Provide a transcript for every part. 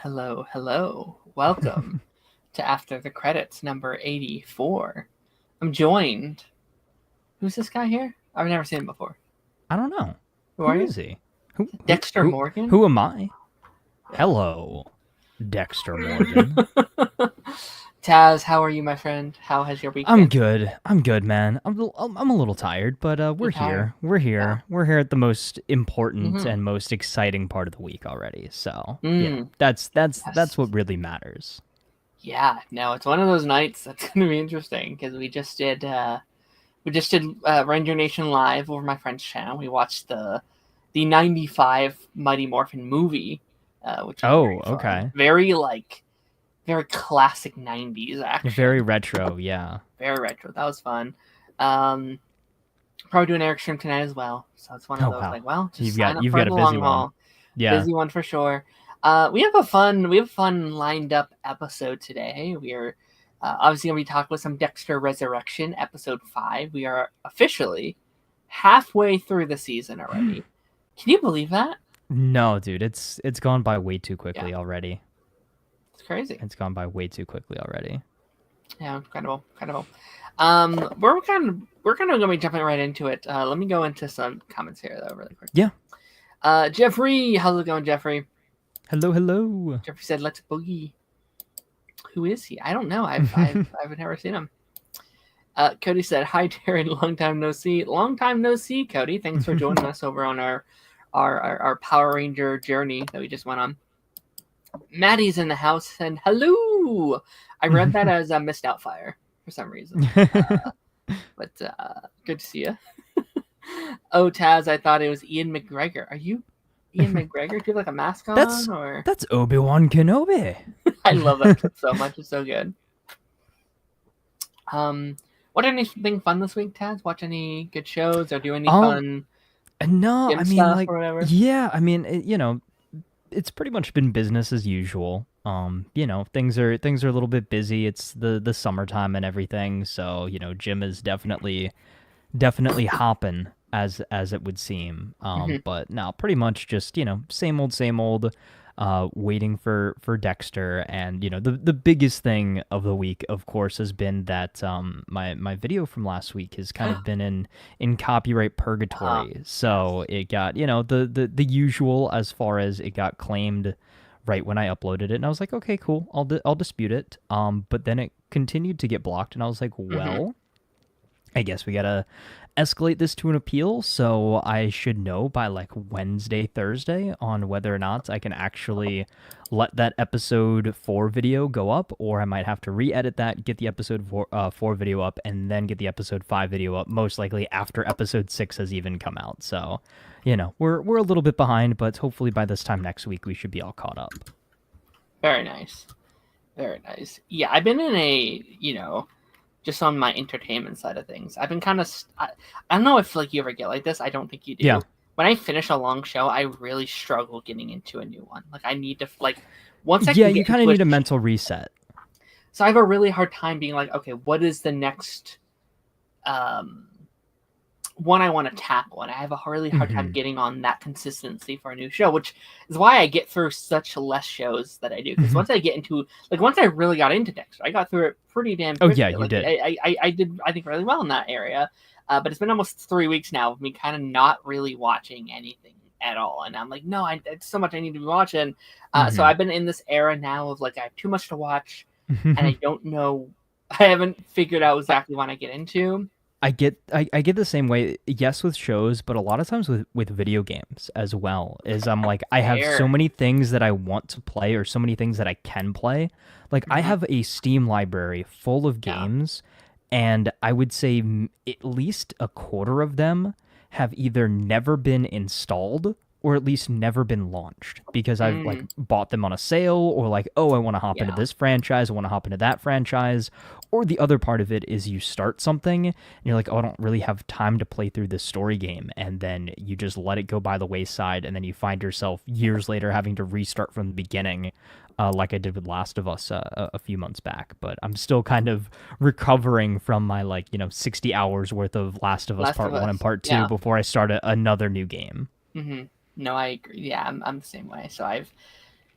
Hello. Welcome to After the Credits number 84. I'm joined. Who's this guy here? I've never seen him before. I don't know. Who are Who you? is he? Who who Dexter who Morgan? who am I? Yeah. Hello, Dexter Morgan. Taz, how are you, my friend? How has your week I'm been? good. I'm good, man. I'm a little tired, but You're we're tired. here. We're Yeah. here. We're here at the most important Mm-hmm. and most exciting part of the week already. So, Mm. that's Yes. what really matters. Yeah. No, it's one of those nights that's going to be interesting because we just did Ranger Nation live over my friend's channel. We watched the '95 Mighty Morphin movie, which was Oh, very fun. okay. Very classic '90s Very action. retro, yeah. Very retro. That was fun. Um, Probably doing Eric stream tonight as well. So it's one of Oh those wow. like, well, just You've sign got up you've for got the a busy long one. haul. Yeah. Busy one for sure. We have a fun lined up episode today. We are obviously gonna be talking with some Dexter Resurrection episode 5. We are officially halfway through the season already. Can you believe that? No, dude, it's gone by way too Yeah, quickly already. it's crazy. It's gone by way too quickly already. Yeah, incredible. We're kind of gonna be jumping right into it. Let me go into some comments here though, really quick. Yeah. Jeffrey, how's it going, Jeffrey? Hello. Jeffrey said, "Let's boogie." Who is he? I don't know. I've never seen him. Cody said, "Hi, Darren. Long time no see. Long time no see, Cody. Thanks for joining us over on our Power Ranger journey that we just went on." Maddie's in the house and hello. I read that as a missed out fire for some reason, but good to see you. Oh, Taz, I thought it was Ian McGregor. Are you Ian McGregor? Do you have like a mask That's on, or? that's Obi-Wan Kenobi. I love that clip so much. It's so good. What anything fun this week, Taz? Watch any good shows or do any Um, fun no, gym I mean stuff like or whatever? yeah, I mean it's pretty much been business as usual. Things are a little bit busy. It's the summertime and everything, so gym is definitely hopping as it would seem. Mm-hmm. But no, pretty much just same old. Waiting for Dexter, and the biggest thing of the week, of course, has been that my video from last week has kind of been in copyright purgatory. So Yes. it got the usual, as far as it got claimed right when I uploaded it, and I was like, okay, cool, I'll dispute it. But then it continued to get blocked, and I was like, Mm-hmm. well, I guess we gotta escalate this to an appeal, so I should know by like Wednesday, Thursday on whether or not I can actually let that episode 4 video go up, or I might have to re-edit that, get the episode 4 video up, and then get the episode 5 video up, most likely after episode 6 has even come out. So, we're a little bit behind, but hopefully by this time next week we should be all caught up. Very nice. Very nice. Yeah, I've been in just on my entertainment side of things. I've been kind of, I don't know if like you ever get like this. I don't think you Yeah. do. When I finish a long show, I really struggle getting into a new one. Like I need to once I Yeah, can you get kind of into need it. a mental reset. So I have a really hard time being like, okay, what is the next um, one I want to tackle? And I have a really hard time Hmm. getting on that consistency for a new show, which is why I get through such less shows that I do. Because once I really got into Dexter, I got through it pretty damn Oh yeah, quickly. you Like did. I did, I think, really well in that area. But it's been almost 3 weeks now of me kind of not really watching anything at all. And I'm like, no, it's so much I need to be watching. So Hmm. I've been in this era now of like I have too much to watch, and I don't know. I haven't figured out exactly what I get into. I get the same way, yes, with shows, but a lot of times with video games as well. Is I'm like, I have so Fair. many things that I want to play, or so many things that I can play. Like I Mm-hmm. have a Steam library full of Yeah. games, and I would say at least a quarter of them have either never been installed or at least never been launched, because I've like Mm, bought them on a sale, or like, oh, I want to hop into yeah. this franchise, I want to hop into that franchise. Or the other part of it is you start something and you're like, oh, I don't really have time to play through this story game, and then you just let it go by the wayside, and then you find yourself years later having to restart from the beginning, like I did with Last of Us a few months back. But I'm still kind of recovering from my 60 hours worth of Last of Us Last of Part 1 and Us. Part 2 Yeah. before I start another new game. Hmm. No, I agree. Yeah, I'm the same way. So I've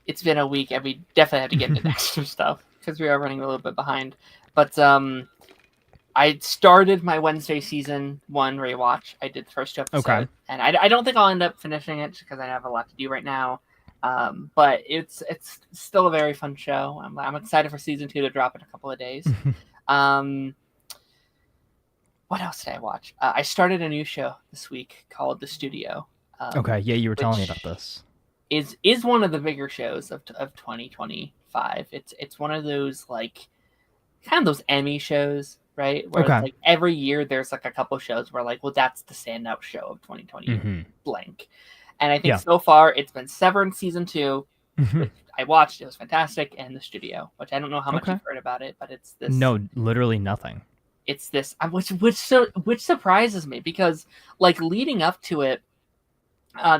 it's been a week, and we definitely have to get into extra stuff because we are running a little bit behind. But I started my Wednesday season 1 rewatch. I did the first 2 episodes, Okay. and I don't think I'll end up finishing it because I have a lot to do right now. But it's still a very fun show. I'm excited for season 2 to drop in a couple of days. Um, what else did I watch? I started a new show this week called The Studio. Okay, yeah, you were telling me which about this. is one of the bigger shows of 2025. It's one of those like kind of those Emmy shows, right? Where it's Okay. like every year there's like a couple shows where like, well, that's the standout show of 2020 hmm blank. And I think Yeah. so far it's been Severance season 2, which I watched. It was fantastic, and The Studio, which I don't know how much Okay. you've heard about it, but it's this. No, literally nothing. It's this, which surprises me because like leading up to it,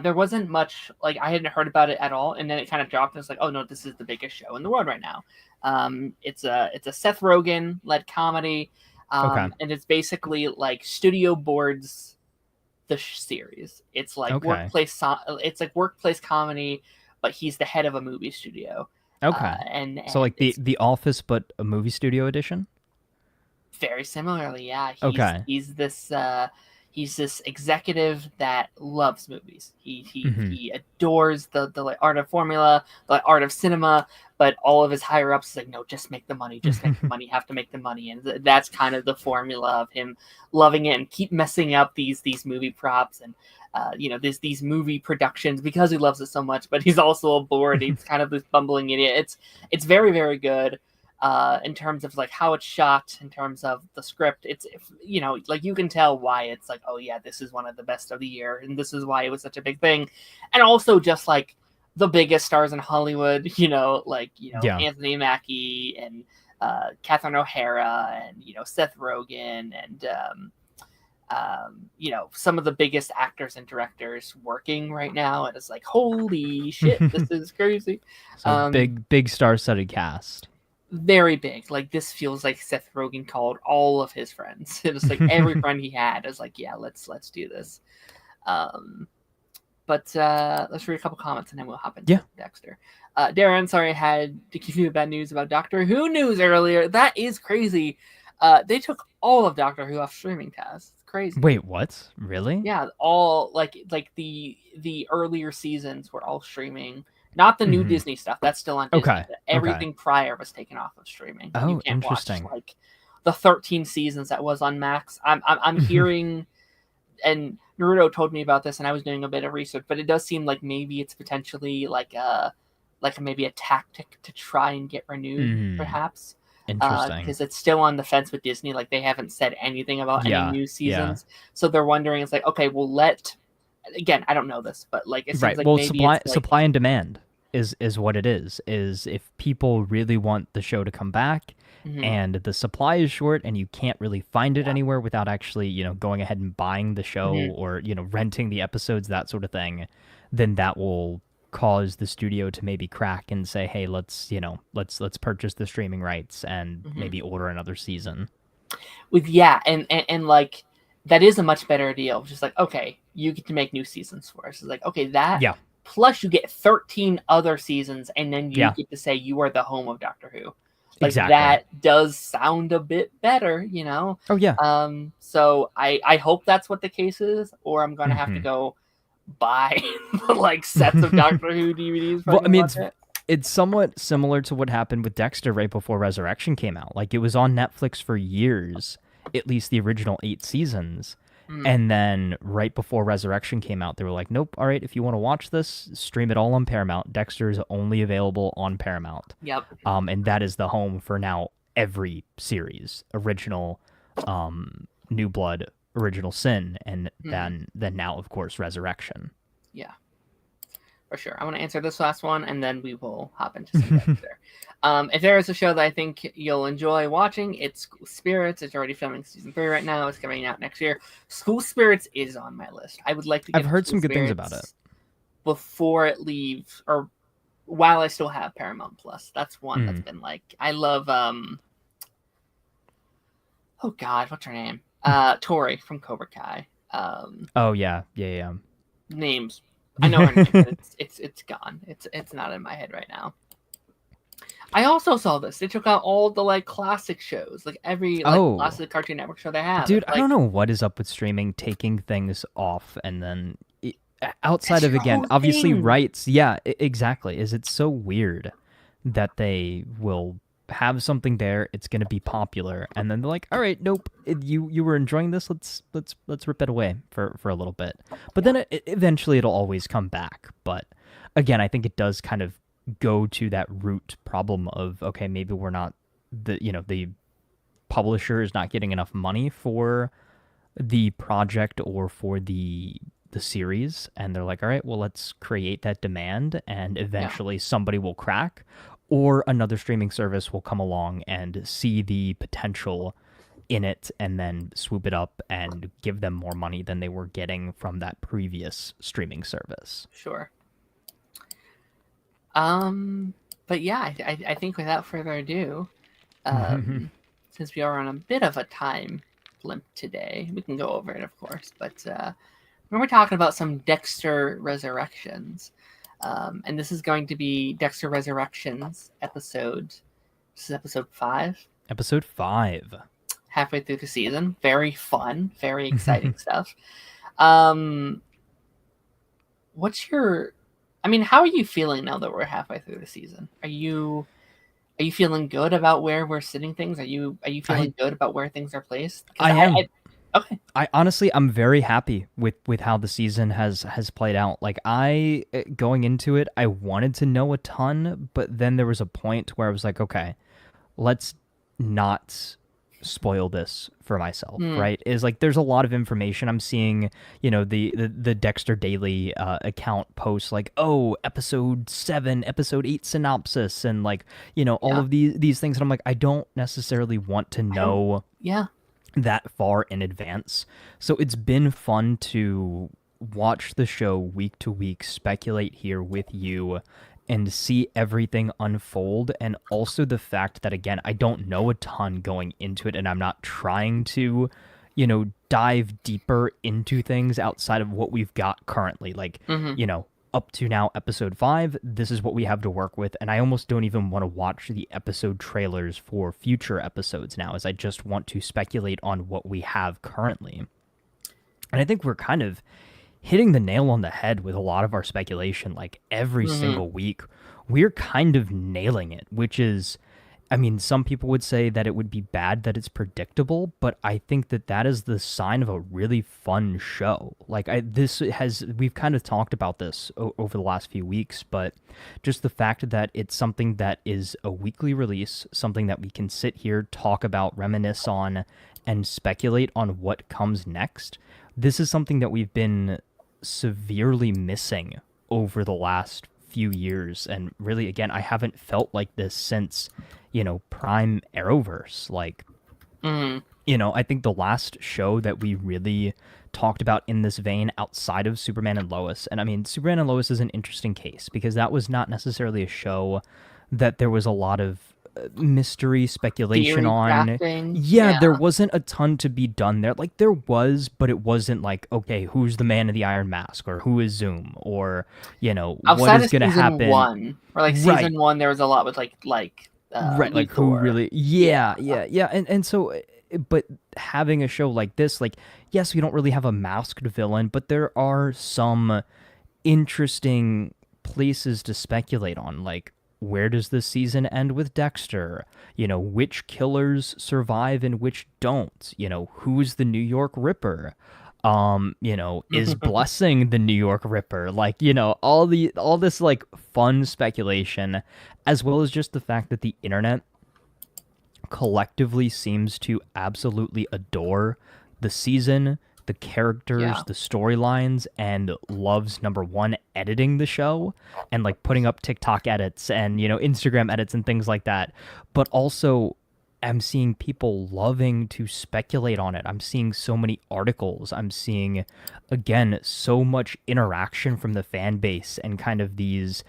there wasn't much like I hadn't heard about it at all, and then it kind of dropped. And it's like, oh no, this is the biggest show in the world right now. It's a Seth Rogen led comedy, Okay. and it's basically like studio boards the series. It's like Okay. it's like workplace comedy, but he's the head of a movie studio, Okay. So and like the Office, but a movie studio edition. very similarly, yeah. Okay. He's this executive that loves movies. hmm He adores the like art of formula, the art of cinema, but all of his higher ups is like, no, just make the money, just make the money, have to make the money. And that's kind of the formula of him loving it and keep messing up these movie props and these movie productions because he loves it so much, but he's also a bored. He's kind of this bumbling idiot. It's very, very good. In terms of like how it's shot, in terms of the script, it's like you can tell why it's like, oh yeah, this is one of the best of the year, and this is why it was such a big thing, and also just like the biggest stars in Hollywood, Yeah. Anthony Mackie and Catherine O'Hara and Seth Rogen and some of the biggest actors and directors working right now, and it's like, holy shit, this is crazy. So big star-studded cast. Very big. Like this feels like Seth Rogen called all of his friends. It's like every friend he had is like, yeah, let's do this. But let's read a couple comments and then we'll hop into Dexter. Darren, sorry I had to give you bad news about Doctor Who news earlier. That is crazy. They took all of Doctor Who off streaming tasks. It's crazy. Wait, what? Really? Yeah, all like the earlier seasons were all streaming. Not the new Disney stuff. That's still on Disney. Okay. Everything prior was taken off of streaming. Oh, you can't interesting. watch like the 13 seasons that was on Max. I'm hearing, and Naruto told me about this, and I was doing a bit of research, but it does seem like maybe it's potentially like maybe a tactic to try and get renewed, perhaps. Interesting. Because it's still on the fence with Disney. Like they haven't said anything about any new seasons, so they're wondering. It's like, okay, we'll let. Again, I don't know this, but like it seems like well, maybe supply and demand is what it is if people really want the show to come back and the supply is short and you can't really find it anywhere without actually going ahead and buying the show or renting the episodes, that sort of thing, then that will cause the studio to maybe crack and say, hey, let's purchase the streaming rights and maybe order another season and like that is a much better deal. Just like, okay, you get to make new seasons for us. It's like, okay, that plus you get 13 other seasons, and then you get to say you are the home of Doctor Who. Like exactly. That does sound a bit better, Oh yeah. So I hope that's what the case is, or I'm gonna have to go buy like sets of Doctor Who DVDs. Well, I mean, it's somewhat similar to what happened with Dexter right before Resurrection came out. Like it was on Netflix for years, at least the original 8 seasons. And then right before Resurrection came out, they were like, nope, all right, if you want to watch this, stream it all on Paramount. Dexter is only available on Paramount. Yep. And that is the home for now every series. Original, New Blood, Original Sin, and then now, of course, Resurrection. Yeah. For sure. I want to answer this last one, and then we will hop into some Dexter. If there is a show that I think you'll enjoy watching, it's School Spirits. It's already filming season 3 right now. It's coming out next year. School Spirits is on my list. I would like to. I've heard some good things about it before it leaves, or while I still have Paramount Plus. That's one that's been like I love. Oh God, what's her name? Tori from Cobra Kai. Oh yeah. Names I know her name, but it's gone. It's not in my head right now. I also saw this. They took out all the like classic shows, like every like Oh, classic Cartoon Network show they have. dude, It's I like don't know what is up with streaming taking things off and then outside that's of your again, whole obviously thing. rights. Yeah, exactly. Is it so weird that they will have something there, it's going to be popular, and then they're like, "All right, nope, you were enjoying this. Let's rip it away for a little bit." But Yeah, then eventually it'll always come back. But again, I think it does kind of go to that root problem of okay, maybe we're not the publisher is not getting enough money for the project or for the series, and they're like, all right, well, let's create that demand and yeah, eventually somebody will crack or another streaming service will come along and see the potential in it and then swoop it up and give them more money than they were getting from that previous streaming service. sure. Um, but yeah, I think without further ado, um, since we are on a bit of a time limp today, we can go over it, of course. But we're talking about some Dexter Resurrections, and this is going to be Dexter Resurrections episode. This is episode 5, Episode 5. halfway through the season. Very fun, very exciting stuff. Um, what's your? I mean, how are you feeling now that we're halfway through the season? Are you feeling good about where we're sitting things? Are you I feeling good about where things are placed? Because I am. okay, I honestly, I'm very happy with how the season has played out. Like I going into it, I wanted to know a ton, but then there was a point where I was like, okay, let's not spoil this for myself, hmm, right? Is like there's a lot of information I'm seeing, the Dexter Daily account posts like, oh, episode 7, episode 8 synopsis, and like all yeah, of these things, and I'm like, I don't necessarily want to I don't, know yeah, that far in advance. So it's been fun to watch the show week to week, speculate here with you, and see everything unfold. And also the fact that, again, I don't know a ton going into it, and I'm not trying to, dive deeper into things outside of what we've got currently. Like, mm-hmm, up to now, episode 5, this is what we have to work with. And I almost don't even want to watch the episode trailers for future episodes now, as I just want to speculate on what we have currently. And I think we're kind of hitting the nail on the head with a lot of our speculation. Like every mm-hmm, single week, we're kind of nailing it, which is, I mean, some people would say that it would be bad that it's predictable, but I think that that is the sign of a really fun show. Like we've kind of talked about this over the last few weeks, but just the fact that it's something that is a weekly release, something that we can sit here, talk about, reminisce on, and speculate on what comes next. This is something that we've been severely missing over the last few years, and really, again, I haven't felt like this since Prime Arrowverse. Like, mm-hmm, I think the last show that we really talked about in this vein outside of Superman and Lois, and I mean, Superman and Lois is an interesting case because that was not necessarily a show that there was a lot of mystery speculation theory on. crafting, Yeah, yeah. there wasn't a ton to be done there. Like there was, but it wasn't like, okay, who's the man in the iron mask, or who is Zoom, or what Outside is of gonna season happen. 1, or like Right. season 1, there was a lot with Right, like who Luthor. really? Yeah, Yeah, and so, but having a show like this, like, yes, we don't really have a masked villain, but there are some interesting places to speculate on, like where does this season end with Dexter? Which killers survive and which don't? Who's the New York Ripper? Is Blessing the New York Ripper? Like, all this like fun speculation, as well as just the fact that the internet collectively seems to absolutely adore the season, the characters, yeah. the storylines, and loves number one editing the show and like putting up TikTok edits and Instagram edits and things like that. But also I'm seeing people loving to speculate on it. I'm seeing so many articles. I'm seeing, again, so much interaction from the fan base and kind of these,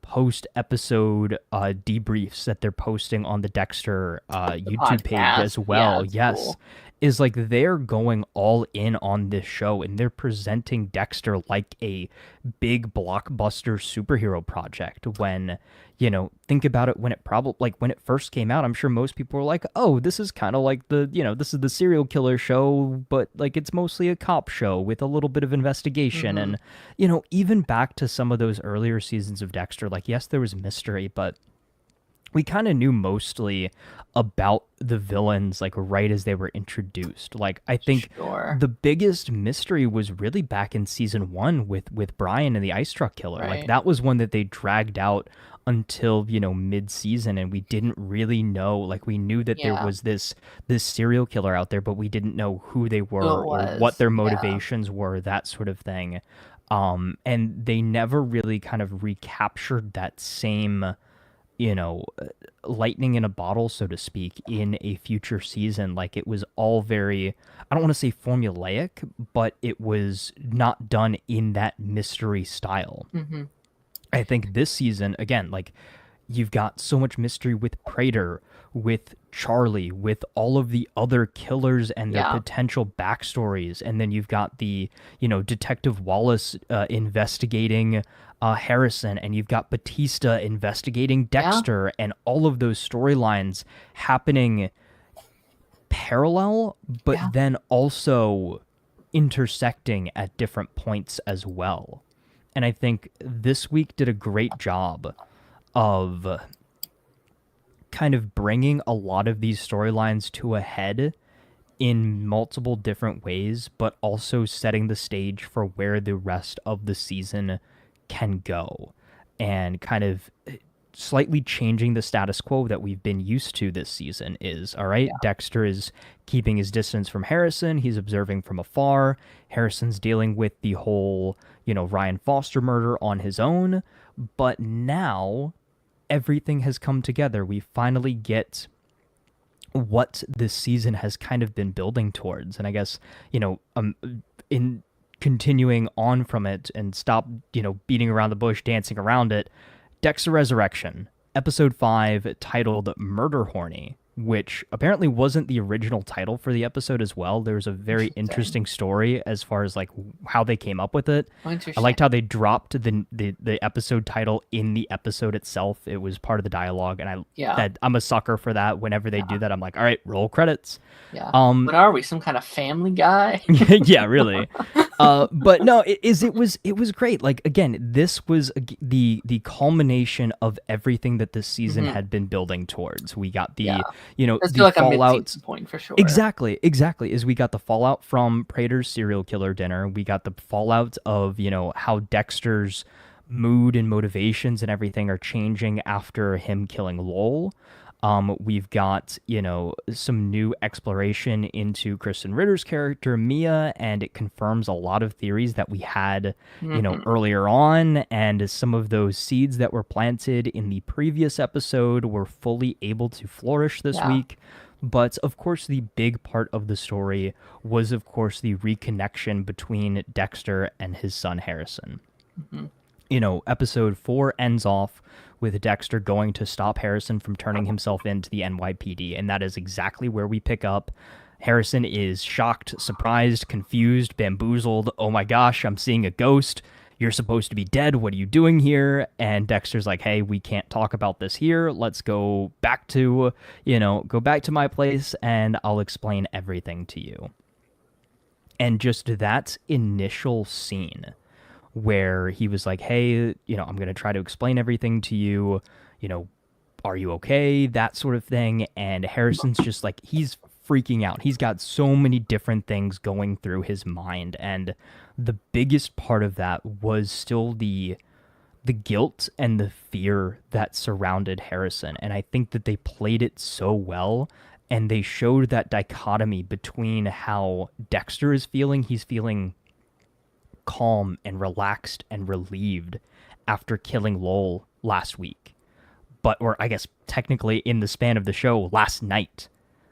post episode debriefs that they're posting on the Dexter The YouTube page podcast, as yeah, well. it's Yes. cool. is like they're going all in on this show and they're presenting Dexter like a big blockbuster superhero project when, think about it, when it probably, like when it first came out, I'm sure most people were like, oh, this is kind of like this is the serial killer show, but like it's mostly a cop show with a little bit of investigation. Mm-hmm. And, even back to some of those earlier seasons of Dexter, like, yes, there was mystery, but we kind of knew mostly about the villains like right as they were introduced. Like I think Sure. the biggest mystery was really back in season 1 with Brian and the ice truck killer. Like Right. that was one that they dragged out until mid-season, and we didn't really know. Like we knew that there Yeah. was this serial killer out there, but we didn't know who they Who were it or what was. their Yeah. motivations were, that sort of thing. And they never really kind of recaptured that same you know, lightning in a bottle, so to speak, in a future season. Like it was all very, I don't want to say formulaic, but it was not done in that mystery style. Mm-hmm. I think this season, again, like you've got so much mystery with Prater, with Charlie, with all of the other killers and their Yeah. potential backstories. And then you've got the, Detective Wallace investigating Harrison, and you've got Batista investigating Dexter, and all of those storylines happening parallel, but Yeah. then also intersecting at different points as well. And I think this week did a great job of kind of bringing a lot of these storylines to a head in multiple different ways, but also setting the stage for where the rest of the season can go, and kind of slightly changing the status quo that we've been used to this season. Is all right, Yeah. Dexter is keeping his distance from Harrison. He's observing from afar. Harrison's dealing with the whole, Ryan Foster murder on his own. But now everything has come together. We finally get what this season has kind of been building towards. And I guess, in continuing on from it and stop, beating around the bush, dancing around it, Dexter Resurrection, episode 5, titled Murder Horny, which apparently wasn't the original title for the episode as well. There's a very interesting story as far as like how they came up with it. Oh, I interesting. liked how they dropped the episode title in the episode itself. It was part of the dialogue, and I'm a sucker for that. Whenever they do that, I'm like, all right, roll credits. Yeah. What are we? Some kind of Family Guy? Yeah, really. But no, it was great. Like again, this was the culmination of everything that this season had been building towards. We got the Let's the do like fallout. a mid-season point for sure. Exactly. Is we got the fallout from Prater's serial killer dinner. We got the fallout of how Dexter's mood and motivations and everything are changing after him killing Lowell. We've got, some new exploration into Kristen Ritter's character, Mia, and it confirms a lot of theories that we had, earlier on. And some of those seeds that were planted in the previous episode were fully able to flourish this week. But of course, the big part of the story was, of course, the reconnection between Dexter and his son, Harrison. Episode 4 ends off with Dexter going to stop Harrison from turning himself into the NYPD, and that is exactly where we pick up. Harrison is shocked, surprised, confused, bamboozled. Oh my gosh, I'm seeing a ghost. You're supposed to be dead. What are you doing here? And Dexter's like, hey, we can't talk about this here. Let's go back to, my place, and I'll explain everything to you. And just that initial scene where he was like, hey, I'm going to try to explain everything to you, are you okay? That sort of thing. And Harrison's just like, he's freaking out. He's got so many different things going through his mind. And the biggest part of that was still the guilt and the fear that surrounded Harrison. And I think that they played it so well. And they showed that dichotomy between how Dexter is feeling. He's feeling calm and relaxed and relieved after killing Lowell last week. Or I guess technically in the span of the show, last night.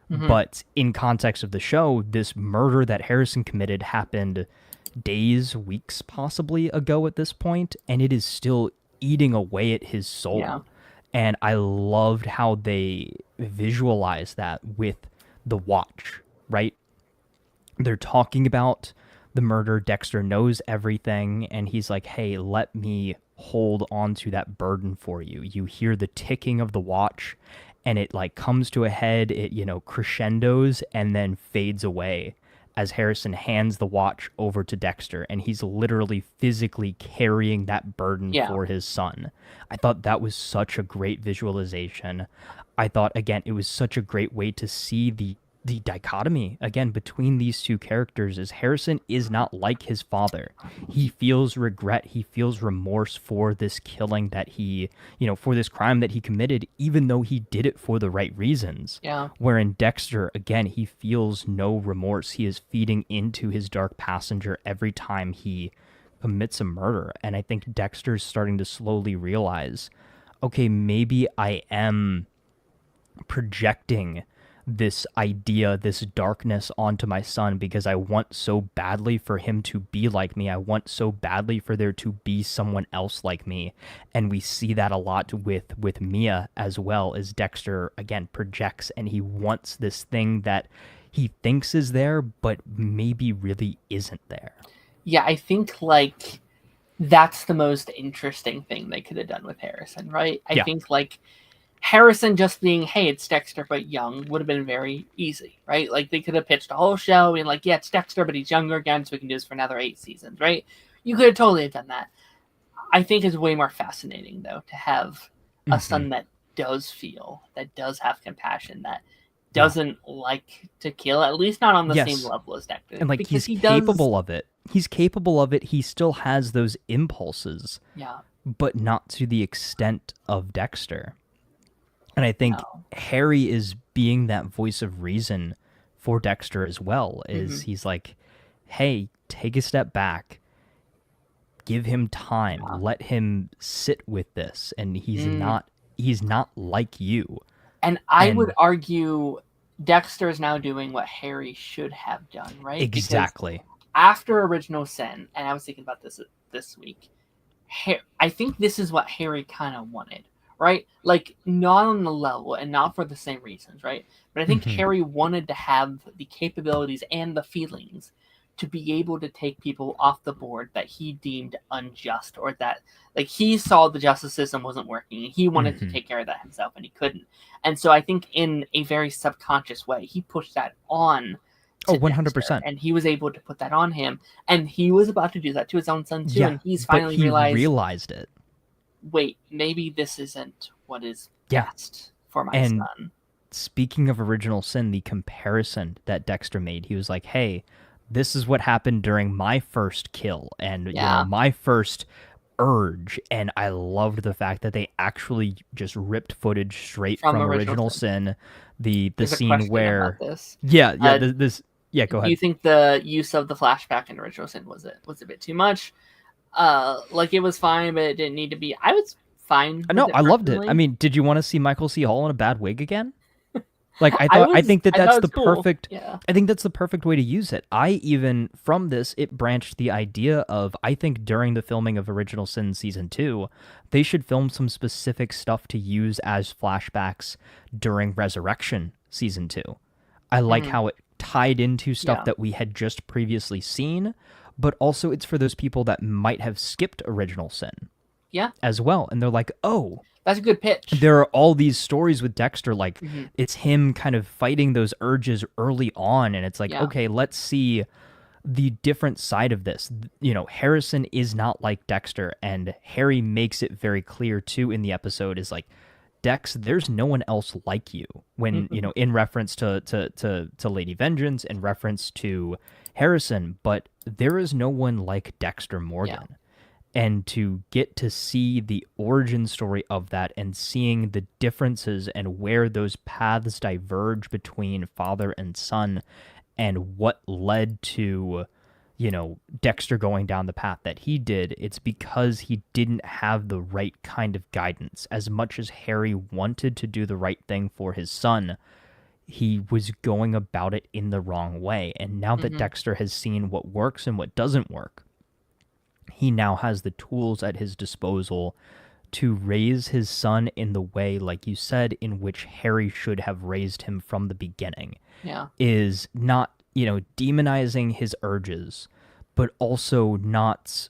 But in context of the show, this murder that Harrison committed happened days, weeks possibly ago at this point, and it is still eating away at his soul. Yeah. And I loved how they visualized that with the watch, right? They're talking about the murder. Dexter knows everything, and he's like, hey, let me hold on to that burden for you. You hear the ticking of the watch, and it like comes to a head, it, crescendos and then fades away as Harrison hands the watch over to Dexter, and he's literally physically carrying that burden Yeah. for his son. I thought that was such a great visualization. I thought, again, it was such a great way to see the dichotomy again between these two characters. Is Harrison is not like his father. He feels regret, he feels remorse for this killing that he, for this crime that he committed, even though he did it for the right reasons. Yeah. Wherein Dexter, again, he feels no remorse. He is feeding into his dark passenger every time he commits a murder. And I think Dexter's starting to slowly realize, okay, maybe I am projecting this idea, this darkness onto my son because I want so badly for him to be like me. I want so badly for there to be someone else like me. And we see that a lot with Mia as well, as Dexter again projects, and he wants this thing that he thinks is there but maybe really isn't there. Yeah, I think like that's the most interesting thing they could have done with Harrison, right? I Yeah. think like Harrison just being, hey, it's Dexter but young would have been very easy, right? Like they could have pitched a whole show and like, yeah, it's Dexter, but he's younger again, so we can do this for another 8 seasons, right? You could have totally done that. I think it's way more fascinating though to have a son that does feel, that does have compassion, that doesn't like to kill, at least not on the same level as Dexter. And like because he's capable of it. He's capable of it. He still has those impulses. Yeah. But not to the extent of Dexter. And I think Harry is being that voice of reason for Dexter as well. Is he's like, hey, take a step back, give him time, let him sit with this, and he's not like you. And I would argue Dexter is now doing what Harry should have done, right? Exactly. Because after Original Sin, and I was thinking about this week, I think this is what Harry kind of wanted, right? Like, not on the level and not for the same reasons, right? But I think Harry wanted to have the capabilities and the feelings to be able to take people off the board that he deemed unjust, or that like he saw the justice system wasn't working and he wanted to take care of that himself and he couldn't. And so I think in a very subconscious way, he pushed that on to 100%. Dexter, and he was able to put that on him, and he was about to do that to his own son too, and he's finally realized it. Wait, maybe this isn't what is best for my son. Speaking of Original Sin, the comparison that Dexter made, he was like, hey, this is what happened during my first kill and my first urge. And I loved the fact that they actually just ripped footage straight from Original Sin. The scene where go ahead. Do you think the use of the flashback in Original Sin was a bit too much? Like it was fine, but it didn't need to be. I was fine. No, I loved it. I mean, did you want to see Michael C. Hall in a bad wig again? Like I think that's the perfect. Yeah. I think that's the perfect way to use it. I even from this it branched the idea of, I think during the filming of Original Sin season 2, they should film some specific stuff to use as flashbacks during Resurrection season 2. I like how it tied into stuff that we had just previously seen, but also it's for those people that might have skipped Original Sin. Yeah. As well, and they're like, oh, that's a good pitch. There are all these stories with Dexter, like it's him kind of fighting those urges early on, and it's like, okay, let's see the different side of this. Harrison is not like Dexter, and Harry makes it very clear too in the episode, is like, Dex, there's no one else like you. When in reference to Lady Vengeance, in reference to Harrison, but there is no one like Dexter Morgan. Yeah. And to get to see the origin story of that and seeing the differences and where those paths diverge between father and son and what led to, Dexter going down the path that he did, it's because he didn't have the right kind of guidance. As much as Harry wanted to do the right thing for his son, he was going about it in the wrong way. And now that Dexter has seen what works and what doesn't work, he now has the tools at his disposal to raise his son in the way, like you said, in which Harry should have raised him from the beginning. Yeah. Is not demonizing his urges, but also not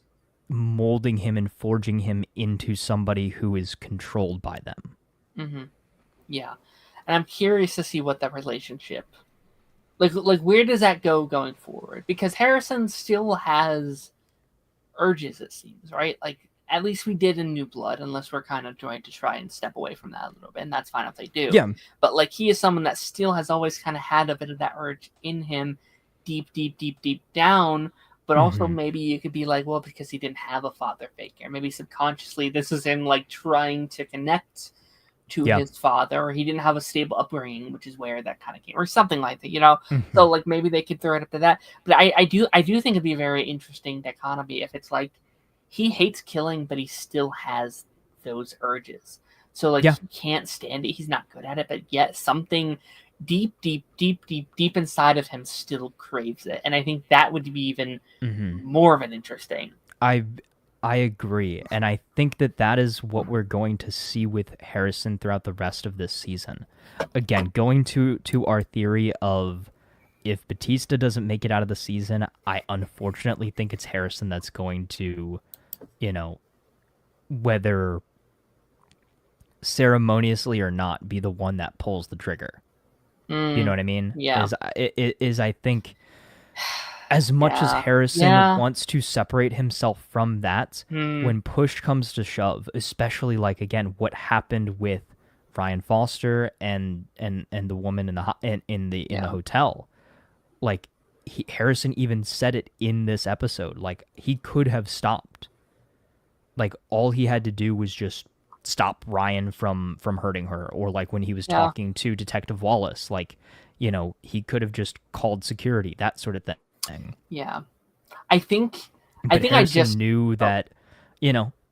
molding him and forging him into somebody who is controlled by them. Mm-hmm. Yeah, and I'm curious to see what that relationship, like where does that go going forward? Because Harrison still has urges, it seems, right? Like at least we did in New Blood, unless we're kind of going to try and step away from that a little bit, and that's fine if they do. Yeah. But like he is someone that still has always kind of had a bit of that urge in him, deep, deep, deep, deep down. But also Mm-hmm. maybe you could be like, well, because he didn't have a father figure. Maybe subconsciously this is him like trying to connect to Yeah. his father, or he didn't have a stable upbringing, which is where that kind of came, or something like that. Mm-hmm. So like maybe they could throw it up to that. But I do think it'd be a very interesting dichotomy if it's like he hates killing, but he still has those urges. So like Yeah. he can't stand it. He's not good at it, but yet something deep, deep, deep, deep, deep inside of him still craves it. And I think that would be even Mm-hmm. more of an interesting. I agree, and I think that is what we're going to see with Harrison throughout the rest of this season. Again, going to our theory of if Batista doesn't make it out of the season, I unfortunately think it's Harrison that's going to, whether ceremoniously or not, be the one that pulls the trigger. You know what I mean? Yeah. Is I think as much as Yeah. Harrison Yeah. wants to separate himself from that, when push comes to shove, especially like again what happened with Ryan Foster and the woman in the hotel, like Harrison even said it in this episode, like he could have stopped. Like all he had to do was just stop Ryan from hurting her, or like when he was talking to Detective Wallace, like he could have just called security, that sort of thing. Yeah. I think Harrison I just knew that,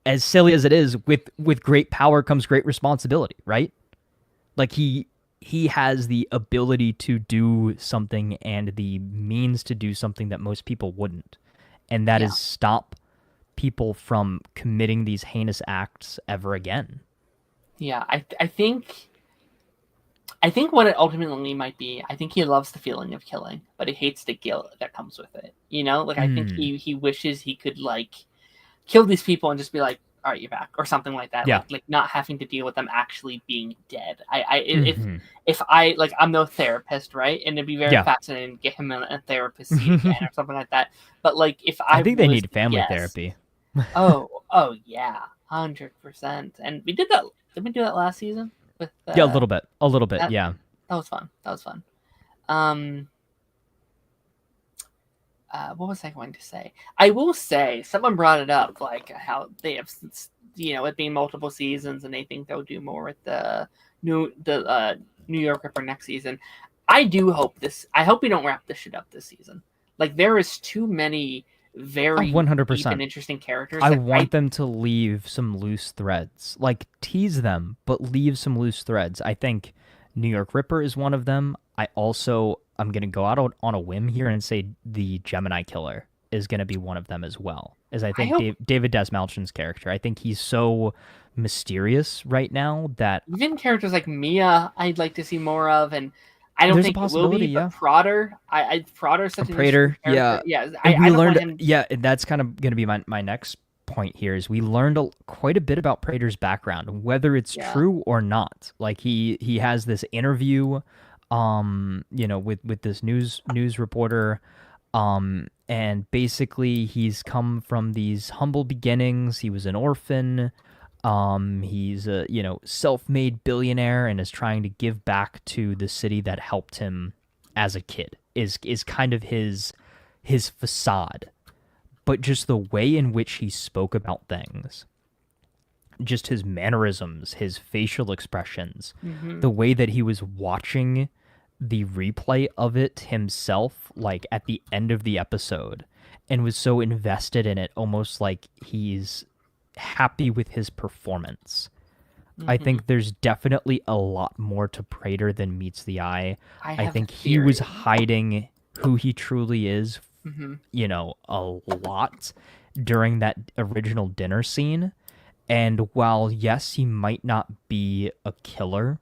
as silly as it is, with great power comes great responsibility, right? Like he has the ability to do something and the means to do something that most people wouldn't, and that is stop people from committing these heinous acts ever again. Yeah, I think what it ultimately might be, I think he loves the feeling of killing, but he hates the guilt that comes with it. Like I think he wishes he could like kill these people and just be like, all right, you're back, or something like that. Yeah. Like not having to deal with them actually being dead. If I like, I'm no therapist, right? And it'd be very fascinating to get him a therapist seat again or something like that. But like, if I think they need family therapy. Oh yeah, 100%. And we did that. Did we do that last season? With a little bit. Yeah. That was fun. What was I going to say? I will say someone brought it up, like how they have, it being multiple seasons, and they think they'll do more with the New York Ripper next season. I hope we don't wrap this shit up this season. Like there is too many very 100% deep and interesting characters. I want them to leave some loose threads, like tease them, but leave some loose threads. I think New York Ripper is one of them. I'm gonna go out on a whim here and say the Gemini Killer is gonna be one of them as well. As I think David Desmalchin's character, I think he's so mysterious right now that even characters like Mia, I'd like to see more of, and I don't There's think a it will be. possibility, But Prater, Prater's such an Prater, interesting character. Yeah. And we learned, him... and that's kind of going to be my next point here. Is we learned quite a bit about Prater's background, whether it's true or not. Like he has this interview, with this news reporter, and basically he's come from these humble beginnings. He was an orphan. He's a self-made billionaire and is trying to give back to the city that helped him as a kid. Is kind of his facade, but just the way in which he spoke about things, just his mannerisms, his facial expressions, the way that he was watching the replay of it himself, like at the end of the episode, and was so invested in it, almost like he's happy with his performance. I think there's definitely a lot more to Prater than meets the eye. I think he was hiding who he truly is, a lot during that original dinner scene. And while, yes, he might not be a killer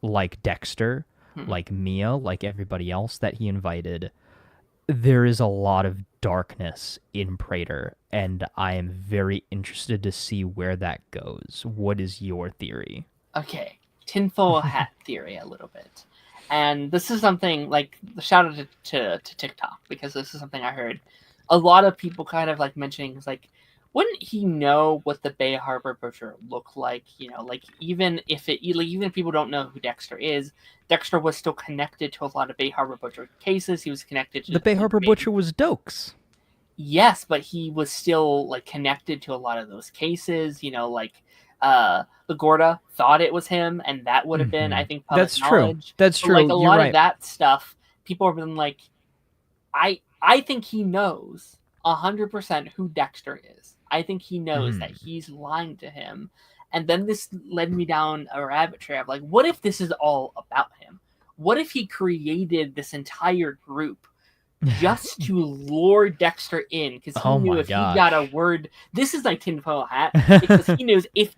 like Dexter, like Mia, like everybody else that he invited, there is a lot of darkness in Praetor, and I am very interested to see where that goes. What is your theory? Okay, tinfoil hat theory a little bit. And this is something like shout out to TikTok, because this is something I heard a lot of people kind of like mentioning. Is like, wouldn't he know what the Bay Harbor Butcher looked like? You know, like even if people don't know who Dexter is, Dexter was still connected to a lot of Bay Harbor Butcher cases. He was connected The to Bay Harbor Butcher was Dokes. Yes, but he was still like connected to a lot of those cases. You know, like Lagorda thought it was him, and that would have been, I think, public That's true. knowledge. That's But, true. like a You're lot right. of that stuff, people have been like, I think he knows 100% who Dexter is. I think he knows that he's lying to him. And then this led me down a rabbit trail of like, what if this is all about him? What if he created this entire group just to lure Dexter in, because he Oh knew my if he got a gosh. word, this is like tinfoil hat, because he knows if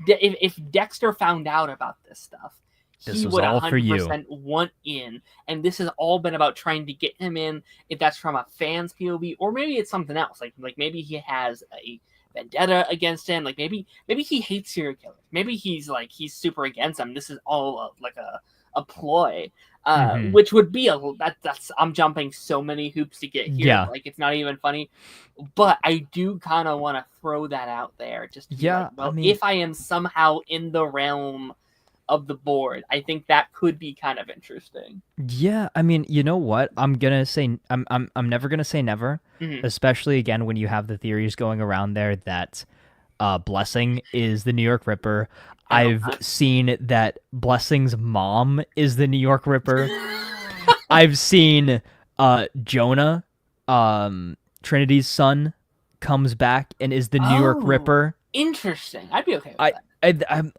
Dexter found out about this stuff, This he was would all for you. 100% want in, and this has all been about trying to get him in. If that's from a fan's POV, or maybe it's something else, like maybe he has a vendetta against him, like maybe he hates serial killers, maybe he's super against them. This is all like a ploy. Which would be that's I'm jumping so many hoops to get here. Yeah. Like it's not even funny, but I do kind of want to throw that out there, just to be like, well, if I am somehow in the realm of the board, I think that could be kind of interesting. Yeah, I mean, you know what? I'm never gonna say never, especially again when you have the theories going around there that Blessing is the New York Ripper. I've seen that Blessing's mom is the New York Ripper. I've seen Jonah, Trinity's son, comes back and is the New York Ripper. Interesting. I'd be okay with that.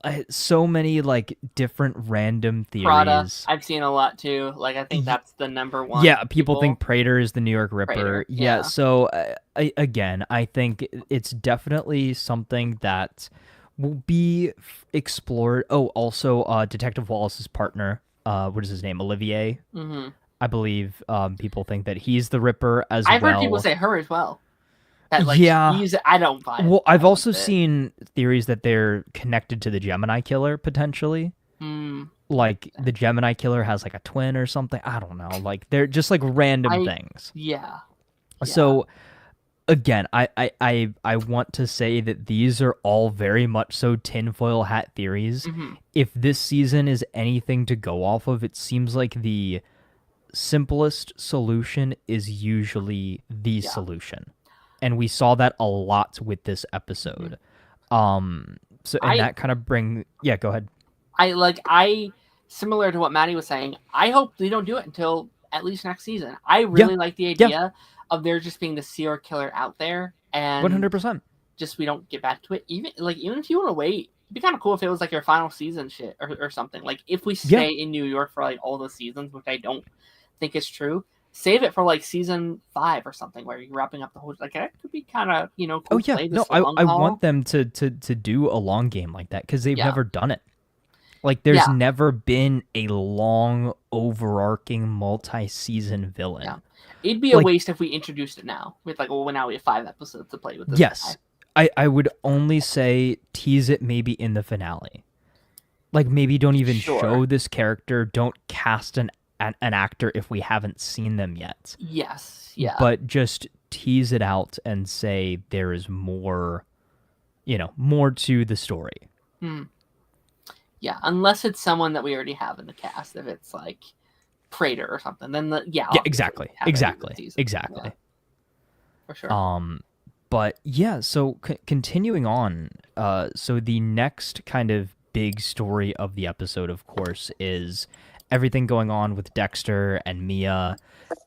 I so many like different random theories. Prada, I've seen a lot too. Like I think that's the number one. Yeah, people think Praetor is the New York Ripper. Praetor, yeah. So again, I think it's definitely something that will be explored. Oh, also, Detective Wallace's partner, what is his name? Olivier. I believe people think that he's the Ripper as well. I've heard people say her as well. That, like, yeah, I don't buy it. Well, I've also seen theories that they're connected to the Gemini Killer potentially. Like the Gemini Killer has like a twin or something. I don't know. Like they're just like random things. Yeah. So again, I want to say that these are all very much so tinfoil hat theories. If this season is anything to go off of, it seems like the simplest solution is usually the solution. And we saw that a lot with this episode. So that kind of go ahead. I similar to what Maddie was saying, I hope they don't do it until at least next season. I really like the idea of there just being the serial killer out there, and 100%. Just we don't get back to it. Even if you want to wait, it'd be kind of cool if it was like your final season shit or something. Like if we stay in New York for like all the seasons, which I don't think is true. Save it for like season 5 or something where you're wrapping up the whole. Like that could be kind of cool. Oh yeah, no, I want them to do a long game like that because they've never done it. Like there's never been a long overarching multi-season villain. Yeah. It'd be a waste if we introduced it now with now we have 5 episodes to play with this. Yes, I would only say tease it maybe in the finale. Like maybe don't even show this character. Don't cast an actor if we haven't seen them yet. Yes, yeah. But just tease it out and say there is more, more to the story. Yeah, unless it's someone that we already have in the cast. If it's like Praetor or something, then exactly. Yeah, for sure. But yeah, so continuing on, so the next kind of big story of the episode, of course, is everything going on with Dexter and Mia,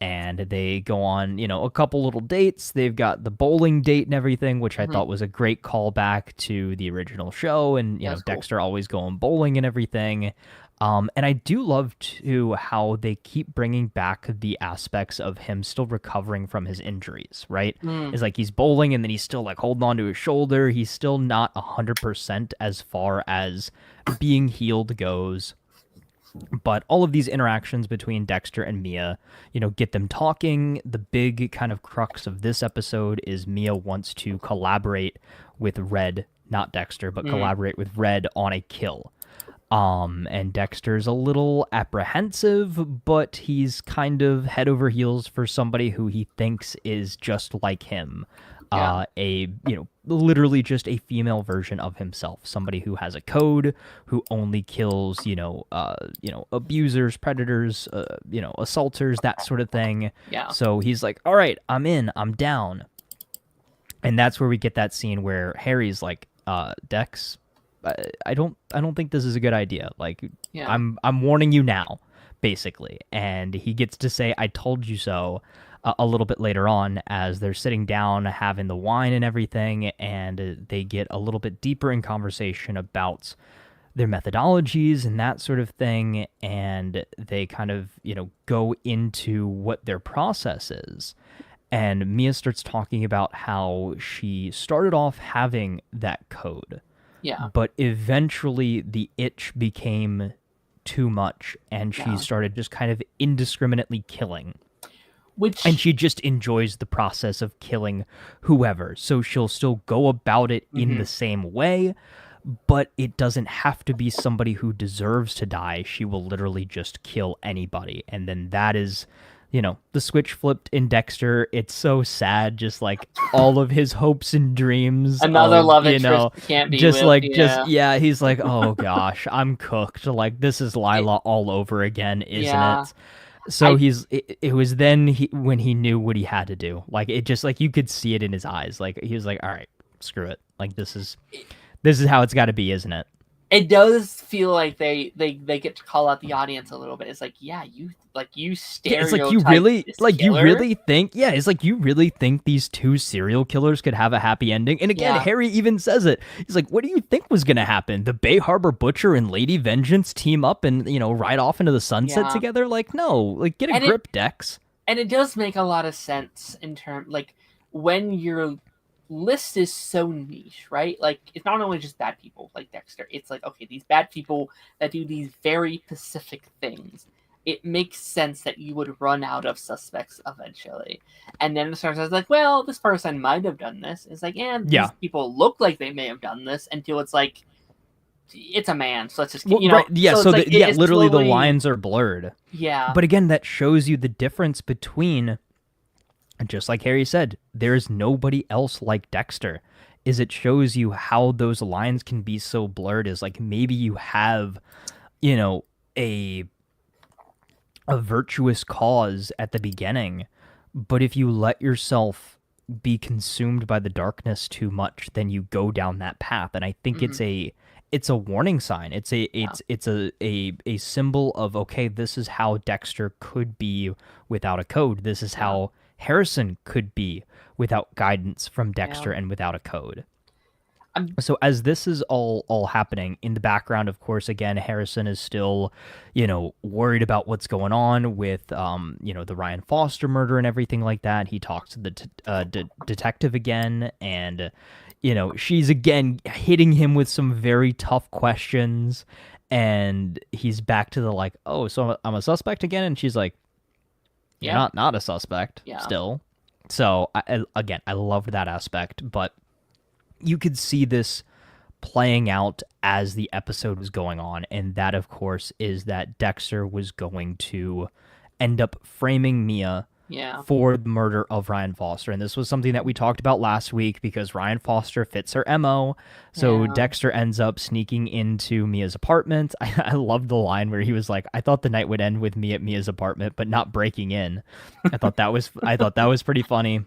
and they go on, a couple little dates. They've got the bowling date and everything, which I thought was a great callback to the original show, and Dexter always going bowling and everything. And I do love too how they keep bringing back the aspects of him still recovering from his injuries, right? It's like he's bowling and then he's still like holding on to his shoulder. He's still not 100% as far as being healed goes. But all of these interactions between Dexter and Mia, get them talking. The big kind of crux of this episode is Mia wants to collaborate with Red, not Dexter, but collaborate with Red on a kill. And Dexter's a little apprehensive, but he's kind of head over heels for somebody who he thinks is just like him. Yeah. Literally just a female version of himself, somebody who has a code, who only kills, abusers, predators, assaulters, that sort of thing. Yeah. So he's like, all right, I'm in, I'm down. And that's where we get that scene where Harry's like, Dex, I don't think this is a good idea. Like, Yeah. I'm warning you now, basically. And he gets to say, I told you so, a little bit later on as they're sitting down having the wine and everything, and they get a little bit deeper in conversation about their methodologies and that sort of thing, and they kind of, go into what their process is. And Mia starts talking about how she started off having that code. Yeah. But eventually the itch became too much, and she started just kind of indiscriminately killing. And she just enjoys the process of killing whoever. So she'll still go about it in the same way, but it doesn't have to be somebody who deserves to die. She will literally just kill anybody. And then that is, the switch flipped in Dexter. It's so sad, just like all of his hopes and dreams. Another love interest can't be just with, he's like, oh gosh, I'm cooked. Like, this is Lila all over again, isn't it? So it was then when he knew what he had to do. Like, it just, like, you could see it in his eyes. Like, he was like, all right, screw it. Like, this is how it's got to be, isn't it? It does feel like they get to call out the audience a little bit. It's like, you stereotype it's like, you really killer? think, it's like, you really think these two serial killers could have a happy ending? And again, Harry even says it. He's like, what do you think was going to happen? The Bay Harbor Butcher and Lady Vengeance team up and, ride off into the sunset together? Like, no, like, get a grip, Dex. And it does make a lot of sense in terms, like, when your list is so niche, right? Like, it's not only just bad people like Dexter. It's like, okay, these bad people that do these very specific things. It makes sense that you would run out of suspects eventually. And then it starts as like, well, this person might have done this. It's like, these people look like they may have done this, until it's like, it's a man, so let's just, right. Yeah, so literally slowly, the lines are blurred. Yeah. But again, that shows you the difference between, just like Harry said, there's nobody else like Dexter. It shows you how those lines can be so blurred. Is like, maybe you have, a virtuous cause at the beginning, but if you let yourself be consumed by the darkness too much, then you go down that path. And I think it's a warning sign. It's a symbol of, okay, this is how Dexter could be without a code. This is how Harrison could be without guidance from Dexter and without a code. So as this is all happening in the background, of course, again, Harrison is still, worried about what's going on with, the Ryan Foster murder and everything like that. He talks to the detective again, and, she's again hitting him with some very tough questions, and he's back to the like, oh, so I'm a suspect again? And she's like, you're not a suspect still. So I loved that aspect, but you could see this playing out as the episode was going on, and that, of course, is that Dexter was going to end up framing Mia for the murder of Ryan Foster. And this was something that we talked about last week, because Ryan Foster fits her MO. So Dexter ends up sneaking into Mia's apartment. I loved the line where he was like, I thought the night would end with me at Mia's apartment, but not breaking in. I thought that was pretty funny.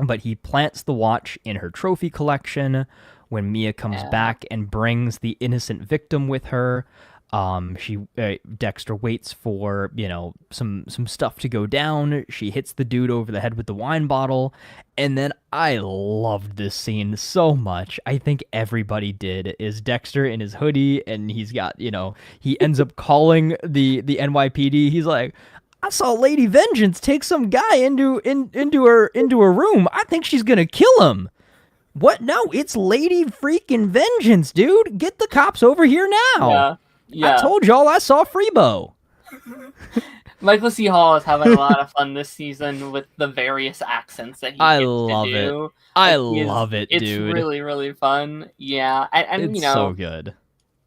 But he plants the watch in her trophy collection. When Mia comes back and brings the innocent victim with her, Dexter waits for, some stuff to go down. She hits the dude over the head with the wine bottle. And then I loved this scene so much. I think everybody did. Is Dexter in his hoodie, and he's got, he ends up calling the NYPD. He's like, I saw Lady Vengeance take some guy into her room. I think she's gonna kill him. What? No, it's Lady freaking Vengeance, dude. Get the cops over here now. I told y'all I saw Freebo. Michael C. Hall is having a lot of fun this season with the various accents that he gets to do. I love it, it's dude. really, really fun. Yeah, and it's you know, so good.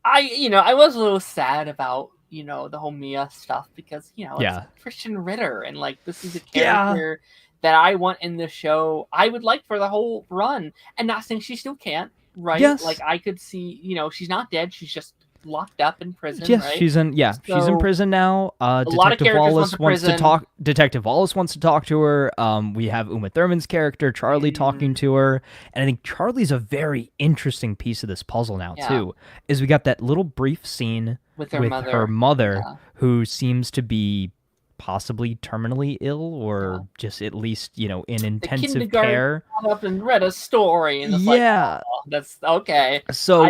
I was a little sad about the whole Mia stuff because Yeah. it's Christian Ritter and like this is a character that I want in the show. I would like for the whole run, and not saying she still can't, right? Yes. Like I could see, she's not dead. She's just locked up in prison. Yes, right? she's in prison now. Detective Wallace wants to talk. Detective Wallace wants to talk to her. We have Uma Thurman's character Charlie talking to her, and I think Charlie's a very interesting piece of this puzzle now too. Is we got that little brief scene with her mother who seems to be possibly terminally ill or just at least in intensive care. Got up and read a story, and it's like, oh, that's okay. So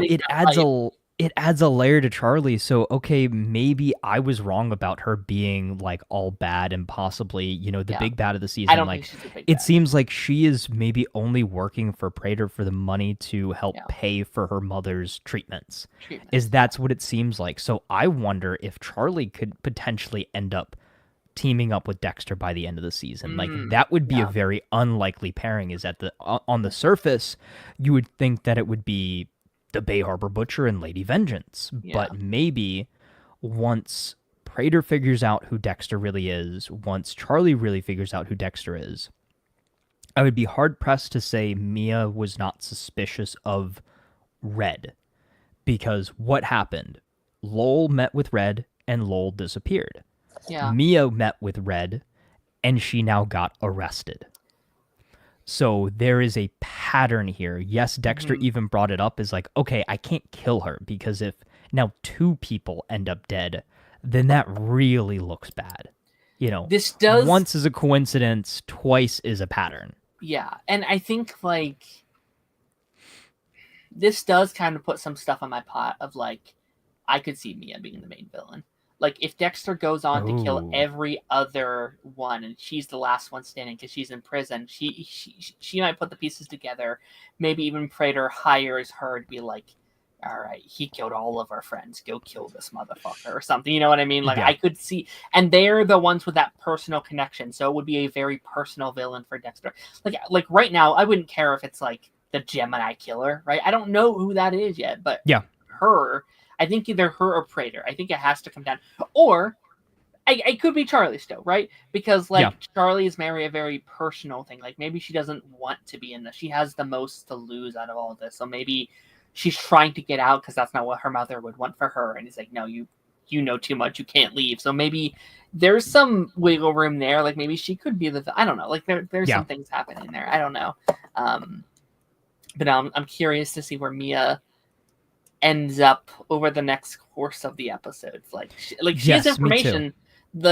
it adds a layer to Charlie. So, okay, maybe I was wrong about her being like all bad and possibly, the big bad of the season. I don't think she's a big bad. Seems like she is maybe only working for Prater for the money to help pay for her mother's treatments. That's what it seems like. So I wonder if Charlie could potentially end up teaming up with Dexter by the end of the season. Like that would be a very unlikely pairing. Is that on the surface, you would think that it would be the Bay Harbor Butcher and Lady Vengeance. But maybe once Prater figures out who Dexter really is, once Charlie really figures out who Dexter is, I would be hard-pressed to say Mia was not suspicious of Red. Because what happened? Lowell met with Red, and Lowell disappeared. Yeah. Mia met with Red, and she now got arrested. So there is a pattern here. Yes, Dexter even brought it up as like, okay, I can't kill her because if now 2 people end up dead, then that really looks bad. This does once is a coincidence, twice is a pattern. Yeah, and I think like this does kind of put some stuff on my pot of like I could see Mia being the main villain. Like, if Dexter goes on to kill every other one, and she's the last one standing because she's in prison, she might put the pieces together. Maybe even Prater hires her to be like, all right, he killed all of our friends. Go kill this motherfucker or something. You know what I mean? Like, I could see... And they're the ones with that personal connection, so it would be a very personal villain for Dexter. Like right now, I wouldn't care if it's, like, the Gemini Killer, right? I don't know who that is yet, but her... I think either her or Prater. I think it has to come down. Or I could be Charlie still, right? Because Charlie is a very personal thing. Like maybe she doesn't want to be in this. She has the most to lose out of all of this. So maybe she's trying to get out because that's not what her mother would want for her. And he's like, no, you know too much. You can't leave. So maybe there's some wiggle room there. Like maybe she could be I don't know. Like there's some things happening there. I don't know. But I'm curious to see where Mia ends up over the next course of the episodes. She has information.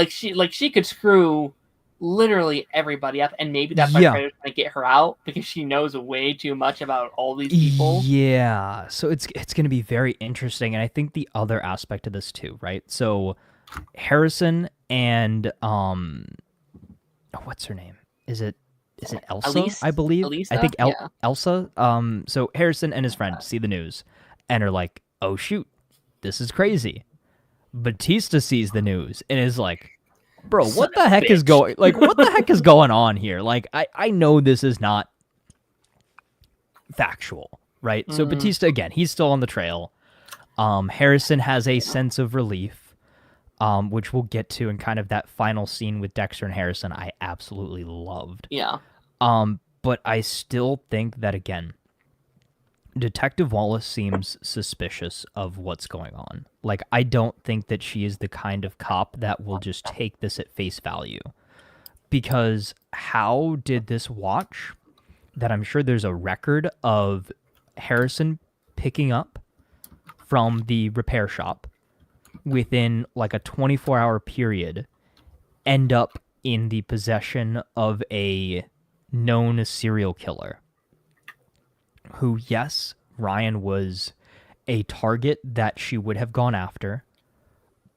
She could screw literally everybody up, and maybe that's why Prater's trying to get her out because she knows way too much about all these people. Yeah, so it's going to be very interesting, and I think the other aspect of this too, right? So Harrison and what's her name? Is it Elsa? Elise? I believe. Elisa? I think Elsa. So Harrison and his friend see the news and are like, "Oh shoot, this is crazy." Batista sees the news and is like, "Bro, what the heck is going? Like, what the heck is going on here? Like, I know this is not factual, right?" So Batista, again, he's still on the trail. Harrison has a sense of relief, which we'll get to in kind of that final scene with Dexter and Harrison. I absolutely loved. Yeah. But I still think that again, Detective Wallace seems suspicious of what's going on. Like, I don't think that she is the kind of cop that will just take this at face value. Because how did this watch, that I'm sure there's a record of Harrison picking up from the repair shop within like a 24-hour period, end up in the possession of a known serial killer? Who, yes, Ryan was a target that she would have gone after,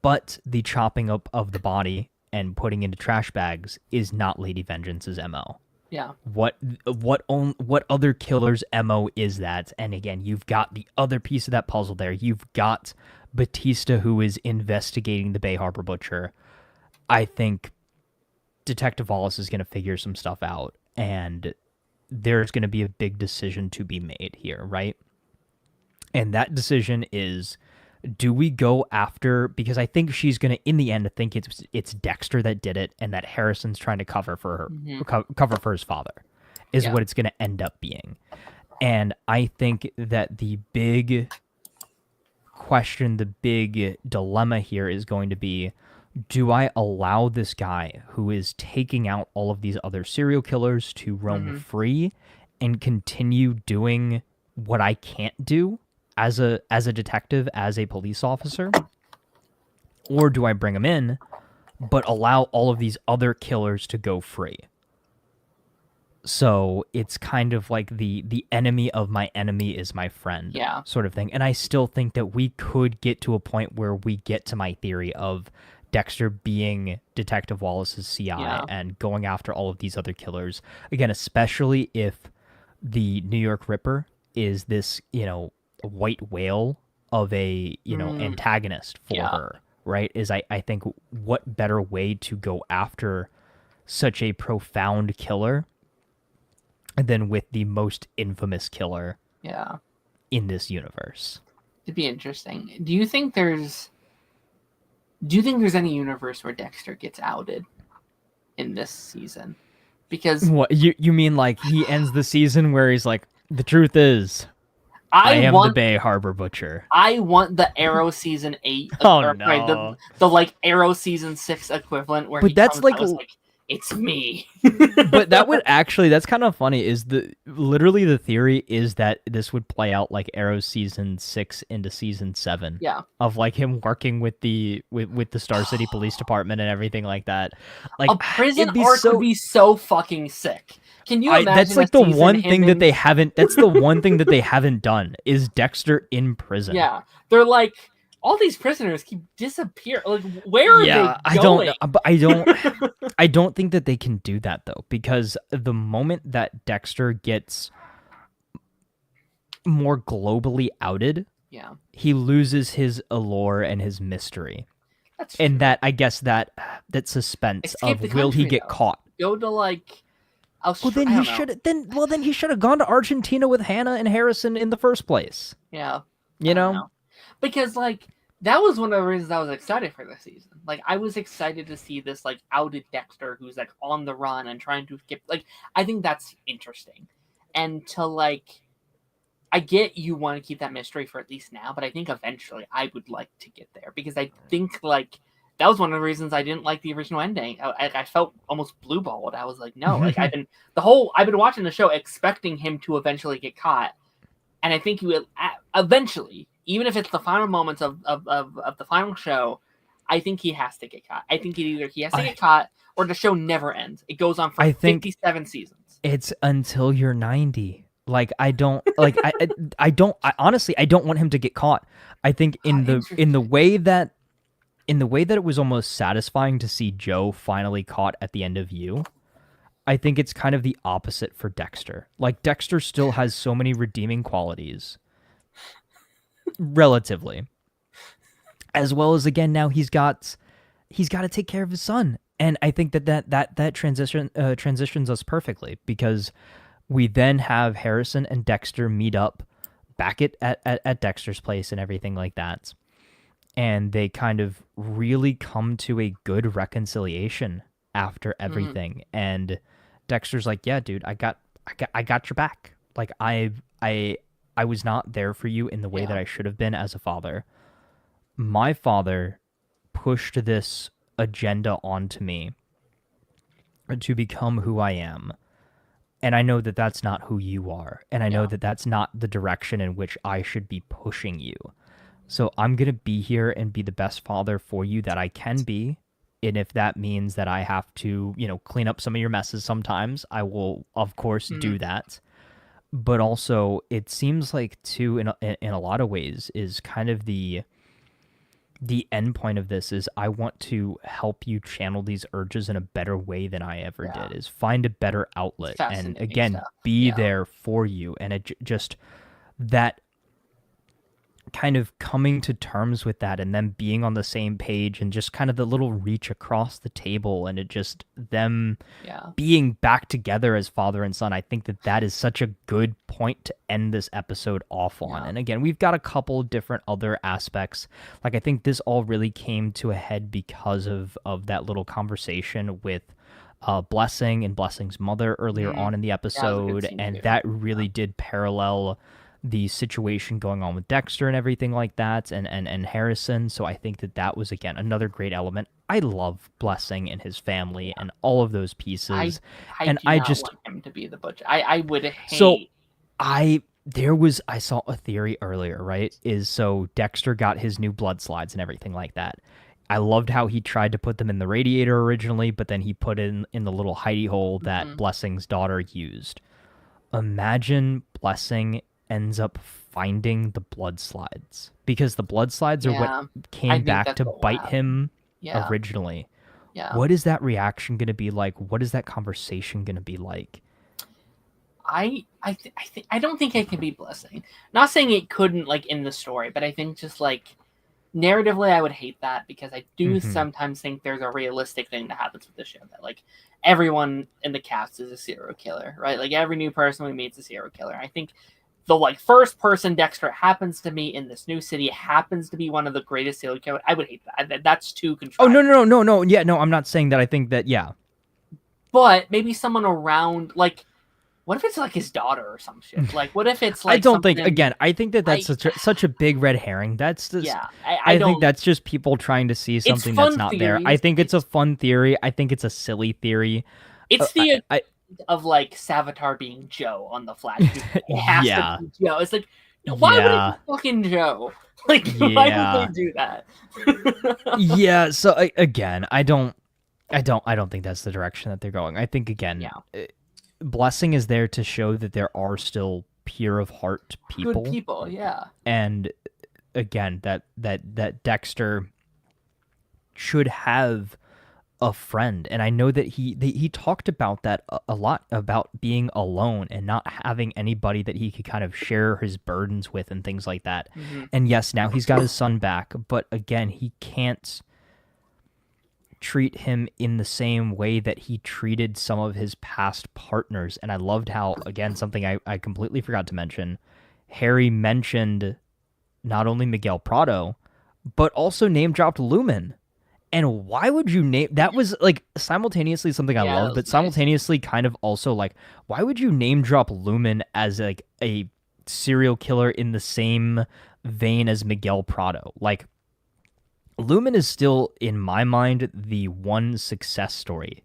but the chopping up of the body and putting into trash bags is not Lady Vengeance's MO. Yeah. What other killer's MO is that? And again, you've got the other piece of that puzzle there. You've got Batista, who is investigating the Bay Harbor Butcher, I think Detective Wallace is going to figure some stuff out, and there's going to be a big decision to be made here, right? And that decision is, do we go after, because I think she's going to, in the end, think it's Dexter that did it, and that Harrison's trying to cover for her, cover for his father, is what it's going to end up being. And I think that the big question, the big dilemma here is going to be, do I allow this guy who is taking out all of these other serial killers to roam free and continue doing what I can't do as a detective, as a police officer? Or do I bring him in, but allow all of these other killers to go free? So it's kind of like the enemy of my enemy is my friend sort of thing. And I still think that we could get to a point where we get to my theory of Dexter being Detective Wallace's CI and going after all of these other killers. Again, especially if the New York Ripper is this, white whale of a, antagonist for her, right? Is I think what better way to go after such a profound killer than with the most infamous killer in this universe. It'd be interesting. Do you think there's any universe where Dexter gets outed in this season? Because what you mean, like he ends the season where he's like, the truth is, I am the Bay Harbor Butcher. I want the Arrow season 8. The like Arrow season 6 equivalent where that's like it's me. But that would actually, that's kind of funny, is literally the theory is that this would play out like Arrow season 6 into season 7. Yeah. Of like him working with the Star City Police Department and everything like that. Like a prison arc would be so fucking sick. Can you imagine? That's like the one thing that they haven't, that's the one thing that they haven't done is Dexter in prison. Yeah. They're like, all these prisoners keep disappearing. Like, where are they going? I don't think that they can do that though, because the moment that Dexter gets more globally outed, he loses his allure and his mystery. That's true. And that, I guess, that suspense of will he get caught? Go to like Australia. Well, then he should have gone to Argentina with Hannah and Harrison in the first place. Yeah. You know? Because, like, that was one of the reasons I was excited for this season. Like, I was excited to see this, like, outed Dexter who's, like, on the run and trying to get... Like, I think that's interesting. And to, like... I get you want to keep that mystery for at least now, but I think eventually I would like to get there. Because I think, like... That was one of the reasons I didn't like the original ending. I felt almost blue-balled. I was like, no. Like, I've been watching the show expecting him to eventually get caught. And I think he will eventually... Even if it's the final moments of the final show, I think he has to get caught. I think he has to get caught, or the show never ends. It goes on for 57 seasons. It's until you're 90. Like, I don't like I honestly don't want him to get caught. I think in the way that it was almost satisfying to see Joe finally caught at the end of You, I think it's kind of the opposite for Dexter. Like, Dexter still has so many redeeming qualities. Relatively, as well as, again, now he's got to take care of his son, and I think that transitions us perfectly, because we then have Harrison and Dexter meet up back at Dexter's place and everything like that, and they kind of really come to a good reconciliation after everything. And Dexter's like, yeah, dude, I got your back. Like, I was not there for you in the way that I should have been as a father. My father pushed this agenda onto me to become who I am. And I know that that's not who you are. And I know that that's not the direction in which I should be pushing you. So I'm going to be here and be the best father for you that I can be. And if that means that I have to, clean up some of your messes sometimes, I will, of course, do that. But also, it seems like, too, in a lot of ways, is kind of the end point of this is I want to help you channel these urges in a better way than I ever did, is find a better outlet and, again, be there for you. And it just that kind of coming to terms with that and them being on the same page and just kind of the little reach across the table and it just them Yeah. being back together as father and son. I think that that is such a good point to end this episode off on. Yeah. And again, we've got a couple different other aspects. Like I think this all really came to a head because of that little conversation with Blessing and Blessing's mother earlier Mhm. on in the That was a good episode, scene and too. that really did parallel the situation going on with Dexter and everything like that, and Harrison. So I think that that was again another great element. I love Blessing and his family and all of those I pieces, I and do I not just want him to be the butcher. I would so hate. I saw a theory earlier, right? Is so Dexter got his new blood slides and everything like that. I loved how he tried to put them in the radiator originally, but then he put it in the little hidey hole that Mhm. Blessing's daughter used. Imagine Blessing ends up finding the blood slides because the blood slides are what Yeah, I came think back that's to what will bite happen. him Yeah, originally. yeah. What is that reaction going to be like? What is that conversation going to be like? I don't think it can be Blessing. Not saying it couldn't like in the story, but I think just like narratively, I would hate that because I do Hmm. sometimes think there's a realistic thing that happens with the show that like everyone in the cast is a serial killer, right? Like every new person we meet is a serial killer. I think the like first person Dexter happens to meet in this new city happens to be one of the greatest serial killers. I would hate that. That's too Oh no contrived. no no no no yeah no I'm not saying that. I think that yeah. But maybe someone around like what if it's like his daughter or some shit? Like what if it's I like don't think something again. I think that I that's such a big red herring. That's just. yeah, I I think don't that's just people trying to see it's something that's fun not there. I theories. think it's a fun theory. I think it's a silly theory. It's the I of like Savitar being Joe on the Flash. It has to yeah be Joe. It's like, why would it yeah be fucking Joe? Like, why would they yeah do that? yeah. So again, I don't think that's the direction that they're going. I think again, Yeah, Blessing is there to show that there are still pure of heart good people, people. Yeah, and again, that Dexter should have a friend. And I know that he talked about that a lot, about being alone and not having anybody that he could kind of share his burdens with and things like that. hmm And yes, now he's got his son back, but again, he can't treat him in the same way that he treated some of his past partners. And I loved how, again, something I completely forgot to mention, Harry mentioned not only Miguel Prado, but also name dropped Lumen. And why would you name that? Was like simultaneously something I yeah, that love, was but nice. simultaneously kind of also like, why would you name drop Lumen as like a serial killer in the same vein as Miguel Prado? Like, Lumen is still, in my mind, the one success story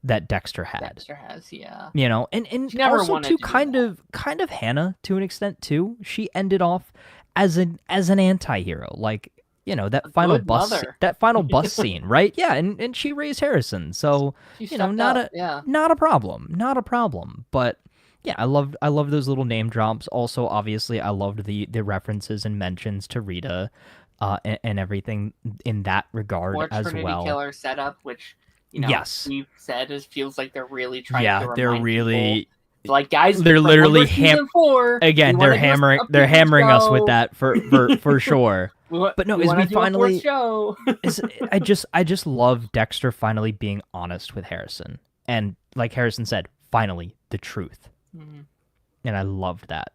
that Dexter had. Dexter has, yeah. And She never also wanted too to do that. kind of Hannah to an extent too. She ended off as an anti-hero. Like, A good mother. that final bus scene, right? Yeah, and she raised Harrison. So, She stepped not up. a Yeah, not a problem. Not a problem. But yeah, I loved those little name drops. Also, obviously, I loved the references and mentions to Rita and everything in that regard more as Trinity well. Killer setup, which Yes. we've said is feels like they're really trying to Yeah, they're remind people. really Like, guys, they're remember literally season 4? We again, want to do a they're prequel hammering us with show. that for sure. But no, We as want we to do a fourth finally show. is I just love Dexter finally being honest with Harrison. And like Harrison said, finally the truth. Mhm. And I loved that.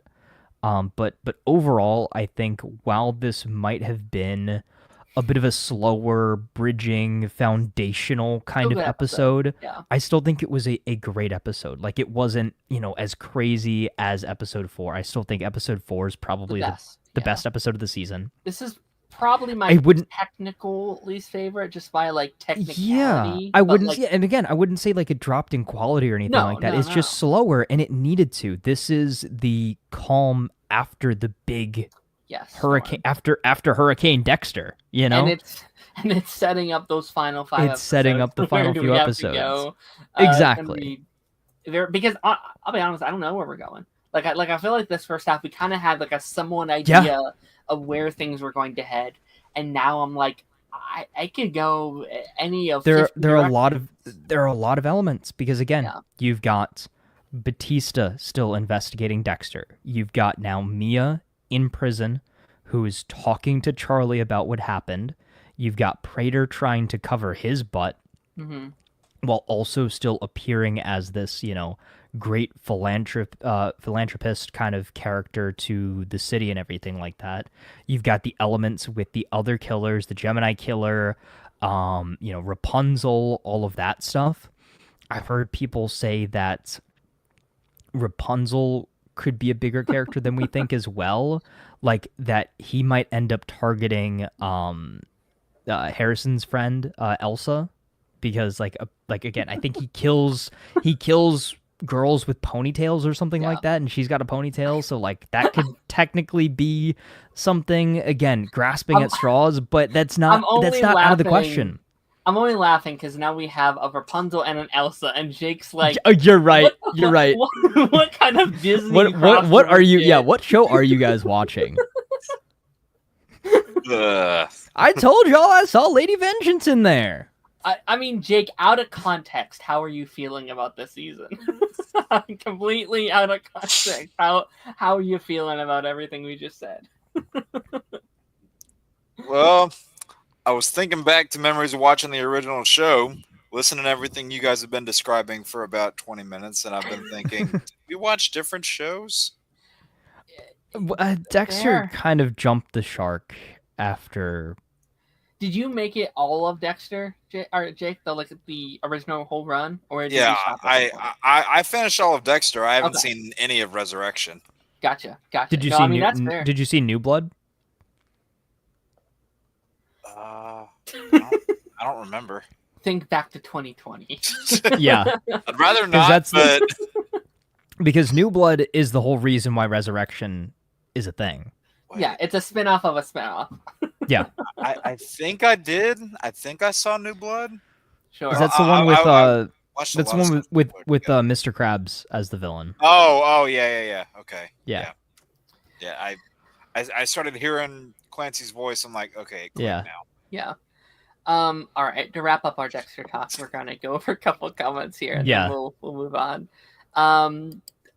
But overall, I think while this might have been a bit of a slower, bridging, foundational Still kind of good episode. episode, Yeah, I still think it was a great episode. Like it wasn't, as crazy as episode 4. I still think episode 4 is the probably best. the Yeah, best episode of the season. this is probably I my wouldn't technical least favorite, just by like Yeah, technicality. I But wouldn't like, see, and again, I wouldn't say like it dropped in quality or anything no, like that. no, It's no. just slower, and it needed to. This is the calm after the big Yes, hurricane, storm. after Hurricane Dexter. And it's setting up those final 5 It's setting episodes. up the Where final do few we have to episodes. go? It's gonna Exactly. be there because I'll be honest, I don't know where we're going. I feel like this first half we kind of had like a somewhat Yeah, idea of where things were going to head, and now I'm like, I could go any of there 50 there are a lot directions. of there are a lot of elements because again, Yeah, you've got Batista still investigating Dexter. You've got now Mia in prison, who is talking to Charlie about what happened. You've got Prater trying to cover his butt while also still appearing as this, great philanthropist kind of character to the city and everything like that. You've got the elements with the other killers, the Gemini killer, Rapunzel, all of that stuff. I've heard people say that Rapunzel could be a bigger character than we think as well. Like that he might end up targeting Harrison's friend Elsa, because like again, I think he kills girls with ponytails or something like that, and she's got a ponytail, so like that could technically be something, again, grasping at straws, but that's not out of the question. I'm only laughing because now we have a Rapunzel and an Elsa, and Jake's like, you're right. You're right. What kind of Disney? What are you? Yeah, what show are you guys watching? I told y'all I saw Lady Vengeance in there. I mean, Jake, out of context, how are you feeling about this season? Completely out of context. How are you feeling about everything we just said? Well, I was thinking back to memories of watching the original show, listening to everything you guys have been describing for about 20 minutes, and I've been thinking, did we watch different shows? Dexter kind of jumped the shark after. Did you make it all of Dexter, Jake? The original whole run, or did you stop I finished all of Dexter. I haven't seen any of Resurrection. Gotcha. Did you Did you see New Blood? I don't remember. Think back to 2020. Yeah, I'd rather not. But because New Blood is the whole reason why Resurrection is a thing. Yeah, it's a spin-off of a spin-off. Yeah. I think I did. I think I saw New Blood. Sure. That's the one with that's the one with Mr. Krabs as the villain. Oh yeah. Okay. Yeah. I started hearing Clancy's voice. I'm like, okay, now. Yeah. All right. To wrap up our Dexter talk, we're gonna go over a couple of comments here, and then we'll move on.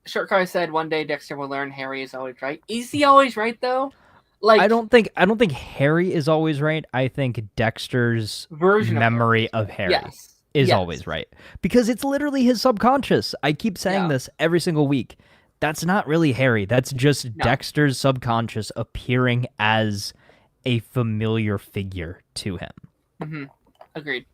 Short Car said one day Dexter will learn Harry is always right. Is he always right though? Like, I don't think Harry is always right. I think Dexter's version memory of Harry is always right, because it's literally his subconscious. I keep saying this every single week. That's not really Harry. That's just Dexter's subconscious appearing as a familiar figure to him. Mm-hmm. Agreed.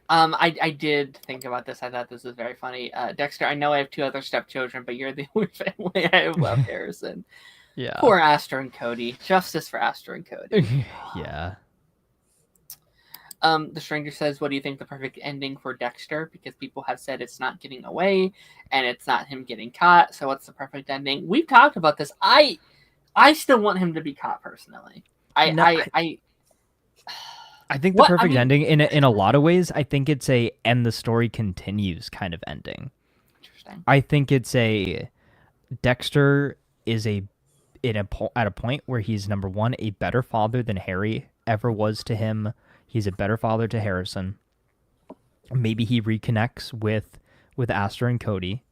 I did think about this. I thought this was very funny. Dexter, I know I have two other stepchildren, but you're the only family I love, Harrison. Yeah. Poor Aster and Cody. Justice for Aster and Cody. Yeah. The Stranger says, what do you think the perfect ending for Dexter? Because people have said it's not getting away and it's not him getting caught. So what's the perfect ending? We've talked about this. I still want him to be caught personally. I think the perfect ending in a lot of ways, I think it's a end the story continues kind of ending. Interesting. I think it's a Dexter is at a point where he's, number one, a better father than Harry ever was to him. He's a better father to Harrison. Maybe he reconnects with Aster and Cody.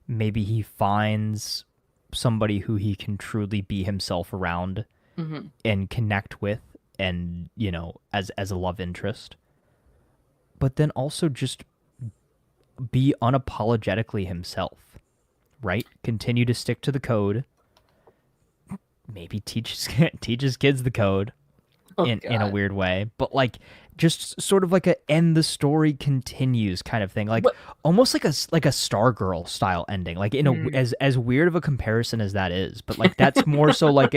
Maybe he finds somebody who he can truly be himself around and connect with, and as a love interest. But then also just be unapologetically himself, right? Continue to stick to the code. Maybe teach his kids the code in a weird way, but like just sort of like a end the story continues kind of thing, like almost like a Stargirl style ending, like as weird of a comparison as that is, but like that's more so like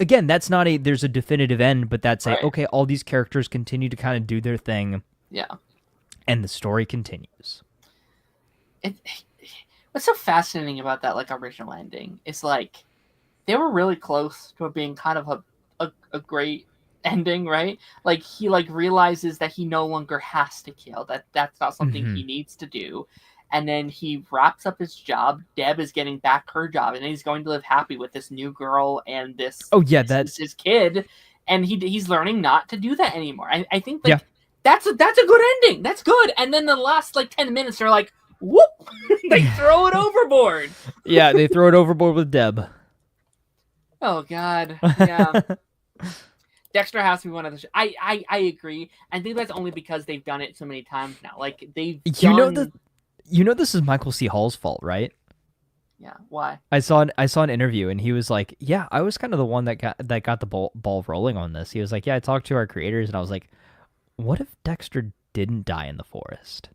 that's not there's a definitive end, but that's okay, all these characters continue to kind of do their thing, and the story continues. What's so fascinating about that original ending is they were really close to it being kind of a great ending, right? Like he realizes that he no longer has to kill, that's not something he needs to do, and then he wraps up his job. Deb is getting back her job, and he's going to live happy with this new girl and this that's his kid, and he's learning not to do that anymore. I think that's a good ending. That's good. And then the last 10 minutes are like, whoop, they throw it overboard. Yeah, they throw it overboard with Deb. Oh God, yeah. Dexter has to be one of the. I agree. I think that's only because they've done it so many times now. Like they've You know done. this is Michael C. Hall's fault, right? Yeah. Why? I saw an interview and he was like, "Yeah, I was kind of the one that got the ball rolling on this." He was like, "Yeah, I talked to our creators and I was like, what if Dexter didn't die in the forest?"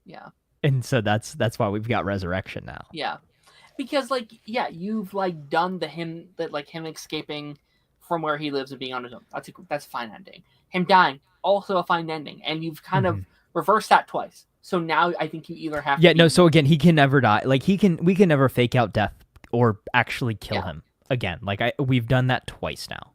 Yeah. And so that's why we've got Resurrection now. Yeah. Because like yeah, you've like done him escaping from where he lives and being on his own. That's a fine ending. Him dying, also a fine ending, and you've kind of reversed that twice. So now I think you either have Yeah, to no, so again, he can never die. Like we can never fake out death or actually kill him again. Like we've done that twice now.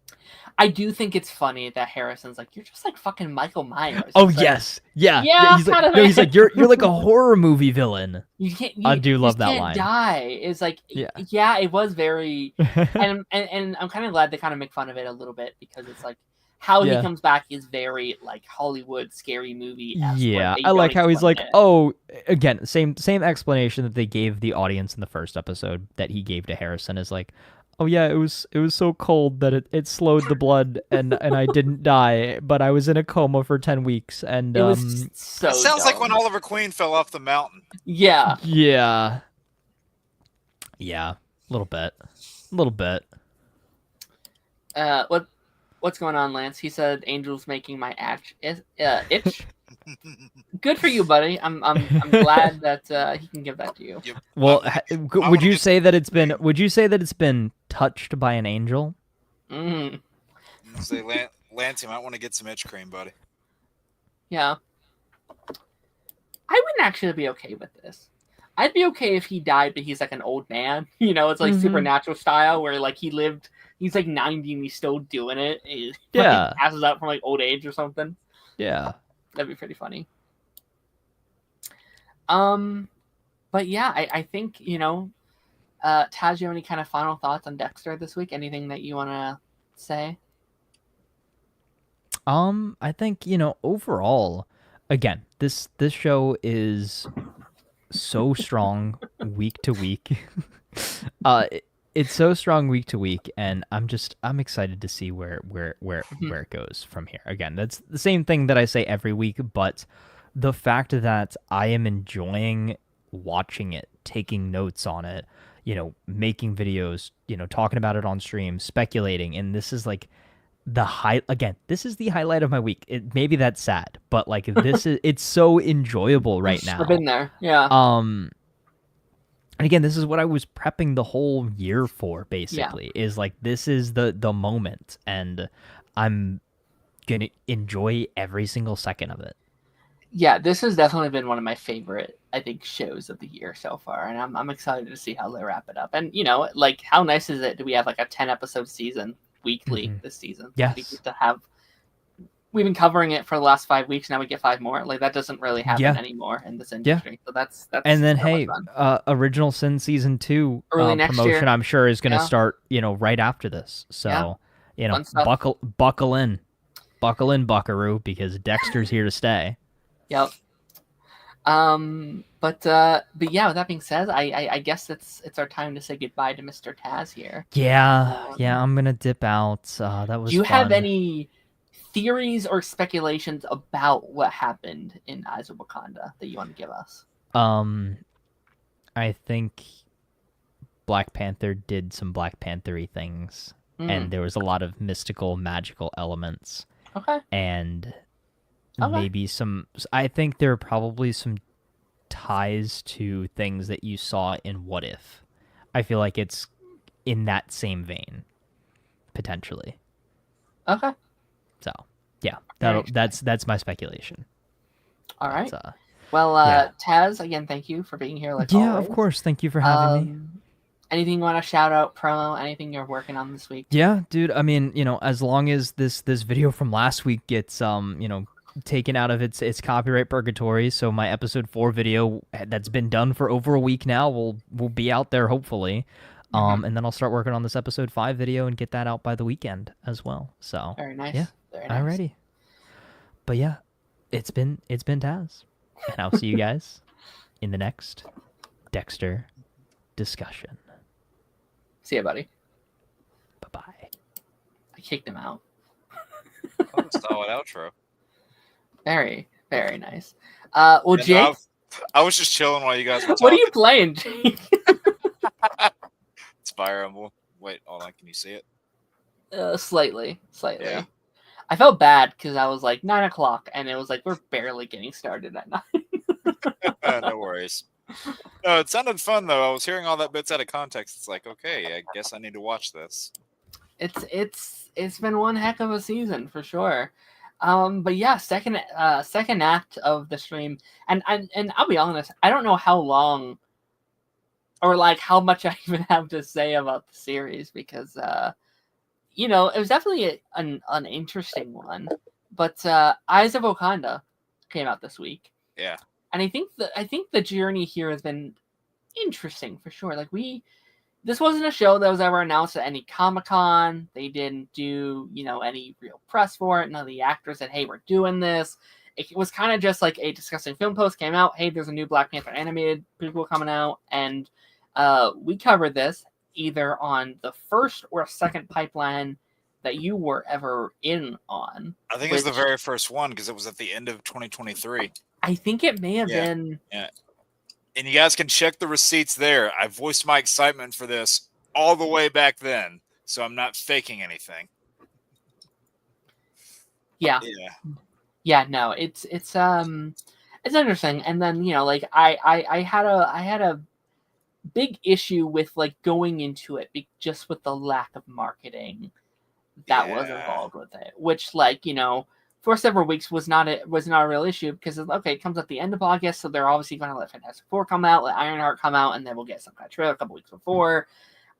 I do think it's funny that Harrison's like, you're just like fucking Michael Myers. Oh He's yes, yeah. Yeah, He's like, no, he's like, you're like a horror movie villain. You can't. I do love that can't line. Die. It's like, yeah, it was very, and I'm kind of glad they kind of make fun of it a little bit because it's like how he comes back is very like Hollywood scary movie. Yeah, I like how he's like, oh, again, same explanation that they gave the audience in the first episode that he gave to Harrison is like, oh yeah, it was so cold that it slowed the blood and I didn't die, but I was in a coma for 10 weeks and it was so. It sounds like when Oliver Queen fell off the mountain. Yeah. Yeah. Yeah. A little bit. What's going on, Lance? He said Angel's making my itch. Good for you, buddy. I'm glad that he can give that to you. Yep. Well, would you say that it's been touched by an angel? Say, Lance, you might want to get some itch cream, buddy. Yeah. I wouldn't actually be okay with this. I'd be okay if he died, but he's like an old man. You know, it's like Supernatural style where like he's like 90 and he's still doing it. He passes out from like old age or something. Yeah. That'd be pretty funny. But yeah, I think, you know, Taz, you have any kind of final thoughts on Dexter this week? Anything that you want to say? I think, you know, overall, again, this show is so strong week to week. It's so strong week to week, and I'm excited to see where it goes from here. Again, that's the same thing that I say every week, but the fact that I am enjoying watching it, taking notes on it, you know, making videos, you know, talking about it on stream, speculating, and this is like this is the highlight of my week. Maybe that's sad, but like it's so enjoyable right now. I've been there. Yeah. And again, this is what I was prepping the whole year for, basically, is like, this is the moment, and I'm going to enjoy every single second of it. Yeah, this has definitely been one of my favorite, I think, shows of the year so far, and I'm excited to see how they wrap it up. And, you know, like, how nice is it? Do we have like a 10-episode season weekly this season? Yes. We get to have... We've been covering it for the last 5 weeks. Now we get 5 more. Like that doesn't really happen anymore in this industry. So that's and then hey, Original Sin season 2 early next promotion, year. I'm sure is going to start, you know, right after this. So you know, buckle in, Buckaroo, because Dexter's here to stay. Yep. But yeah. With that being said, I guess it's our time to say goodbye to Mr. Taz here. Yeah. I'm gonna dip out. That was. Do you fun. have any theories or speculations about what happened in Eyes of Wakanda that you want to give us? I think Black Panther did some Black Panther-y things, and there was a lot of mystical, magical elements. Okay. And maybe I think there are probably some ties to things that you saw in What If. I feel like it's in that same vein, potentially. Okay. So, yeah, that's my speculation. All right. Taz, again, thank you for being here. Like always. Of course. Thank you for having me. Anything you want to shout out, promo, anything you're working on this week? Yeah, dude. I mean, you know, as long as this video from last week gets you know, taken out of its copyright purgatory, so my episode 4 video that's been done for over a week now will be out there hopefully. And then I'll start working on this episode 5 video and get that out by the weekend as well. So very nice. Yeah. Very nice. Alrighty. But yeah, it's been Taz. And I'll see you guys in the next Dexter discussion. See ya, buddy. Bye-bye. I kicked him out. Oh, solid outro. Very, very nice. Well, And Jake, I was just chilling while you guys were talking. what are you playing, Jake? It's Fire Emblem. Wait, hold on. Can you see it? Slightly. Yeah. I felt bad because I was like 9 o'clock, and it was like we're barely getting started at 9. No worries. No, it sounded fun though. I was hearing all that bits out of context. It's like, okay, I guess I need to watch this. It's been one heck of a season for sure. But yeah, second act of the stream, and I'll be honest, I don't know how long or like how much I even have to say about the series because it was definitely an interesting one. But Eyes of Wakanda came out this week. Yeah. And I think the journey here has been interesting for sure. Like this wasn't a show that was ever announced at any Comic-Con. They didn't do, any real press for it. None of the actors said, hey, we're doing this. It was kind of just like a disgusting film post came out. Hey, there's a new Black Panther animated prequel coming out. And we covered this either on the first or second pipeline that you were ever in on. I think it was the very first one because it was at the end of 2023. I think it may have been. Yeah. And you guys can check the receipts there. I voiced my excitement for this all the way back then, so I'm not faking anything. Yeah. Yeah, no, it's interesting. And then, I had a big issue with like going into it just with the lack of marketing that was involved with it, which for several weeks was not a real issue because it comes at the end of August, so they're obviously going to let Fantastic Four come out, let Ironheart come out, and then we'll get some kind of trailer a couple weeks before.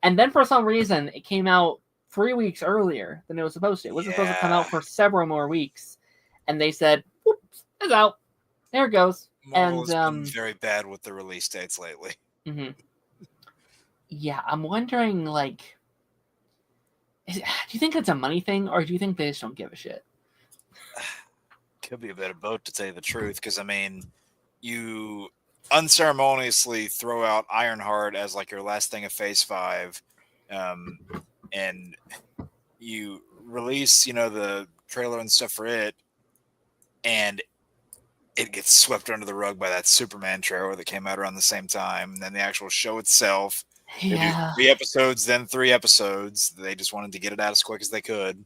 And then for some reason, it came out 3 weeks earlier than it was supposed to. It wasn't supposed to come out for several more weeks, and they said, "Whoops, it's out. There it goes." Marvel's been very bad with the release dates lately. Mm-hmm. Yeah, I'm wondering, do you think it's a money thing, or do you think they just don't give a shit? Could be a bit of both, to tell you the truth, because you unceremoniously throw out Ironheart as like your last thing of Phase 5, and you release the trailer and stuff for it, and it gets swept under the rug by that Superman trailer that came out around the same time, and then the actual show itself. Yeah. They do 3 episodes, then 3 episodes. They just wanted to get it out as quick as they could.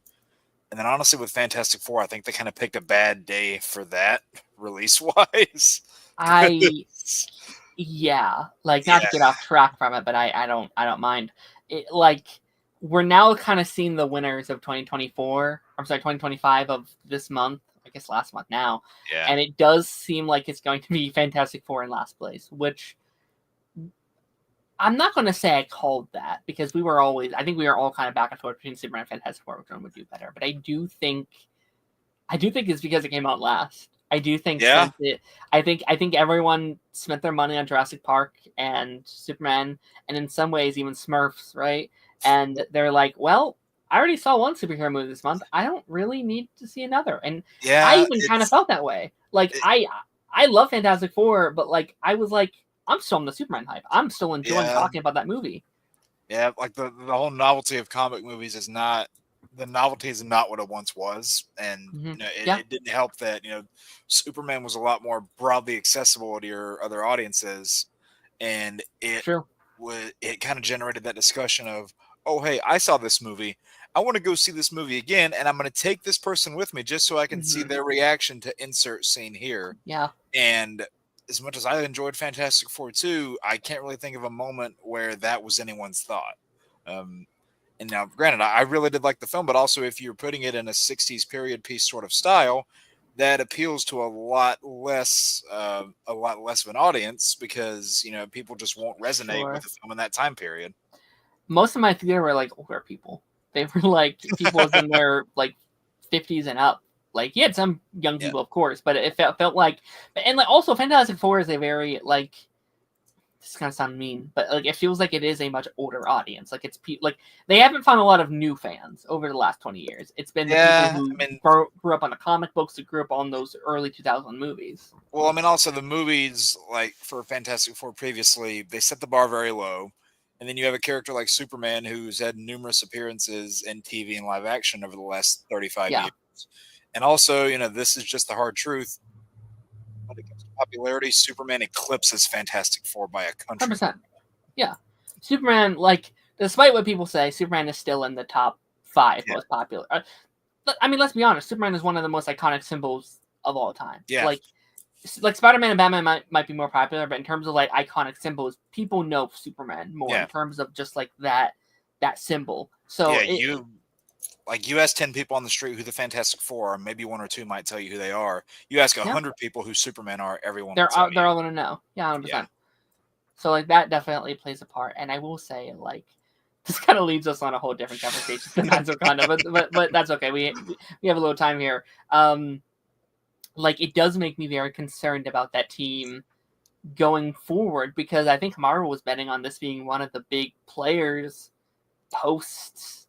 And then honestly, with Fantastic Four, I think they kind of picked a bad day for that release-wise. Not to get off track from it, but I don't mind. We're now kind of seeing the winners of 2025 of this month. I guess last month now. Yeah. And it does seem like it's going to be Fantastic Four in last place, which I'm not going to say I called that because I think we were all kind of back and forth between Superman and Fantastic Four, which one would do better. But I do think it's because it came out last. I do think I think everyone spent their money on Jurassic Park and Superman, and in some ways even Smurfs, right? And they're like, well, I already saw one superhero movie this month. I don't really need to see another. And I even kind of felt that way. I love Fantastic Four, but I was like, I'm still on the Superman hype. I'm still enjoying talking about that movie. Yeah, like the whole novelty of comic movies is not what it once was, and it didn't help that Superman was a lot more broadly accessible to your other audiences, and it kind of generated that discussion of, oh hey, I saw this movie, I want to go see this movie again, and I'm going to take this person with me just so I can see their reaction to insert scene here. Yeah, and as much as I enjoyed Fantastic Four 2, I can't really think of a moment where that was anyone's thought. And now, granted, I really did like the film, but also if you're putting it in a 60s period piece sort of style, that appeals to a lot less of an audience because, people just won't resonate with the film in that time period. Most of my theater were older people. They were people in their 50s and up. You had some young people, of course, but it felt like, and also Fantastic Four is a very this is kind of sound mean, but it feels like it is a much older audience. It's they haven't found a lot of new fans over the last 20 years. It's been the people who grew up on the comic books, that grew up on those early 2000 movies. Well, also the movies for Fantastic Four previously, they set the bar very low. And then you have a character like Superman who's had numerous appearances in TV and live action over the last 35 years. And also, this is just the hard truth. When it comes to popularity, Superman eclipses Fantastic Four by a country. 100%. Yeah. Superman, like, despite what people say, Superman is still in the top 5 most popular. I mean, let's be honest. Superman is one of the most iconic symbols of all time. Yeah. Like Spider-Man and Batman might be more popular, but in terms of like iconic symbols, people know Superman more in terms of just like that symbol. So you ask 10 people on the street who the Fantastic Four are, maybe 1 or 2 might tell you who they are. You ask 100 people who Superman are, everyone they're all gonna know. Yeah, 100%. Yeah. So like that definitely plays a part. And I will say, like, this kind of leads us on a whole different conversation than that's Wakanda, but that's okay. We have a little time here. Like, it does make me very concerned about that team going forward, because I think Marvel was betting on this being one of the big players post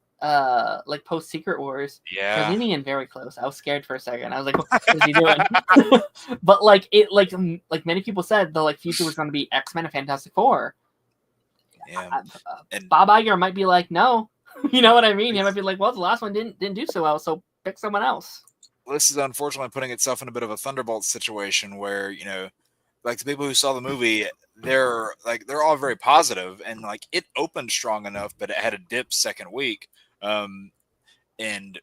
Secret Wars. Yeah. They're leaning in very close. I was scared for a second. I was like, what is he doing? But like many people said, the like future was going to be X-Men and Fantastic Four. Yeah. And Bob Iger might be like, no. You know what I mean? He might be like, well, the last one didn't do so well, so pick someone else. This is unfortunately putting itself in a bit of a Thunderbolt situation where, like the people who saw the movie, they're all very positive, and like it opened strong enough, but it had a dip second week. And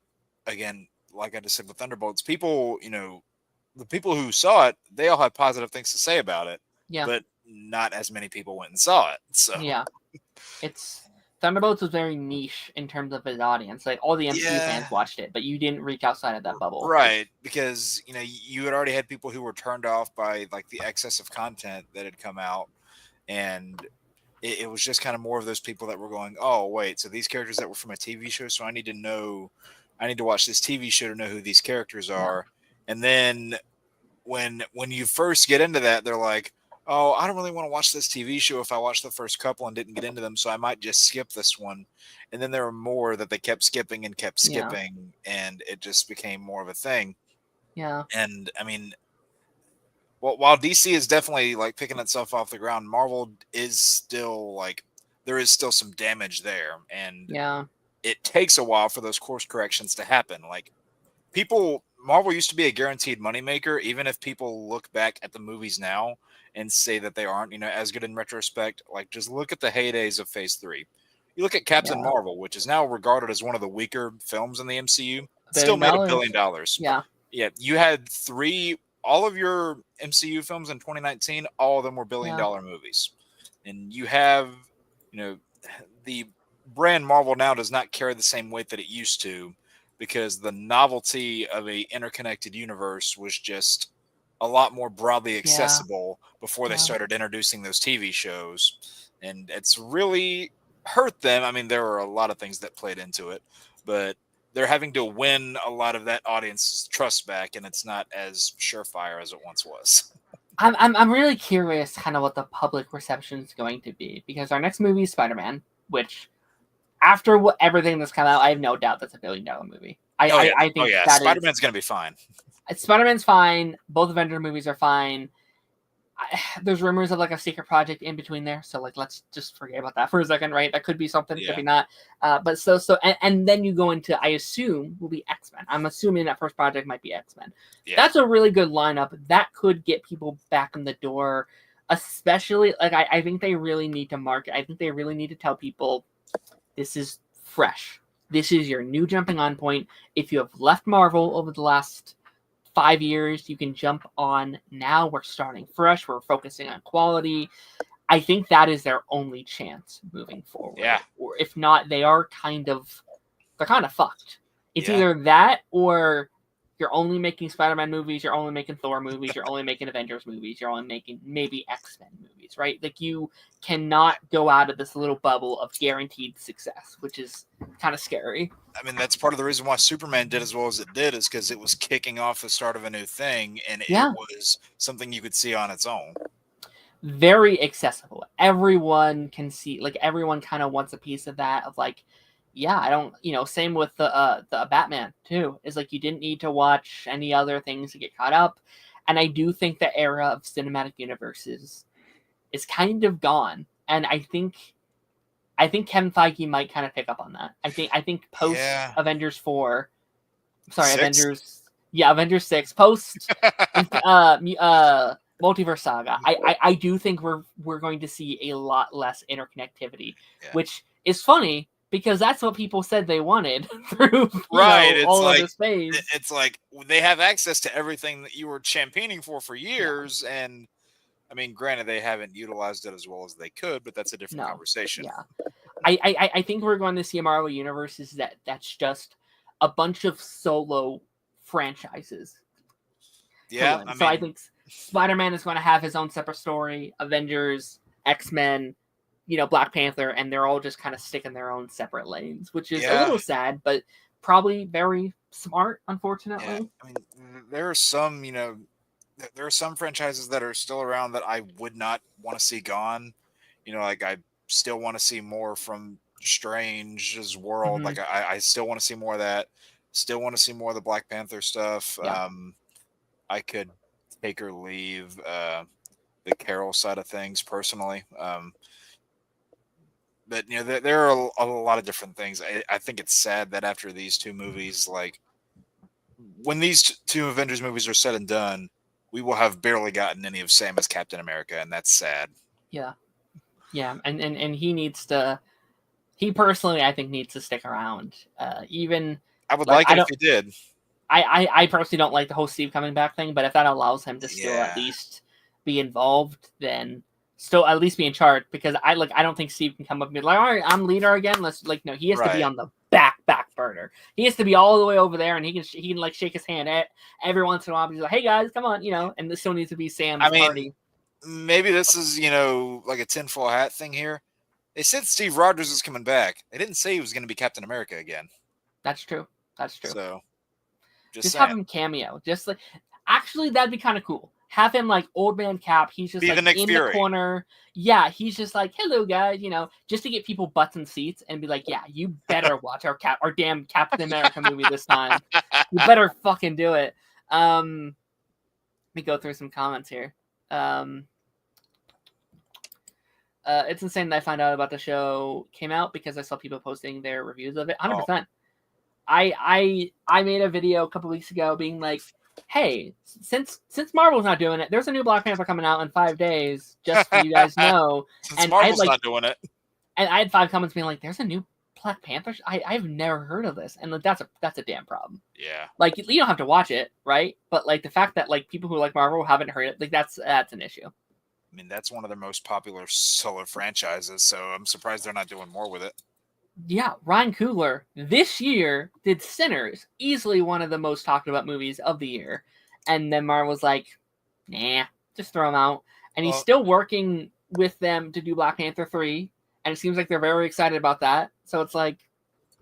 again, like I just said with Thunderbolts, people, the people who saw it, they all had positive things to say about it. Yeah. But not as many people went and saw it. So yeah, Thunderbolts was very niche in terms of its audience. Like all the MCU fans watched it, but you didn't reach outside of that bubble, right? Because you had already had people who were turned off by like the excess of content that had come out, and it was just kind of more of those people that were going, "Oh, wait, so these characters that were from a TV show, so I need to watch this TV show to know who these characters are." And then when you first get into that, they're like, oh, I don't really want to watch this TV show if I watched the first couple and didn't get into them, so I might just skip this one. And then there were more that they kept skipping, and it just became more of a thing. Yeah. And I mean, while DC is definitely like picking itself off the ground, Marvel is still like, there is still some damage there. And it takes a while for those course corrections to happen. Like Marvel used to be a guaranteed moneymaker, even if people look back at the movies now and say that they aren't, as good in retrospect. Like, just look at the heydays of Phase 3. You look at Captain Marvel, which is now regarded as one of the weaker films in the MCU. Still made $1 billion. Yeah. Yeah. You had all of your MCU films in 2019, all of them were $1 billion movies. And you have, the brand Marvel now does not carry the same weight that it used to, because the novelty of a interconnected universe was just a lot more broadly accessible before they started introducing those TV shows. And it's really hurt them. I mean, there are a lot of things that played into it, but they're having to win a lot of that audience's trust back, and it's not as surefire as it once was. I'm really curious kind of what the public reception is going to be, because our next movie is Spider-Man, which after everything that's come out, I have no doubt that's $1 billion movie. I think Spider-Man's going to be fine. Spider-Man's fine. Both Avenger movies are fine. There's rumors of like a secret project in between there, so like let's just forget about that for a second, right? That could be something, could be not. But and then you go into, I assume, will be X-Men. I'm assuming that first project might be X-Men. Yeah. That's a really good lineup. That could get people back in the door, especially like I think they really need to market. I think they really need to tell people this is fresh. This is your new jumping on point. If you have left Marvel over the last 5 years, you can jump on now. We're starting fresh. We're focusing on quality. I think that is their only chance moving forward. Yeah. Or if not, they're kind of fucked. It's either that, or you're only making Spider-Man movies, you're only making Thor movies, you're only making Avengers movies, you're only making maybe X-Men movies, right? Like, you cannot go out of this little bubble of guaranteed success, which is kind of scary. I mean, that's part of the reason why Superman did as well as it did, is because it was kicking off the start of a new thing, and it was something you could see on its own. Very accessible. Everyone can see, like, everyone kind of wants a piece of that, of like, I don't, same with the Batman too, is like, you didn't need to watch any other things to get caught up. And I do think the era of cinematic universes is kind of gone. And I think I think Kevin Feige might kind of pick up on that. I think post Avengers 4, sorry, 6? Avengers 6, post Multiverse Saga. I do think we're going to see a lot less interconnectivity, which is funny because that's what people said they wanted through all of this phase. It's like they have access to everything that you were championing for years, and I mean, granted, they haven't utilized it as well as they could, but that's a different conversation. Yeah, I think we're going to see a Marvel Universe that's just a bunch of solo franchises. Yeah, I think Spider-Man is going to have his own separate story. Avengers, X-Men, Black Panther, and they're all just kind of sticking their own separate lanes, which is a little sad, but probably very smart, unfortunately. Yeah. I mean, there are some, there are some franchises that are still around that I would not want to see gone. Like I still want to see more from Strange's world. Mm-hmm. Like I still want to see more of that. Still want to see more of the Black Panther stuff. Yeah. I could take or leave the Carol side of things personally. But there are a lot of different things. I think it's sad that after these two movies, like when these two Avengers movies are said and done, we will have barely gotten any of Sam as Captain America, and that's sad. Yeah, and he needs to. He personally, I think, needs to stick around. Even I would like it if he did. I personally don't like the whole Steve coming back thing, but if that allows him to still at least be involved, then still at least be in charge. Because I don't think Steve can come up and be like, all right, I'm leader again. No, he has to be on the back burner. He has to be all the way over there, and he can like shake his hand at every once in a while. He's like, hey guys, come on, and this still needs to be Sam's party. Maybe this is like a tinfoil hat thing here. They said Steve Rogers is coming back. They didn't say he was going to be Captain America again. That's true. So just have him cameo. Just like, actually, that'd be kind of cool. Have him like old man Cap. He's just like in the corner. Yeah, he's just like, hello guys, just to get people butts in seats and be like, yeah, you better watch our damn Captain America movie this time. You better fucking do it. Let me go through some comments here. It's insane that I found out about the show came out because I saw people posting their reviews of it. 100%. I made a video a couple weeks ago being like, hey, since Marvel's not doing it, there's a new Black Panther coming out in 5 days, just so you guys know. Since Marvel's not doing it. And I had 5 comments being like, there's a new Black Panther? I've never heard of this. And like, that's a damn problem. Yeah. Like, you don't have to watch it, right? But like the fact that like people who like Marvel haven't heard it, like that's an issue. I mean, that's one of their most popular solo franchises, so I'm surprised they're not doing more with it. Yeah, Ryan Coogler this year did Sinners, easily one of the most talked about movies of the year. And then Marvel's like, nah, just throw him out. And he's still working with them to do Black Panther 3. And it seems like they're very excited about that. So it's like...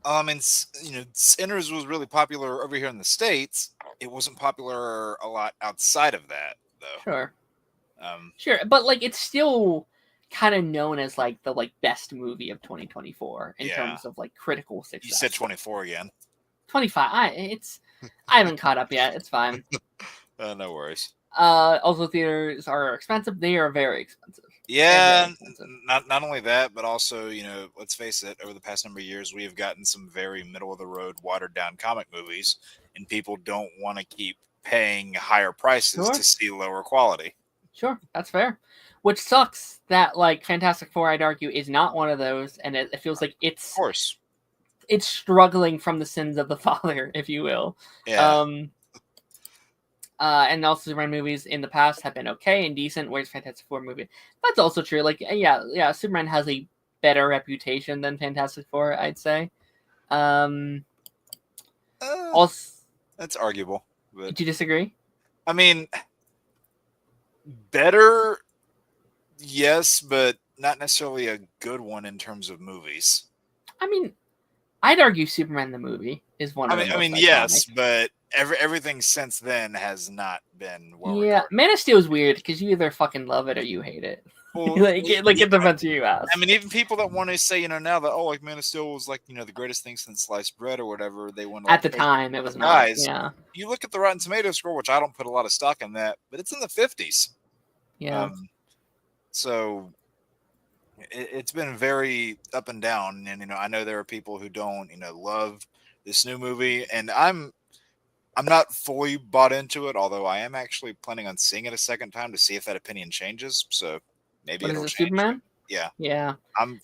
and, Sinners was really popular over here in the States. It wasn't popular a lot outside of that, though. Sure. Sure, but like it's still kind of known as like the best movie of 2024 in terms of like critical success. You said 24 again. 25. I haven't caught up yet. It's fine. No worries. Also, theaters are expensive. They are very expensive. Yeah, not only that, but also let's face it. Over the past number of years, we have gotten some very middle of the road, watered down comic movies, and people don't want to keep paying higher prices to see lower quality. Sure, that's fair. Which sucks that like Fantastic Four, I'd argue, is not one of those, and it feels like it's struggling from the sins of the father, if you will. Yeah. And also Superman movies in the past have been okay and decent, whereas Fantastic Four movie. That's also true. Like yeah, Superman has a better reputation than Fantastic Four, I'd say. Also, that's arguable. But... Do you disagree? I mean, better, yes, but not necessarily a good one in terms of movies. I mean, I'd argue Superman the movie is one of the most iconic. Yes, but everything since then has not been well regarded. Man of Steel is weird because you either fucking love it or you hate it. Well, it depends who you ask. I mean, even people that want to say, now that Man of Steel was like, the greatest thing since sliced bread or whatever, they want to. At the time, it was not. Guys, yeah. You look at the Rotten Tomatoes score, which I don't put a lot of stock in that, but it's in the 50s. Yeah. So, it's been very up and down, and I know there are people who don't love this new movie, and I'm not fully bought into it, although I am actually planning on seeing it a second time to see if that opinion changes. So maybe it'll change. Superman? Yeah. Yeah. I'm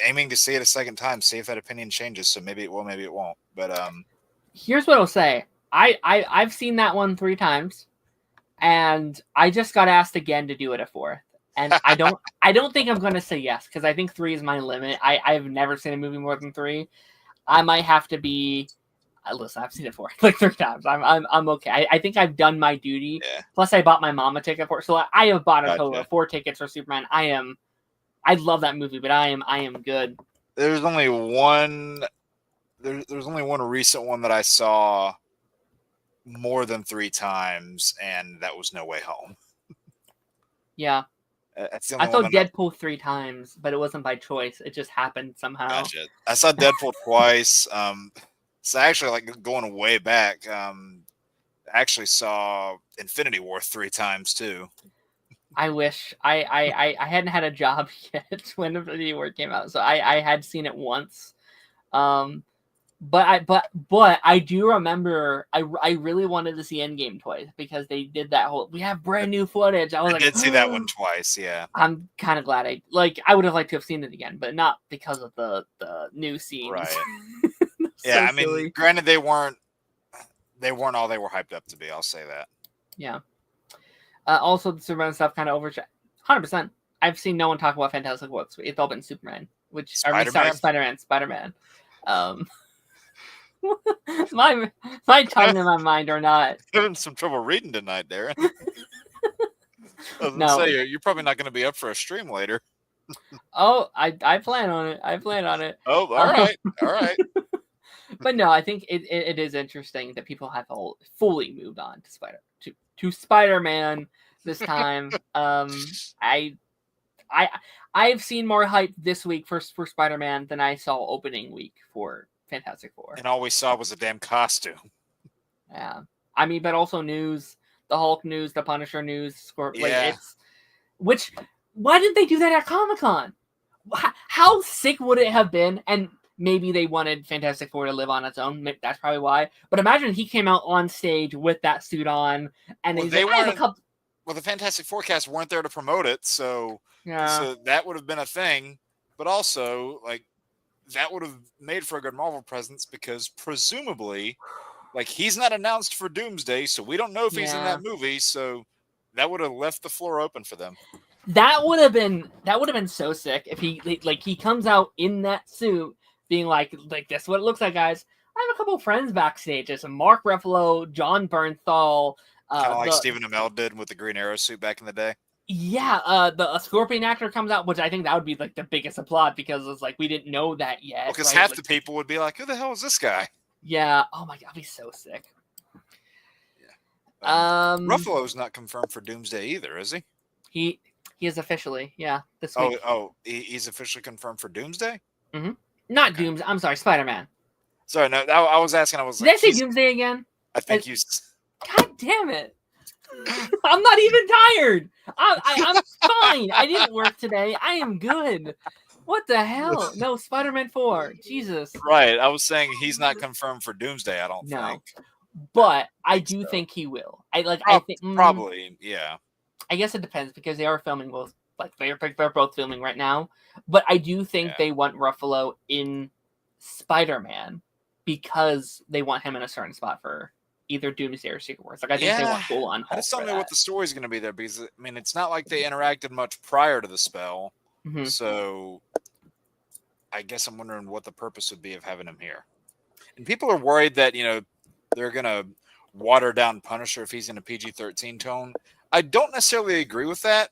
aiming to see it a second time, see if that opinion changes. So maybe it will, maybe it won't. But here's what I'll say. I've seen that one 3 times, and I just got asked again to do it a 4th. And I don't think I'm gonna say yes, because I think 3 is my limit. I've never seen a movie more than 3. I might have to be. Listen, I've seen it 4 like 3 times. I'm okay. I think I've done my duty. Yeah. Plus, I bought my mom a ticket for it, so I have bought a Gotcha. total of 4 tickets for Superman. I love that movie, but I am good. There's only one. There's only one recent one that I saw more than 3 times, and that was No Way Home. Yeah. That's the only I saw one Deadpool 3 times, but it wasn't by choice. It just happened somehow. Gotcha. I saw Deadpool twice. So actually, like going way back, I actually saw Infinity War 3 times too. I wish I hadn't had a job yet when Infinity War came out, so I had seen it once. But I do remember I really wanted to see Endgame twice because they did that whole we have brand new footage. I did see that one twice, yeah. I'm kind of glad I would have liked to have seen it again, but not because of the new scenes. Right. So yeah, I mean, silly. Granted they weren't all they were hyped up to be, I'll say that. Yeah. Also the Superman stuff kind of overshadowed 100%. I've seen no one talk about Fantastic Four. It's all been Superman, which Spider-Man. My tongue and my mind are not. Having some trouble reading tonight, Darren. No, you're probably not going to be up for a stream later. Oh, I plan on it. Oh, all right, all right. But no, I think it is interesting that people have all fully moved on to Spider-Man this time. I've seen more hype this week for Spider-Man than I saw opening week for Fantastic Four. And all we saw was a damn costume. Yeah. I mean, but also news, the Hulk news, the Punisher news, Scorpion. Yeah. Why did they do that at Comic-Con? How sick would it have been? And maybe they wanted Fantastic Four to live on its own. That's probably why. But imagine he came out on stage with that suit on, and well, the Fantastic Four cast weren't there to promote it, so that would have been a thing. But also, like, that would have made for a good Marvel presence because presumably, like, he's not announced for Doomsday, so we don't know if he's in that movie. So that would have left the floor open for them. That would have been so sick if he comes out in that suit, being like this is what it looks like, guys. I have a couple friends backstage. There's Mark Ruffalo, John Bernthal, kind of like Stephen Amell did with the Green Arrow suit back in the day. Yeah, a Scorpion actor comes out, which I think that would be like the biggest applaud because it's like we didn't know that yet. Because half the people would be like, "Who the hell is this guy?" Yeah. Oh my god, I'd be so sick. Yeah. Ruffalo's not confirmed for Doomsday either, is he? He is officially, yeah. This week. He's officially confirmed for Doomsday. Mm-hmm. Not Doomsday. I'm sorry, Spider-Man. Sorry, no. I was asking. Did I say Doomsday again? I think you. God damn it! I'm not even tired. I'm fine. I didn't work today. I am good. What the hell? No, Spider-Man 4. Jesus. Right. I was saying he's not confirmed for Doomsday. I don't think. But I do think he will. I think probably. Yeah. I guess it depends because they are filming both. Like they're both filming right now. But I do think they want Ruffalo in Spider-Man because they want him in a certain spot for either Doomsday or Secret Wars. Like I think they want full on Hulk. I just don't know what the story's going to be there because I mean it's not like they interacted much prior to the spell, so I guess I'm wondering what the purpose would be of having him here. And people are worried that they're going to water down Punisher if he's in a PG-13 tone. I don't necessarily agree with that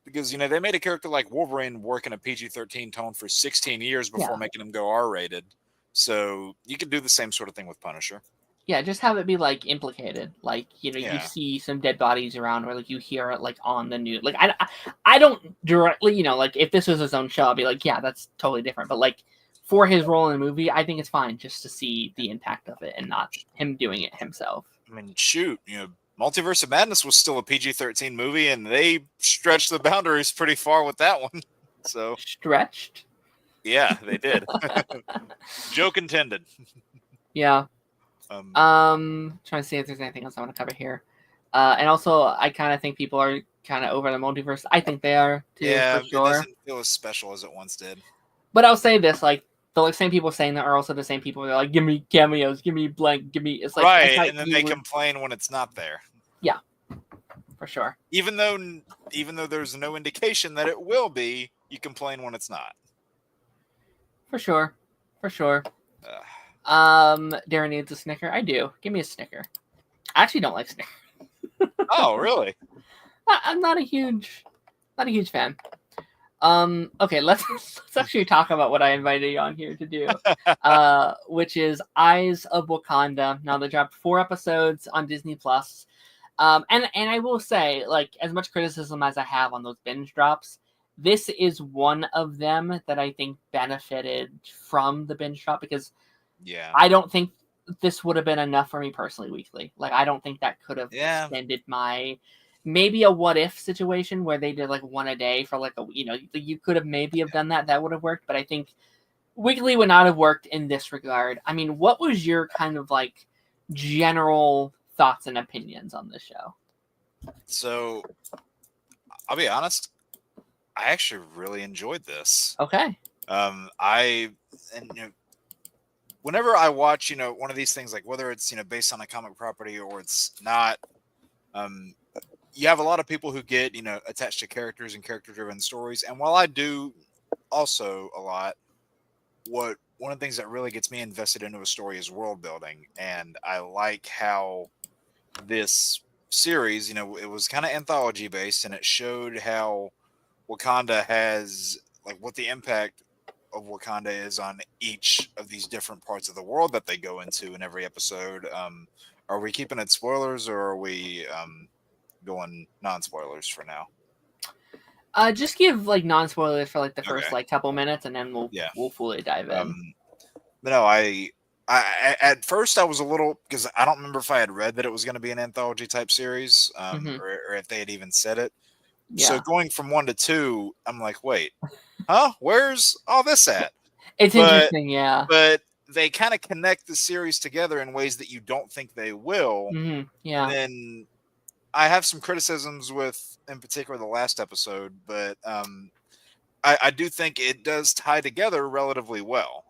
because they made a character like Wolverine work in a PG-13 tone for 16 years before making him go R-rated. So you could do the same sort of thing with Punisher. Yeah, just have it be like implicated. Like, you see some dead bodies around or like you hear it like on the news. Like I don't directly, like if this was his own show, I'd be like, yeah, that's totally different. But like for his role in the movie, I think it's fine just to see the impact of it and not him doing it himself. I mean, shoot, Multiverse of Madness was still a PG-13 movie and they stretched the boundaries pretty far with that one. So stretched. Yeah, they did. Joke intended. Yeah. Trying to see if there's anything else I want to cover here. And also, I kind of think people are kind of over the multiverse. I think they are too, yeah, for sure. It doesn't feel as special as it once did. But I'll say this: like the same people saying that are also the same people that are like, "Give me cameos, give me blank, give me." It's like right, and then they complain when it's not there. Yeah, for sure. Even though there's no indication that it will be, you complain when it's not. For sure. Darren needs a Snicker. I do. Give me a Snicker. I actually don't like Snickers. Oh, really? I'm not a huge fan. Okay, let's actually talk about what I invited you on here to do, which is Eyes of Wakanda. Now they dropped 4 episodes on Disney Plus, and I will say, like, as much criticism as I have on those binge drops, this is one of them that I think benefited from the binge drop, because I don't think this would have been enough for me personally weekly. Like, I don't think that could have extended my, maybe a what if situation where they did like one a day for like a, you could have maybe have done that. That would have worked. But I think weekly would not have worked in this regard. I mean, what was your kind of like general thoughts and opinions on this show? So I'll be honest, I actually really enjoyed this. Okay. Whenever I watch, one of these things, like whether it's, based on a comic property or it's not, you have a lot of people who get, attached to characters and character-driven stories. And while I do also a lot, one of the things that really gets me invested into a story is world building. And I like how this series, it was kind of anthology based, and it showed how Wakanda has, like, what the impact of Wakanda is on each of these different parts of the world that they go into in every episode. Are we keeping it spoilers, or are we going non-spoilers for now? Just give like non-spoilers for like the first like couple minutes, and then we'll fully dive in. But no, I at first I was a little, because I don't remember if I had read that it was going to be an anthology type series, or if they had even said it. Yeah. So going from 1 to 2, I'm like, wait, huh? Where's all this at? It's interesting, yeah. But they kind of connect the series together in ways that you don't think they will. Yeah. And then I have some criticisms with, in particular, the last episode, but I do think it does tie together relatively well.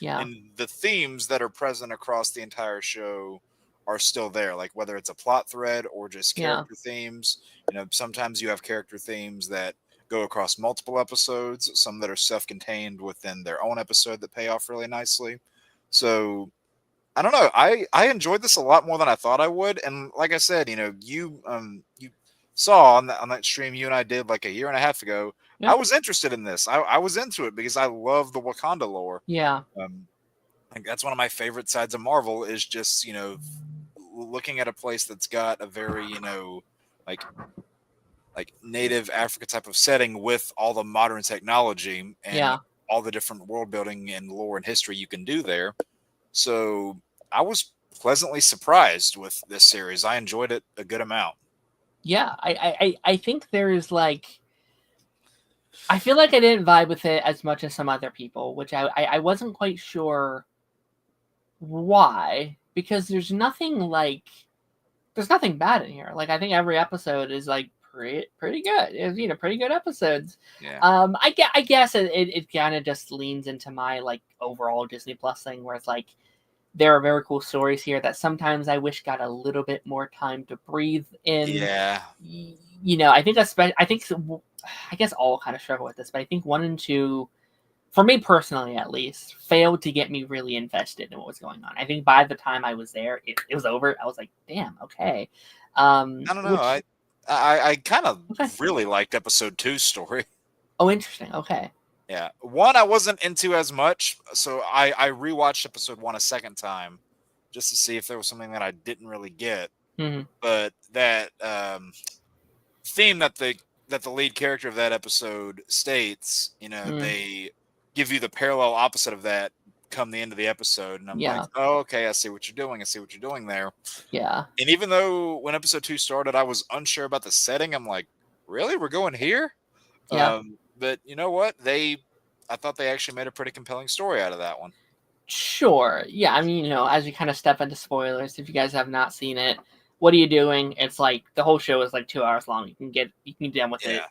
And the themes that are present across the entire show are still there, like whether it's a plot thread or just character themes. Sometimes you have character themes that go across multiple episodes, some that are self-contained within their own episode that pay off really nicely. So I don't know. I enjoyed this a lot more than I thought I would. And like I said, you saw on that stream you and I did like a year and a half ago, I was interested in this. I was into it because I love the Wakanda lore. Yeah. I think that's one of my favorite sides of Marvel, is just, looking at a place that's got a very, like native Africa type of setting with all the modern technology and all the different world building and lore and history you can do there. So I was pleasantly surprised with this series. I enjoyed it a good amount. Yeah, I think there's like, I feel like I didn't vibe with it as much as some other people, which I wasn't quite sure why, because there's nothing bad in here. Like, I think every episode is like pretty good. It's, pretty good episodes. Yeah. I guess it kind of just leans into my like overall Disney Plus thing, where it's like there are very cool stories here that sometimes I wish got a little bit more time to breathe in. Yeah. I guess all kind of struggle with this, but I think 1 and 2, for me personally at least, failed to get me really invested in what was going on. I think by the time I was there, it was over. I was like, damn, okay. I don't know. I kind of really liked episode 2's story. Oh, interesting. Okay. Yeah. 1 I wasn't into as much, so I rewatched episode 1 a second time just to see if there was something that I didn't really get. But that theme that the lead character of that episode states, they give you the parallel opposite of that come the end of the episode, and I'm like, oh, okay, I see what you're doing. I see what you're doing there. Yeah. And even though when episode 2 started, I was unsure about the setting, I'm like, really? We're going here? Yeah. but you know what? I thought they actually made a pretty compelling story out of that one. Sure. Yeah. I mean, as we kind of step into spoilers, if you guys have not seen it, what are you doing? It's like the whole show is like 2 hours long. You can get done with it,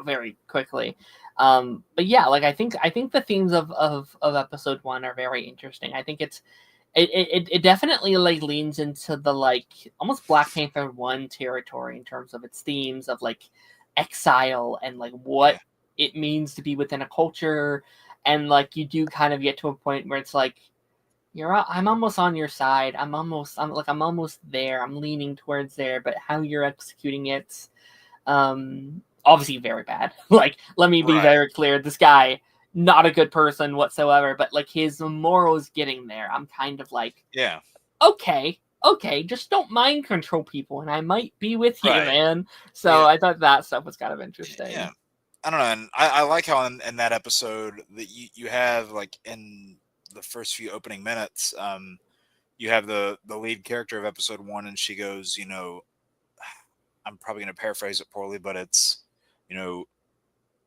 very quickly. But yeah, like I think the themes of episode 1 are very interesting. I think it definitely like leans into the like almost Black Panther 1 territory in terms of its themes of like exile and like what it means to be within a culture. And like you do kind of get to a point where it's like I'm almost on your side. I'm almost there. I'm leaning towards there, but how you're executing it, obviously very bad. Like, let me be very clear. This guy, not a good person whatsoever, but like his morals getting there. I'm kind of like, okay, just don't mind control people, and I might be with you, man. So I thought that stuff was kind of interesting. Yeah, I don't know, and I like how in that episode that you have like in the first few opening minutes, you have the lead character of episode 1, and she goes, I'm probably going to paraphrase it poorly, but it's,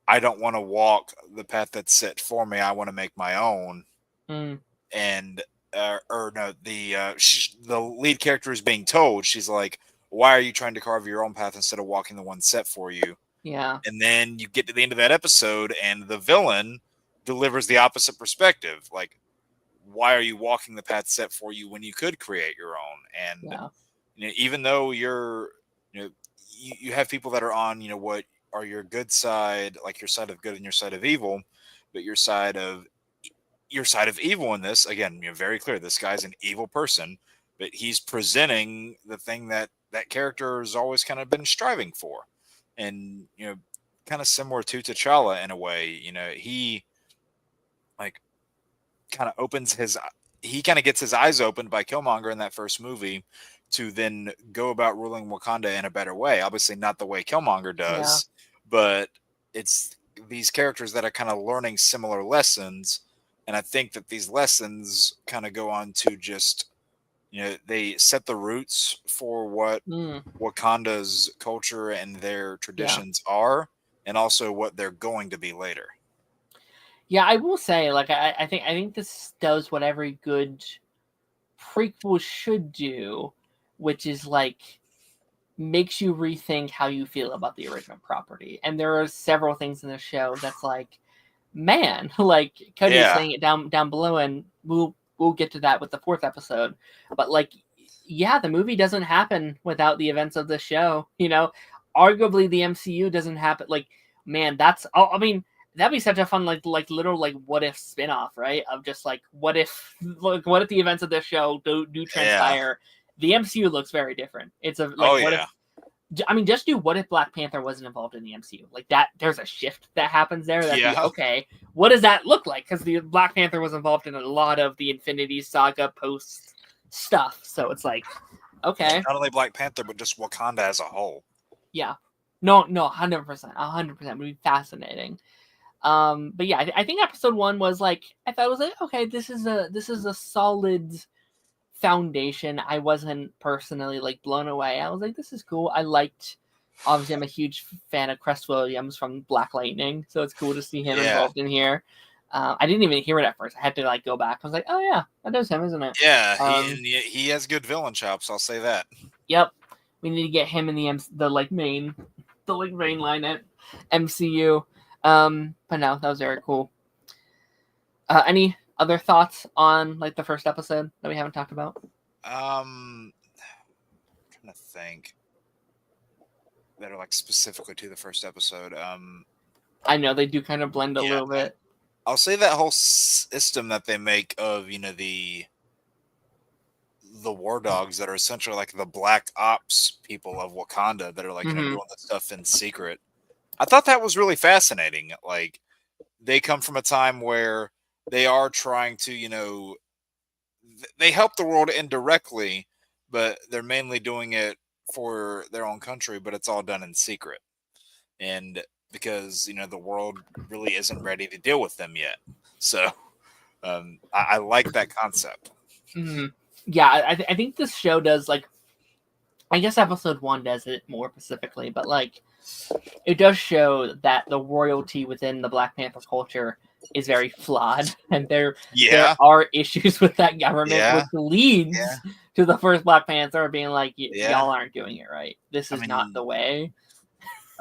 I don't want to walk the path that's set for me. I want to make my own. And the lead character is being told, she's like, why are you trying to carve your own path instead of walking the one set for you? Yeah. And then you get to the end of that episode, and the villain delivers the opposite perspective. Like, why are you walking the path set for you when you could create your own? And even though you're, you have people that are on, what are your good side, like your side of good and your side of evil, but your side of evil in this, again, very clear. This guy's an evil person, but he's presenting the thing that character has always kind of been striving for, and kind of similar to T'Challa in a way. He like kind of gets his eyes opened by Killmonger in that first movie to then go about ruling Wakanda in a better way. Obviously not the way Killmonger does, but it's these characters that are kind of learning similar lessons. And I think that these lessons kind of go on to just, they set the roots for what Wakanda's culture and their traditions are, and also what they're going to be later. Yeah, I will say, like, I think this does what every good prequel should do, which is like makes you rethink how you feel about the original property. And there are several things in the show that's like, man, like Cody's saying it down below, and we'll get to that with the 4th episode. But like, the movie doesn't happen without the events of the show. Arguably the MCU doesn't happen. Like, man, that'd be such a fun like literal like what if spinoff, right? Of just like what if the events of this show do transpire. The MCU looks very different. It's just do what if Black Panther wasn't involved in the MCU? Like that, there's a shift that happens there. Okay, what does that look like? Because the Black Panther was involved in a lot of the Infinity Saga post stuff. So it's like, okay. Not only Black Panther, but just Wakanda as a whole. Yeah. No, 100%. 100% would be fascinating. But yeah, I think episode 1 was like, I thought it was like, okay, this is a solid foundation. I wasn't personally like blown away. I was like, this is cool. I liked, obviously I'm a huge fan of Crest Williams from Black Lightning, so it's cool to see him involved in here. I didn't even hear it at first. I had to like go back. I was like, oh yeah, that does him, isn't it? Yeah, he has good villain chops. I'll say that. Yep, we need to get him in the main line at MCU. But no, that was very cool. Any other thoughts on like the first episode that we haven't talked about? I'm trying to think that are like specifically to the first episode. I know they do kind of blend a little bit. I'll say that whole system that they make of the war dogs that are essentially like the black ops people of Wakanda that are like doing this stuff in secret. I thought that was really fascinating. Like, they come from a time where they are trying to, they help the world indirectly, but they're mainly doing it for their own country, but it's all done in secret. And because, the world really isn't ready to deal with them yet. So I like that concept. Mm-hmm. Yeah, I think this show does, like, I guess episode 1 does it more specifically, but like it does show that the royalty within the Black Panther culture is very flawed, and there are issues with that government, which leads to the first Black Panther being like, y'all aren't doing it right. This is not the way.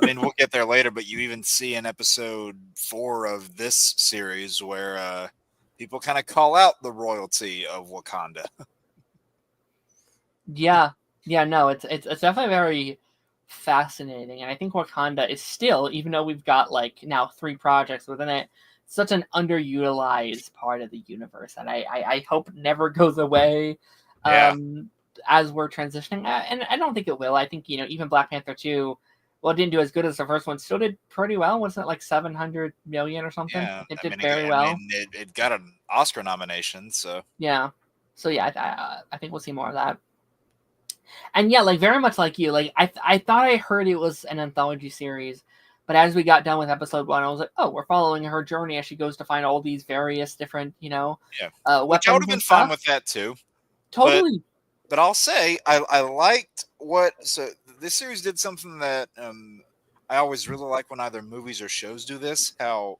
I mean, we'll get there later, but you even see in episode 4 of this series where people kind of call out the royalty of Wakanda. No, it's definitely very fascinating, and I think Wakanda is still, even though we've got like now 3 projects within it, such an underutilized part of the universe, and I hope it never goes away as we're transitioning, and I don't think it will. I think, even Black Panther 2, well, it didn't do as good as the first one, still did pretty well. Wasn't it like 700 million or something? Yeah, it did very well. It got an Oscar nomination, so yeah. I think we'll see more of that. And like very much like you, like I thought I heard it was an anthology series, but as we got done with episode 1, I was like, oh, we're following her journey as she goes to find all these various different, weapons. Which I would have been fine with that too. Totally. But I'll say I liked so this series did something that I always really like when either movies or shows do this, how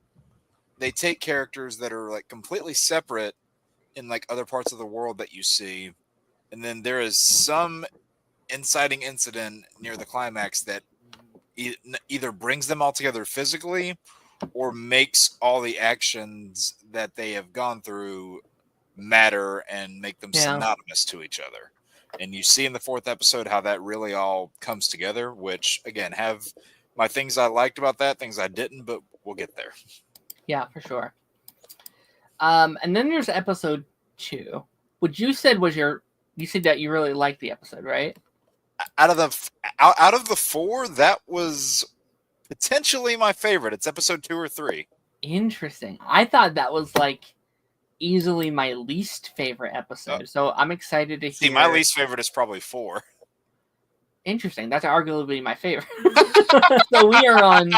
they take characters that are like completely separate in like other parts of the world that you see, and then there is some inciting incident near the climax that either brings them all together physically or makes all the actions that they have gone through matter and make them synonymous to each other. And you see in the 4th episode how that really all comes together, which again have my things I liked about that, things I didn't, but we'll get there. Yeah, for sure. And then there's episode 2, which you said that you really liked the episode, right? Out of the 4, that was potentially my favorite. It's episode 2 or 3. Interesting. I thought that was like easily my least favorite episode. So I'm excited to hear. See, my least favorite is probably 4. Interesting. That's arguably my favorite. So we are on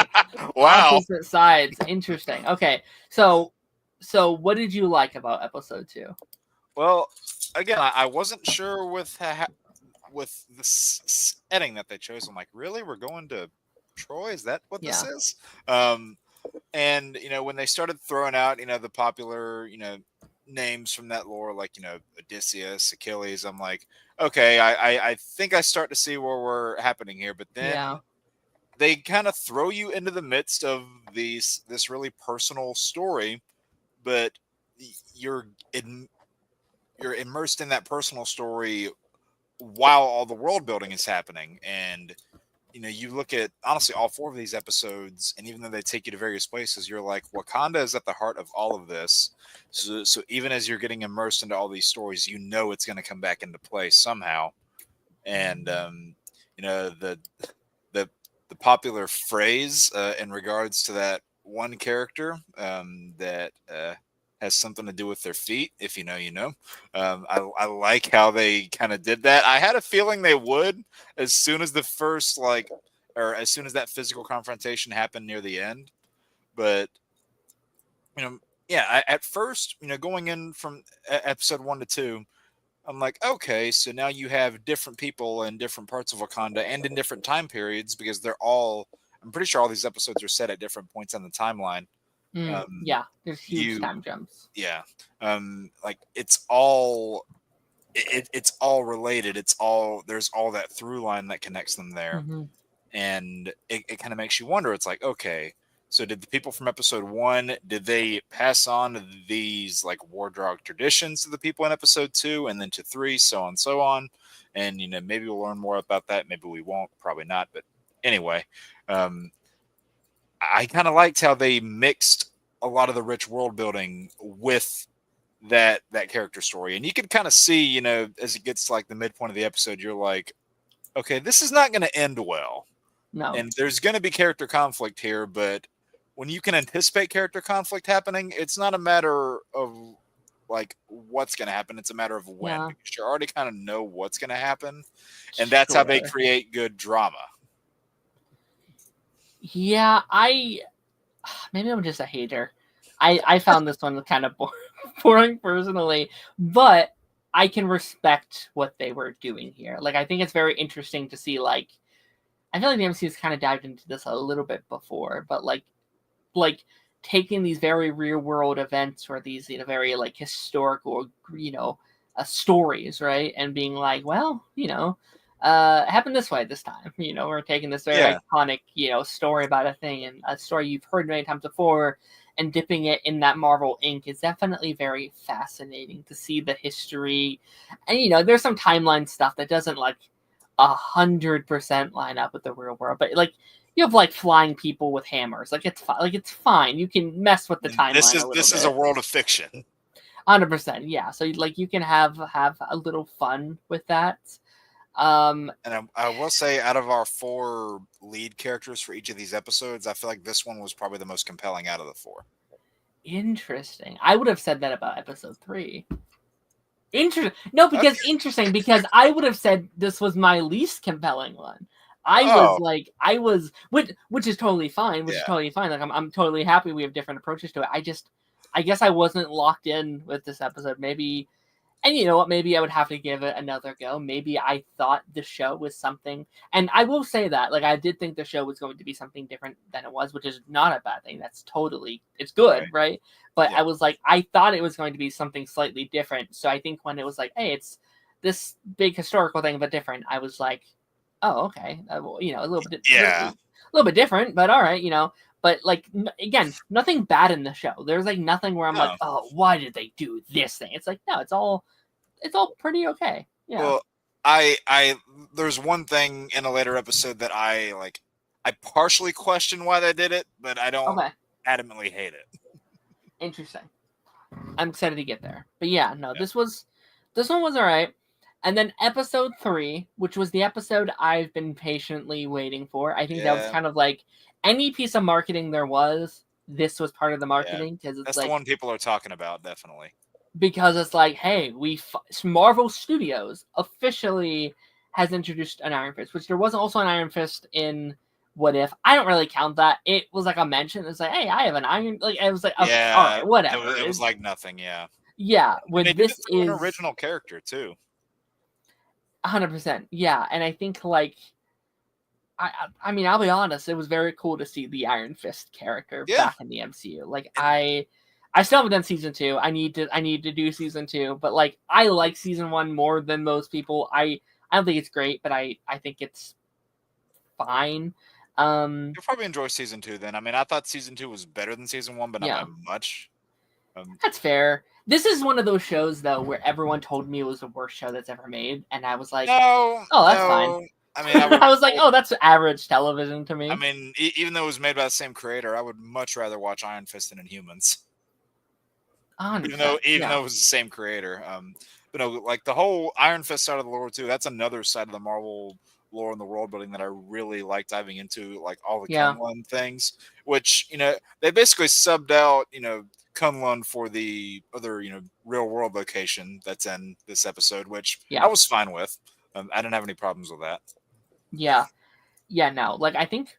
opposite sides. Interesting. Okay. So what did you like about episode 2? Well, again, I wasn't sure with the setting that they chose. I'm like, really? We're going to Troy? Is that what this is? And when they started throwing out, the popular, names from that lore, like, Odysseus, Achilles, I'm like, okay, I think I start to see where we're happening here. But then they kind of throw you into the midst of this really personal story, but you're immersed in that personal story while all the world building is happening. And you look at honestly all 4 of these episodes, and even though they take you to various places, you're like, Wakanda is at the heart of all of this. So even as you're getting immersed into all these stories, it's going to come back into play somehow. And the popular phrase in regards to that one character that has something to do with their feet. If you know, you know. I like how they kind of did that. I had a feeling they would as soon as as soon as that physical confrontation happened near the end. But at first, going in from episode 1 to 2, I'm like, okay, so now you have different people in different parts of Wakanda and in different time periods, because I'm pretty sure all these episodes are set at different points on the timeline. There's huge time jumps. Like it's all related. There's all that through line that connects them there. And it kind of makes you wonder. It's like, okay, so did the people from episode 1, did they pass on these like war drug traditions to the people in episode 2 and then to 3, so on and so on? And maybe we'll learn more about that, maybe we won't, probably not. But anyway, I kind of liked how they mixed a lot of the rich world building with that character story. And you can kind of see, as it gets to like the midpoint of the episode, you're like, okay, this is not going to end well. No. And there's going to be character conflict here, but when you can anticipate character conflict happening, it's not a matter of like what's going to happen. It's a matter of when, because you already kind of know what's going to happen. And that's how they create good drama. Yeah, maybe I'm just a hater. I found this one kind of boring personally, but I can respect what they were doing here. Like, I think it's very interesting to see, like, I feel like the MCU has kind of dived into this a little bit before, but like taking these very real world events or these very like historical stories, right, and being like, well, it happened this way this time. We're taking this very iconic story about a thing and a story you've heard many times before, and dipping it in that Marvel ink is definitely very fascinating to see the history. And there's some timeline stuff that doesn't like 100% line up with the real world, but like you have like flying people with hammers, like it's fine. You can mess with the timeline. This is a world of fiction. 100%, yeah. So like you can have a little fun with that. And I will say, out of our 4 lead characters for each of these episodes, I feel like this one was probably the most compelling out of the 4. Interesting. I would have said that about episode 3. Interesting, because I would have said this was my least compelling one. I was, which is totally fine. Like I'm totally happy we have different approaches to it. I guess I wasn't locked in with this episode. Maybe, and you know what? Maybe I would have to give it another go. Maybe I thought the show was something, and I will say that, like, I did think the show was going to be something different than it was, which is not a bad thing. It's good, right? But I was like, I thought it was going to be something slightly different. So I think when it was like, hey, it's this big historical thing, but different, I was like, oh, okay, a little bit different, but all right, But like again, nothing bad in the show. There's like nothing where I'm like, oh, why did they do this thing? It's like, no, it's all pretty okay. Yeah. Well, I there's one thing in a later episode that I partially question why they did it, but I don't adamantly hate it. Interesting. I'm excited to get there. But yeah, no, this one was all right. And then episode 3, which was the episode I've been patiently waiting for. I think that was kind of like any piece of marketing there was. This was part of the marketing because it's that's like the one people are talking about, definitely. Because it's like, hey, Marvel Studios officially has introduced an Iron Fist, which there was also an Iron Fist in What If. I don't really count that. It was like a mention. It's like, hey, I have an Iron. Like it was like, okay, all right, whatever. It was like nothing. Yeah. Yeah. When this is an original character too. 100%. Yeah, and I think like, I mean, I'll be honest. It was very cool to see the Iron Fist character back in the MCU. Like I still haven't done season 2. I need to do season 2. But like, I like season 1 more than most people. I don't think it's great, but I think it's fine. You'll probably enjoy season 2 then. I mean, I thought season 2 was better than season 1, but not by much. That's fair. This is one of those shows though where everyone told me it was the worst show that's ever made, and I was like, "Oh, that's fine." I mean, I was like, "Oh, that's average television to me." I mean, even though it was made by the same creator, I would much rather watch Iron Fist than Inhumans. Even though it was the same creator. But no, like the whole Iron Fist side of the lore too. That's another side of the Marvel lore and the world building that I really like diving into, like all the Kunlun things, which they basically subbed out Kunlun for the other real world location that's in this episode, which I was fine with. I didn't have any problems with that. No, like I think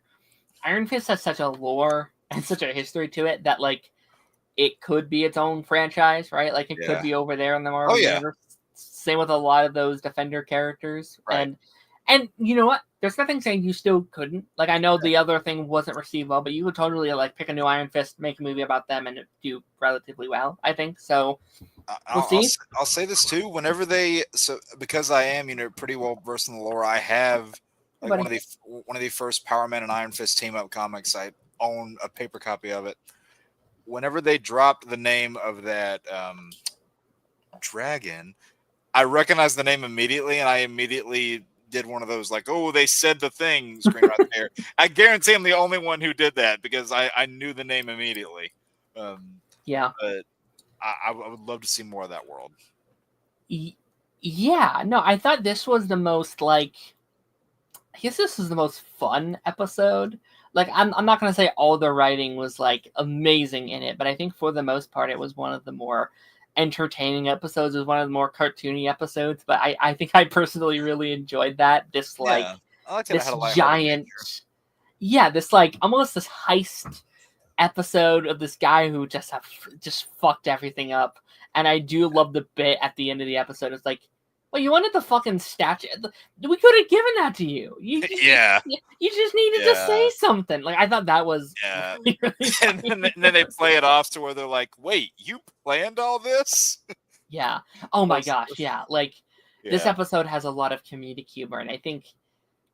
Iron Fist has such a lore and such a history to it that like it could be its own franchise, right? Like it could be over there in the Marvel universe. Same with a lot of those Defender characters, right. And you know what? There's nothing saying you still couldn't. Like I know the other thing wasn't received well, but you could totally like pick a new Iron Fist, make a movie about them, and do relatively well. I think so. We'll see. I'll say this too. Whenever because I am pretty well versed in the lore, I have like one of the first Power Man and Iron Fist team up comics. I own a paper copy of it. Whenever they dropped the name of that dragon, I recognized the name immediately, and I immediately did one of those like, oh, they said the thing screen right there. I guarantee I'm the only one who did that because I knew the name immediately. But I would love to see more of that world. Yeah, no, I thought this was the most like, I guess this was the most fun episode. Like, I'm not going to say all the writing was like amazing in it, but I think for the most part, it was one of the more entertaining episodes. It was one of the more cartoony episodes, but I think I personally really enjoyed that. This like this giant, this like almost this heist episode of this guy who just fucked everything up. And I do love the bit at the end of the episode. It's like, Well, you wanted the fucking statue. We could have given that to you. You just needed to say something. Like, I thought that was really, really funny. and then they play it off to where they're like, "Wait, you planned all this?" Yeah. Oh my gosh. Yeah. Like, this episode has a lot of comedic humor, and I think,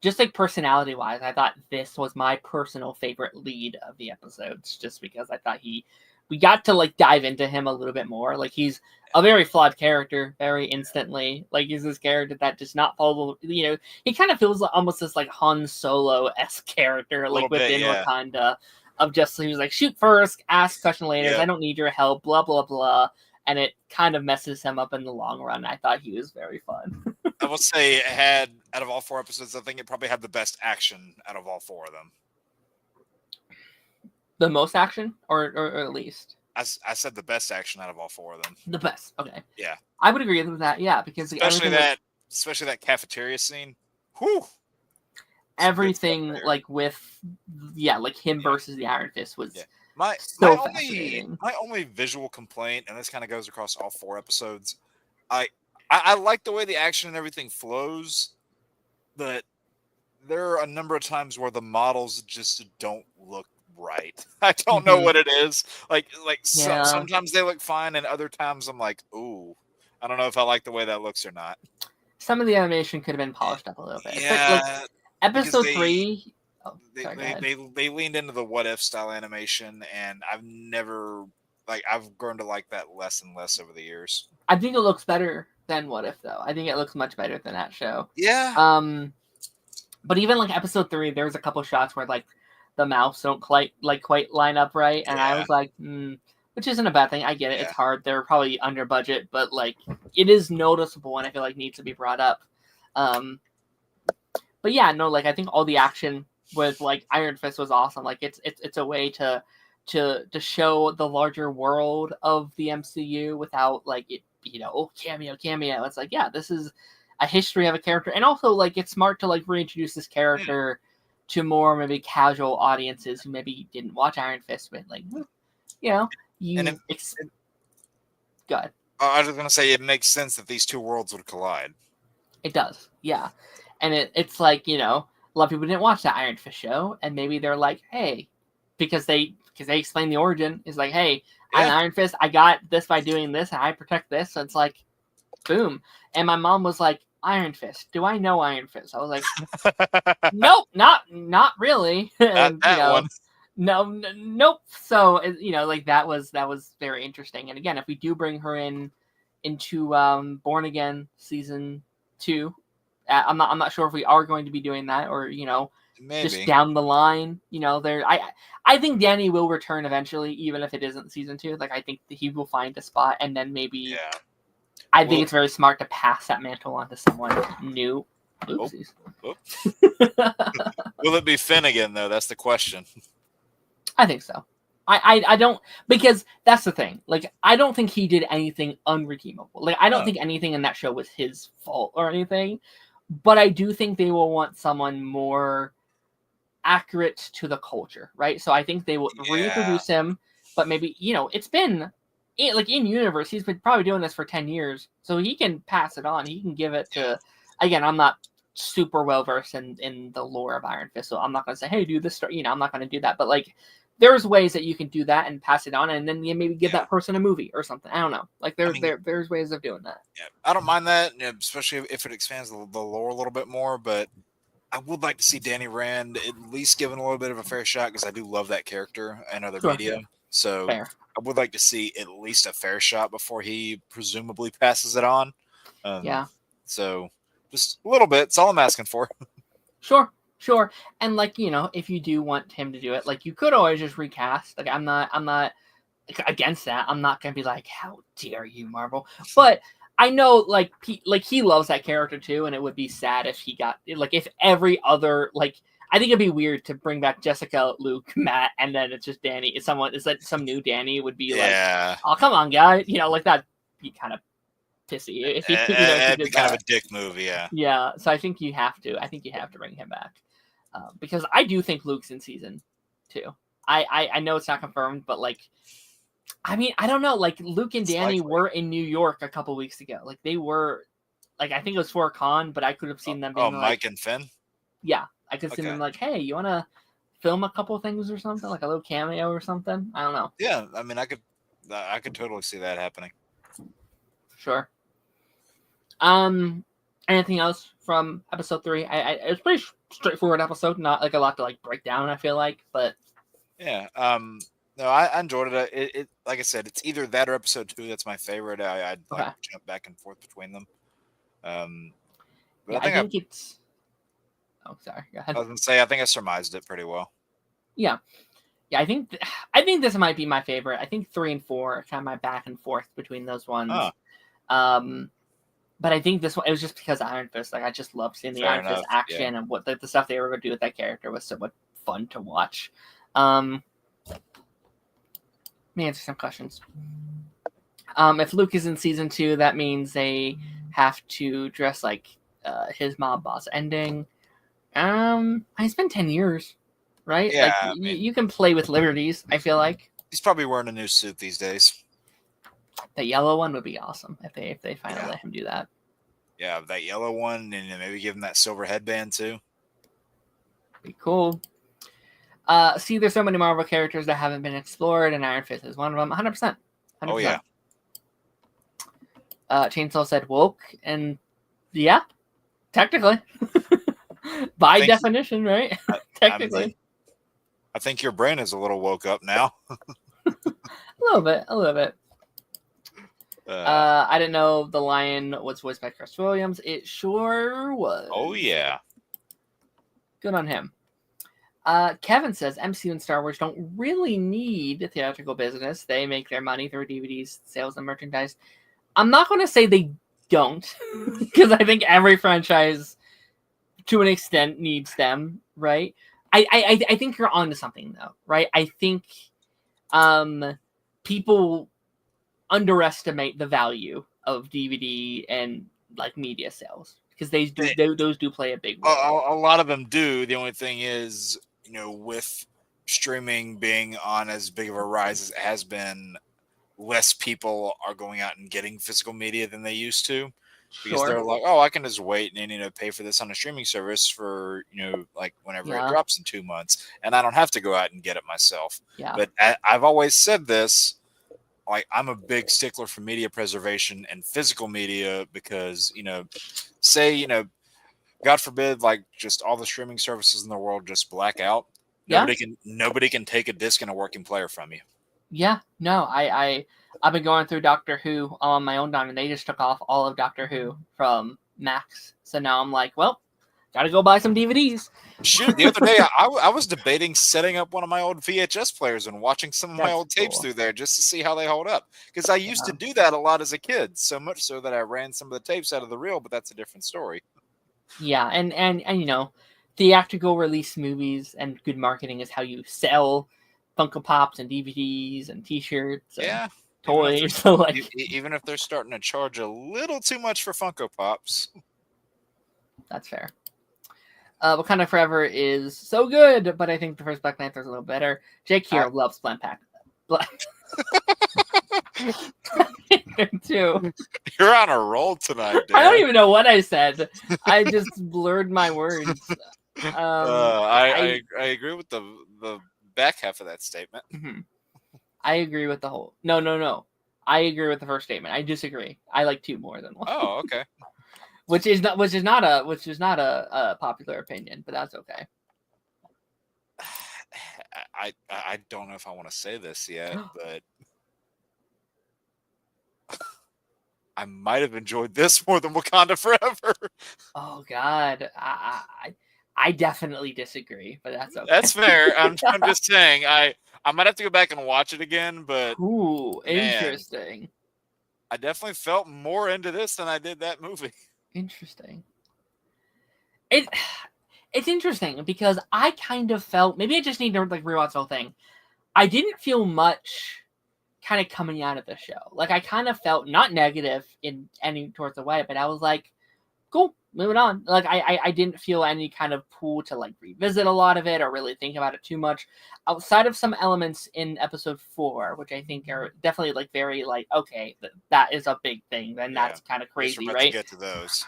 just like personality-wise, I thought this was my personal favorite lead of the episodes, just because I thought we got to like dive into him a little bit more. Like, he's a very flawed character, very instantly. Like, he's this character that does not follow. You know, he kind of feels like almost this like Han Solo-esque character, like within Wakanda, of just he was like, shoot first, ask question later. I don't need your help. Blah blah blah. And it kind of messes him up in the long run. I thought he was very fun. I will say it had, out of all 4 episodes, I think it probably had the best action out of all 4 of them. The most action, or at least? I said the best action out of all 4 of them. The best, okay. Yeah. I would agree with that, yeah, because especially that cafeteria scene. Whew. Everything like with like him versus the Iron Fist was my only visual complaint, and this kind of goes across all 4 episodes. I like the way the action and everything flows, but there are a number of times where the models just don't look right. I don't know what it is. Sometimes they look fine, and other times I'm like, ooh, I don't know if I like the way that looks or not. Some of the animation could have been polished up a little bit. Yeah, but, like, episode 3. They leaned into the what if style animation, and I've grown to like that less and less over the years. I think it looks better than What If, though. I think it looks much better than that show. Yeah. But even like episode 3, there's a couple shots where like the mouths don't quite line up right, and I was like, which isn't a bad thing. I get it. It's hard. They're probably under budget, but like it is noticeable, and I feel like needs to be brought up. But yeah, no, like I think all the action with like Iron Fist was awesome. Like it's a way to show the larger world of the MCU without like it, cameo. It's like, yeah, this is a history of a character, and also like it's smart to like reintroduce this character to more maybe casual audiences who maybe didn't watch Iron Fist, but like, go ahead. I was gonna say it makes sense that these 2 worlds would collide. It does, yeah, and it's like a lot of people didn't watch that Iron Fist show, and maybe they're like, hey, because they explain the origin, is like, hey, I'm Iron Fist, I got this by doing this, and I protect this, so it's like, boom. And my mom was like, Iron Fist, do I know Iron Fist? I was like, nope, not really. And, one. Nope. So like that was very interesting. And again, if we do bring her into Born Again season 2, I'm not sure if we are going to be doing that, or maybe just down the line. I think Danny will return eventually, even if it isn't season 2. Like, I think he will find a spot, and then maybe I think it's very smart to pass that mantle on to someone new. Oopsies. Will it be Finn again, though? That's the question. I think so. I don't, because that's the thing. Like, I don't think he did anything unredeemable. Like, I don't think anything in that show was his fault or anything. But I do think they will want someone more accurate to the culture, right? So I think they will reintroduce him, but maybe, it's been, like, in universe, he's been probably doing this for 10 years. So he can pass it on. He can give it to, again, I'm not super well versed in the lore of Iron Fist, so I'm not going to say, hey, do this story. I'm not going to do that. But, like, there's ways that you can do that and pass it on, and then you maybe give that person a movie or something. I don't know. Like, there's ways of doing that. Yeah, I don't mind that, especially if it expands the lore a little bit more. But I would like to see Danny Rand at least given a little bit of a fair shot, because I do love that character and other media. So I would like to see at least a fair shot before he presumably passes it on. So just a little bit. That's all I'm asking for. Sure. And like, if you do want him to do it, like, you could always just recast. Like, I'm not against that. I'm not going to be like, how dare you, Marvel? But I know, like he loves that character too, and it would be sad if he got, like, if every other, like, I think it'd be weird to bring back Jessica, Luke, Matt, and then it's just Danny. It's like some new Danny would be like, oh, come on, guy. Like, that'd be kind of pissy. If he, it'd be kind of a dick move, yeah. Yeah, so I think you have to bring him back. Because I do think Luke's in season 2. I know it's not confirmed, but like, I mean, I don't know. Like, Luke and Danny were in New York a couple weeks ago. Like, they were like I think it was for Khan, but I could have seen them being like, Mike and Finn. Yeah, I could see them like, hey, you want to film a couple things or something, like a little cameo or something. I don't know. Yeah, I mean, I could totally see that happening. Sure. Anything else from episode 3? It was pretty straightforward episode, not like a lot to like break down. I feel like, but yeah. No, I enjoyed it. It like I said, it's either that or episode 2 that's my favorite. I'd like jump back and forth between them. But yeah, I think it's. Oh, sorry. Go ahead. I was gonna say I think I surmised it pretty well. Yeah, I think this might be my favorite. I think 3 and 4 are kind of my back and forth between those ones. But I think this one, it was just because Iron Fist. Like I just love seeing the Iron Fist action and what the stuff they were going to do with that character was so much fun to watch. Let me answer some questions. If Luke is in season 2, that means they have to dress like his mob boss ending. It's been 10 years, right? Yeah, like, I mean, you can play with liberties, I feel like. He's probably wearing a new suit these days. The yellow one would be awesome if they finally let him do that. Yeah, that yellow one, and maybe give him that silver headband too. Be cool. See, there's so many Marvel characters that haven't been explored, and Iron Fist is one of them. 100%. Oh yeah. Chainsaw said woke, and yeah, technically, by definition, right? Technically, I think your brain is a little woke up now. a little bit. I didn't know the lion was voiced by Chris Williams. It sure was. Oh yeah, good on him. Kevin says MCU and Star Wars don't really need a theatrical business. They make their money through DVDs, sales, and merchandise. I'm not going to say they don't, because I think every franchise, to an extent, needs them, right? I think you're onto something, though, right? I think people underestimate the value of DVD and like media sales, because those do play a big role. A lot of them do. The only thing is, with streaming being on as big of a rise as it has been, less people are going out and getting physical media than they used to, because they're like, oh, I can just wait and pay for this on a streaming service for like whenever it drops in 2 months, and I don't have to go out and get it myself. Yeah. But I've always said this. Like, I'm a big stickler for media preservation and physical media, because, say, God forbid, like, just all the streaming services in the world just black out. Nobody can take a disc and a working player from you. Yeah, no, I've been going through Doctor Who on my own time, and they just took off all of Doctor Who from Max. So now I'm like, well, gotta go buy some DVDs. Shoot, the other day I was debating setting up one of my old VHS players and watching some of my old tapes through there just to see how they hold up. Because I used to do that a lot as a kid, so much so that I ran some of the tapes out of the reel, but that's a different story. Yeah, and theatrical release movies and good marketing is how you sell Funko Pops and DVDs and T-shirts and toys. Even if they're starting to charge a little too much for Funko Pops. That's fair. Wakanda Forever is so good, but I think the first Black Panther is a little better. Jake here loves Black too. You're on a roll tonight, dude. I don't even know what I said. I just blurred my words. I agree with the back half of that statement. Mm-hmm. I agree with the whole. No. I agree with the first statement. I disagree. I like 2 more than 1. Oh, okay. Which is not a popular opinion, but that's okay. I don't know if I want to say this yet, but I might have enjoyed this more than Wakanda Forever. Oh God, I definitely disagree, but that's okay. That's fair. I'm just saying I might have to go back and watch it again, but interesting. Man, I definitely felt more into this than I did that movie. Interesting. It's interesting because I kind of felt, maybe I just need to like rewatch the whole thing. I didn't feel much kind of coming out of the show. Like I kind of felt not negative in any towards the way, but I was like, cool, moving on. Like I didn't feel any kind of pull to like revisit a lot of it or really think about it too much, outside of some elements in episode 4, which I think are definitely like very like, okay, that is a big thing. Then that's kind of crazy, right? To get to those.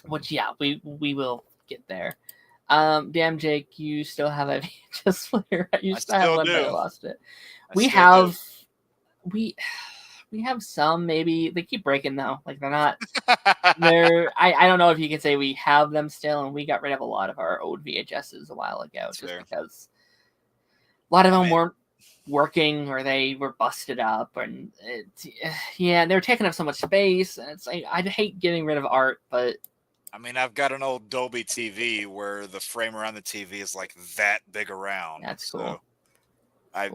Which we will get there. Damn, Jake, you still have a VHS player. You still have one, but I lost it. We have some, maybe. They keep breaking though. Like they're not. I don't know if you can say we have them still, and we got rid of a lot of our old VHSs a while ago, because a lot of them weren't working or they were busted up, and they're taking up so much space, and it's like I'd hate getting rid of art, but. I mean, I've got an old Dolby TV where the frame around the TV is like that big around. That's cool. I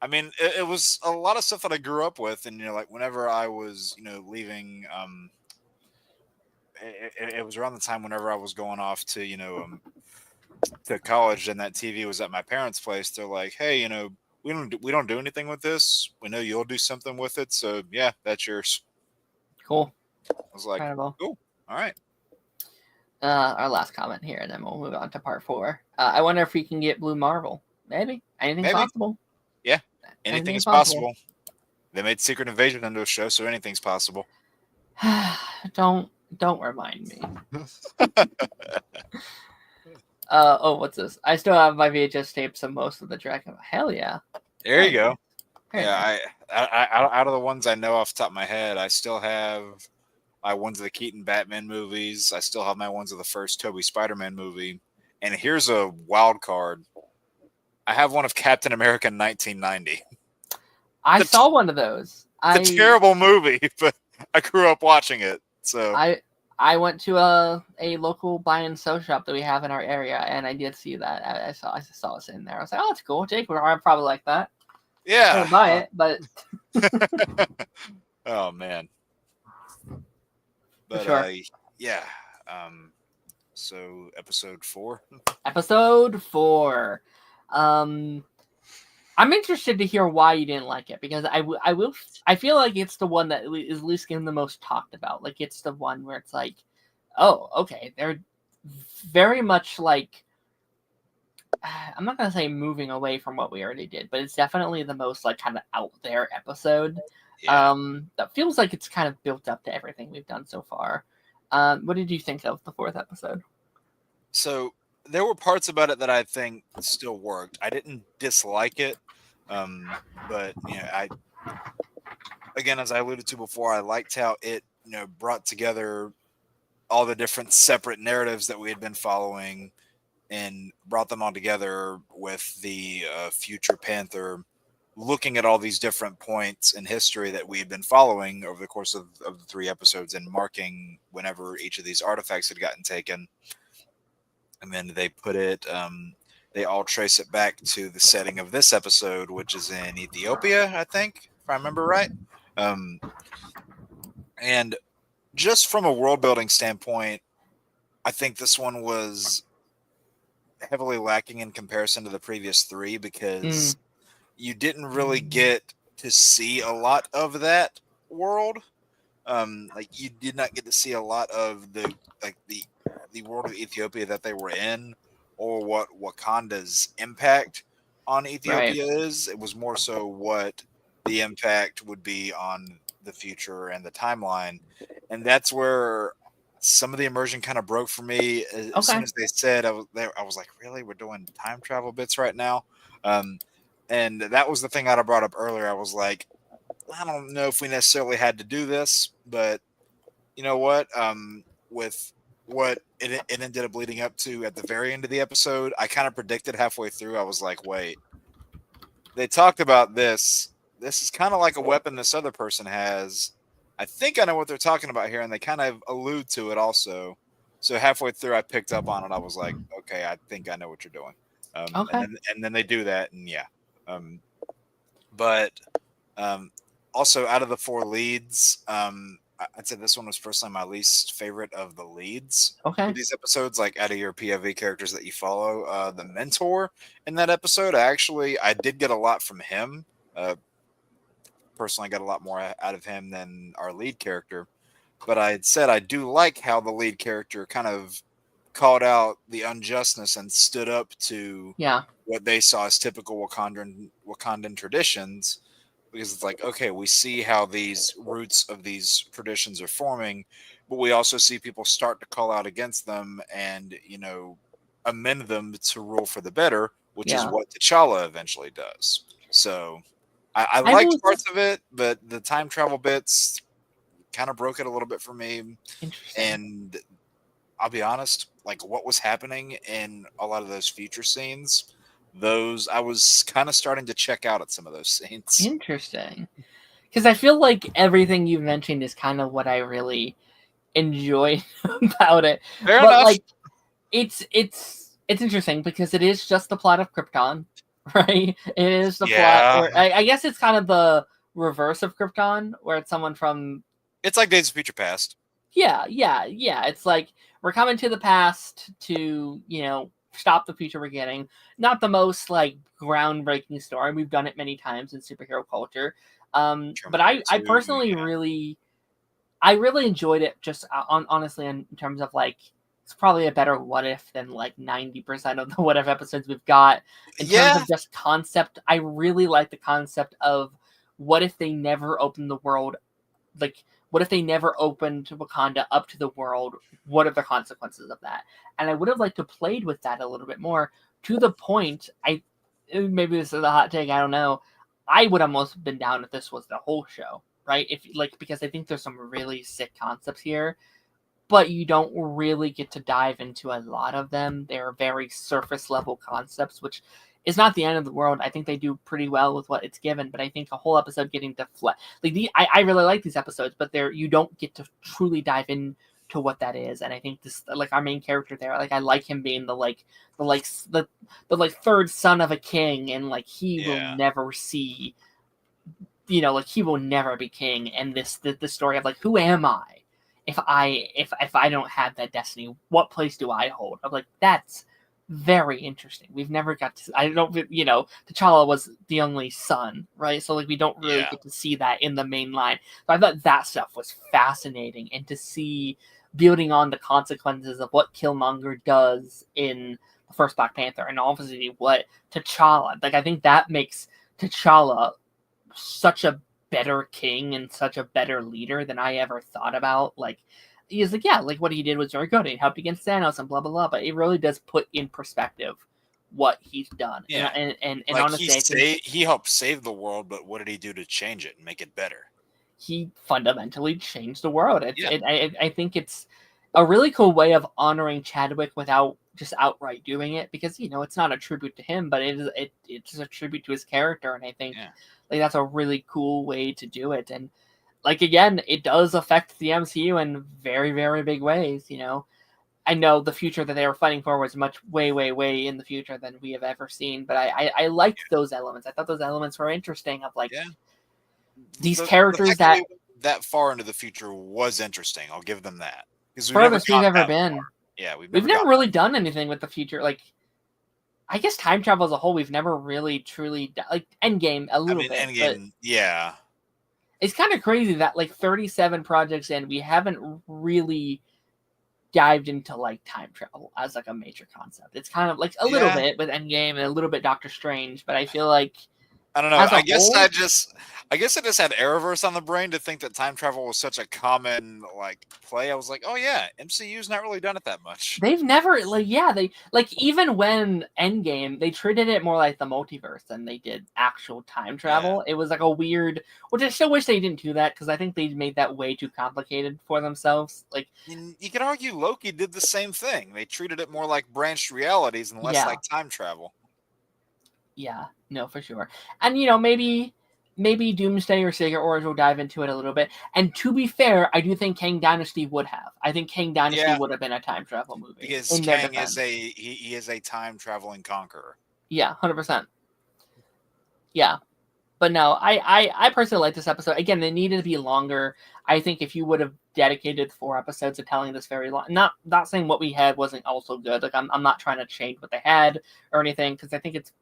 mean, it was a lot of stuff that I grew up with, and like whenever I was, leaving, it was around the time whenever I was going off to, to college, and that TV was at my parents' place. They're like, "Hey, we don't do anything with this. We know you'll do something with it, so yeah, that's yours." Cool. I was like, incredible. Cool. All right. Our last comment here, and then we'll move on to part 4. I wonder if we can get Blue Marvel. Maybe. Anything's possible. Yeah, anything is possible. They made Secret Invasion into a show, so anything's possible. Don't remind me. What's this? I still have my VHS tapes of most of the Dragon. Hell yeah. There you go. Yeah, I out of the ones I know off the top of my head, I still have my ones of the Keaton Batman movies. I still have my ones of the first Tobey Spider-Man movie. And here's a wild card. I have one of Captain America 1990. I saw one of those. It's a terrible movie, but I grew up watching it. So I went to a local buy and sell shop that we have in our area, and I did see that. I saw it in there. I was like, oh, that's cool. Jake would probably like that. Yeah. I wouldn't buy it, but oh man. But sure. Yeah. So episode 4. Episode 4. I'm interested to hear why you didn't like it, because I feel like it's the one that is least getting the most talked about. Like it's the one where it's like, oh, okay, they're very much like, I'm not gonna say moving away from what we already did, but it's definitely the most like kind of out there episode. Yeah. That feels like it's kind of built up to everything we've done so far. What did you think of the 4th episode? So there were parts about it that I think still worked. I didn't dislike it, but again, as I alluded to before, I liked how it brought together all the different separate narratives that we had been following and brought them all together with the future Panther, looking at all these different points in history that we had been following over the course of the 3 episodes, and marking whenever each of these artifacts had gotten taken. And then they put it, they all trace it back to the setting of this episode, which is in Ethiopia, I think, if I remember right. And just from a world building standpoint, I think this one was heavily lacking in comparison to the previous 3, because you didn't really get to see a lot of that world. Like you did not get to see a lot of the world of Ethiopia that they were in, or what Wakanda's impact on Ethiopia is. It was more so what the impact would be on the future and the timeline. And that's where some of the immersion kind of broke for me. As soon as they said, I was like, really? We're doing time travel bits right now? And that was the thing I brought up earlier. I was like, I don't know if we necessarily had to do this, but you know what? With what it ended up leading up to at the very end of the episode, I kind of predicted halfway through. I was like, wait, they talked about this. This is kind of like a weapon this other person has. I think I know what they're talking about here, and they kind of allude to it also. So halfway through, I picked up on it. I was like, okay, I think I know what you're doing. And then they do that, and yeah. But also, out of the 4 leads, I'd say this one was personally my least favorite of the leads. Okay. For these episodes, like out of your POV characters that you follow, the mentor in that episode, I did get a lot from him. Personally, got a lot more out of him than our lead character. but I had said I do like how the lead character kind of called out the unjustness and stood up to what they saw as typical Wakandan traditions, because it's like, okay, we see how these roots of these traditions are forming, but we also see people start to call out against them and, amend them to rule for the better, which is what T'Challa eventually does. So I liked parts of it, but the time travel bits kind of broke it a little bit for me. Interesting. And I'll be honest, like what was happening in a lot of those future scenes, I was kind of starting to check out at some of those scenes. Interesting. Because I feel like everything you mentioned is kind of what I really enjoy about it. Fair enough. Like, it's interesting because it is just the plot of Krypton, right? It is the plot where I guess it's kind of the reverse of Krypton, where it's someone from. It's like Days of Future Past. Yeah. It's like we're coming to the past to stop the future we're getting. Not the most like groundbreaking story. We've done it many times in superhero culture. But I personally really enjoyed it. Just honestly, in terms of like, it's probably a better what if than like 90% of the what if episodes we've got. In terms of just concept, I really like the concept of what if they never opened the world, like what if they never opened Wakanda up to the world? What are the consequences of that? And I would have liked to played with that a little bit more, to the point, maybe this is a hot take, I don't know, I would almost have been down if this was the whole show, right? Because I think there's some really sick concepts here, but you don't really get to dive into a lot of them. They're very surface level concepts, which is not the end of the world. I think they do pretty well with what it's given, but I think a whole episode getting to I really like these episodes, but you don't get to truly dive into what that is. And I think this, like, our main character there, like, I like him being the third son of a king, and like he will never see, like he will never be king. And the story of like, who am I? If I don't have that destiny, what place do I hold? I'm like, that's very interesting. We've never got to. I don't. T'Challa was the only son, right? So like, we don't really get to see that in the main line. So I thought that stuff was fascinating, and to see building on the consequences of what Killmonger does in the first Black Panther, and obviously what T'Challa. Like, I think that makes T'Challa such a better king and such a better leader than I ever thought about. Like, he's like, like what he did was very good. He helped against Thanos and blah blah blah. But it really does put in perspective what he's done. Yeah, and like, honestly, he helped save the world, but what did he do to change it and make it better? He fundamentally changed the world. I think it's a really cool way of honoring Chadwick without just outright doing it, because it's not a tribute to him, but it's a tribute to his character, and I think like that's a really cool way to do it. And like, again, it does affect the MCU in very, very big ways. I know the future that they were fighting for was much way, way, way in the future than we have ever seen, but I liked those elements. I thought those elements were interesting, of like these characters that far into the future was interesting. I'll give them that. Furthest we've ever been. Far. Yeah, we've never really done anything with the future. Like, I guess time travel as a whole, we've never really truly like Endgame a little bit. Endgame, yeah. It's kind of crazy that like 37 projects in, we haven't really dived into like time travel as like a major concept. It's kind of like a little bit with Endgame and a little bit Doctor Strange, but I feel like, I don't know. I guess I just had Arrowverse on the brain to think that time travel was such a common like play. I was like, oh yeah, MCU's not really done it that much. They've never even when Endgame, they treated it more like the multiverse than they did actual time travel. It was like a weird, which I still wish they didn't do that, because I think they made that way too complicated for themselves. Like, you could argue Loki did the same thing. They treated it more like branched realities and less like time travel. Yeah, no, for sure. And maybe Doomsday or Secret Wars will dive into it a little bit. And to be fair, I do think Kang Dynasty would have. I think Kang Dynasty would have been a time travel movie. Because Kang is he is a time traveling conqueror. Yeah, 100%. Yeah. But no, I personally like this episode. Again, they needed to be longer. I think if you would have dedicated 4 episodes to telling this very long, not saying what we had wasn't also good. Like, I'm not trying to change what they had or anything, because I think it's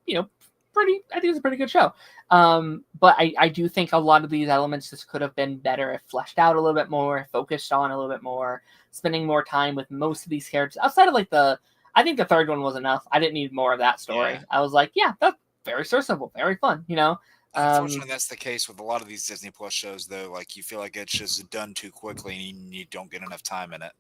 it's a pretty good show. But I do think a lot of these elements just could have been better if fleshed out a little bit more, focused on a little bit more, spending more time with most of these characters outside of like I think the third one was enough. I didn't need more of that story. Yeah. I was like, yeah, that's very serviceable, very fun, you know. Unfortunately, that's the case with a lot of these Disney Plus shows, though. Like, you feel like it's just done too quickly and you don't get enough time in it.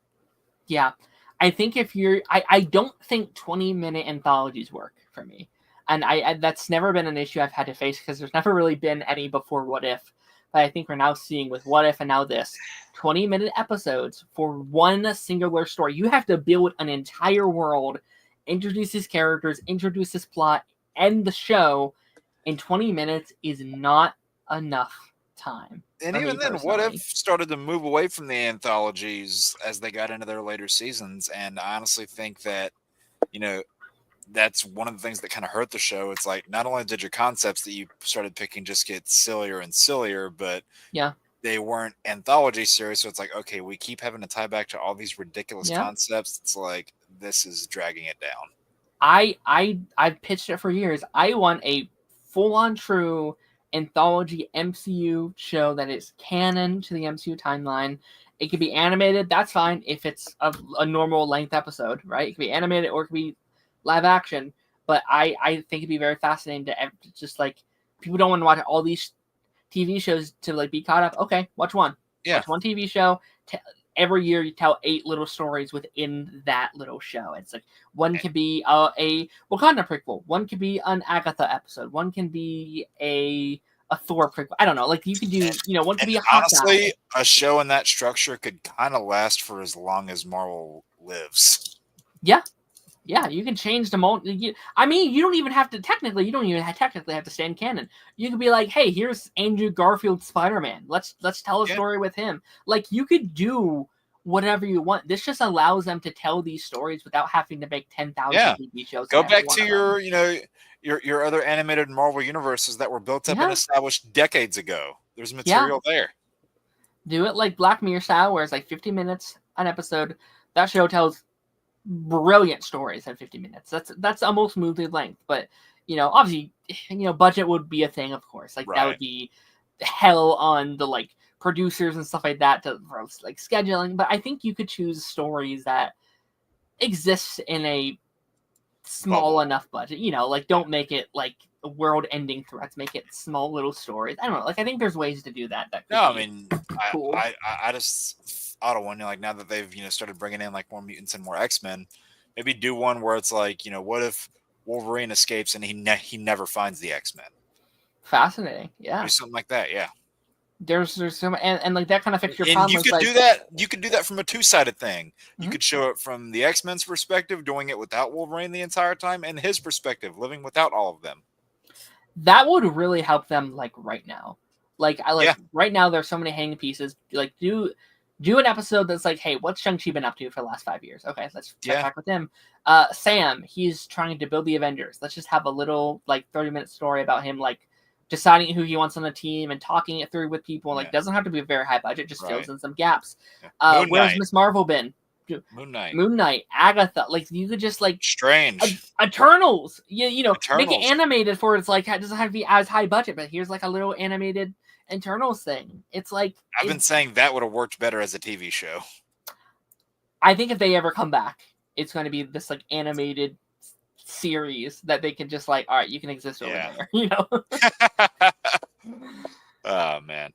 Yeah. I think I don't think 20-minute anthologies work for me. And I that's never been an issue I've had to face because there's never really been any before What If. But I think we're now seeing with What If and now this 20-minute episodes for one singular story. You have to build an entire world, introduce these characters, introduce this plot, end the show. In 20 minutes is not enough time. And even then, What If started to move away from the anthologies as they got into their later seasons. And I honestly think that, you know, that's one of the things that kind of hurt the show. It's like, not only did your concepts that you started picking just get sillier and sillier, but they weren't anthology series. So it's like, okay, we keep having to tie back to all these ridiculous concepts. It's like, this is dragging it down. I've pitched it for years. I want a full-on true anthology MCU show that is canon to the MCU timeline. It could be animated, that's fine if it's a normal length episode, right? It could be animated or it could be live action. But I think it'd be very fascinating to just like, people don't want to watch all these TV shows to like be caught up. Okay, watch one. Yeah. Watch one TV show. Every year you tell 8 little stories within that little show. It's like one could be a Wakanda prequel, one could be an Agatha episode, one can be a Thor prequel. I don't know. Like you could do, one could be a honestly, a show in that structure could kind of last for as long as Marvel lives. Yeah. Yeah, you can change the mold. I mean, you don't even have to technically have to stay in canon. You could be like, hey, here's Andrew Garfield's Spider-Man. Let's tell a story with him. Like, you could do whatever you want. This just allows them to tell these stories without having to make 10,000 TV shows. Go back to your other animated Marvel universes that were built up and established decades ago. There's material there. Do it like Black Mirror style, where it's like 50 minutes an episode. That show tells brilliant stories in 50 minutes. That's almost movie length, but obviously, budget would be a thing, of course. Like that would be hell on the like producers and stuff like that for like scheduling. But I think you could choose stories that exist in a small enough budget. Like don't make it like world-ending threats. Make it small little stories. I don't know. Like I think there's ways to do that. I mean, cool. I just thought of one, like now that they've started bringing in like more mutants and more X-Men, maybe do one where it's like, what if Wolverine escapes and he never finds the X-Men? Fascinating. Yeah, do something like that. Yeah, there's some and like that kind of fix your problem. You could do that. You could do that from a two-sided thing. You could show it from the X-Men's perspective, doing it without Wolverine the entire time, and his perspective, living without all of them. That would really help them. Like right now, right now, there's so many hanging pieces. Like do an episode that's like, hey, what's Shang-Chi been up to for the last 5 years? Okay, let's check back with him. Sam, he's trying to build the Avengers. Let's just have a little like 30-minute story about him like deciding who he wants on the team and talking it through with people. Like doesn't have to be a very high budget, just fills in some gaps. Where's Miss Marvel been? Moon Knight, Agatha. Like you could just like Strange. Eternals. Eternals. Make it animated for it's like it doesn't have to be as high budget, but here's like a little animated Eternals thing. It's like I've been saying that would have worked better as a TV show. I think if they ever come back, it's going to be this like animated series that they can just like, all right, you can exist over there. Oh man.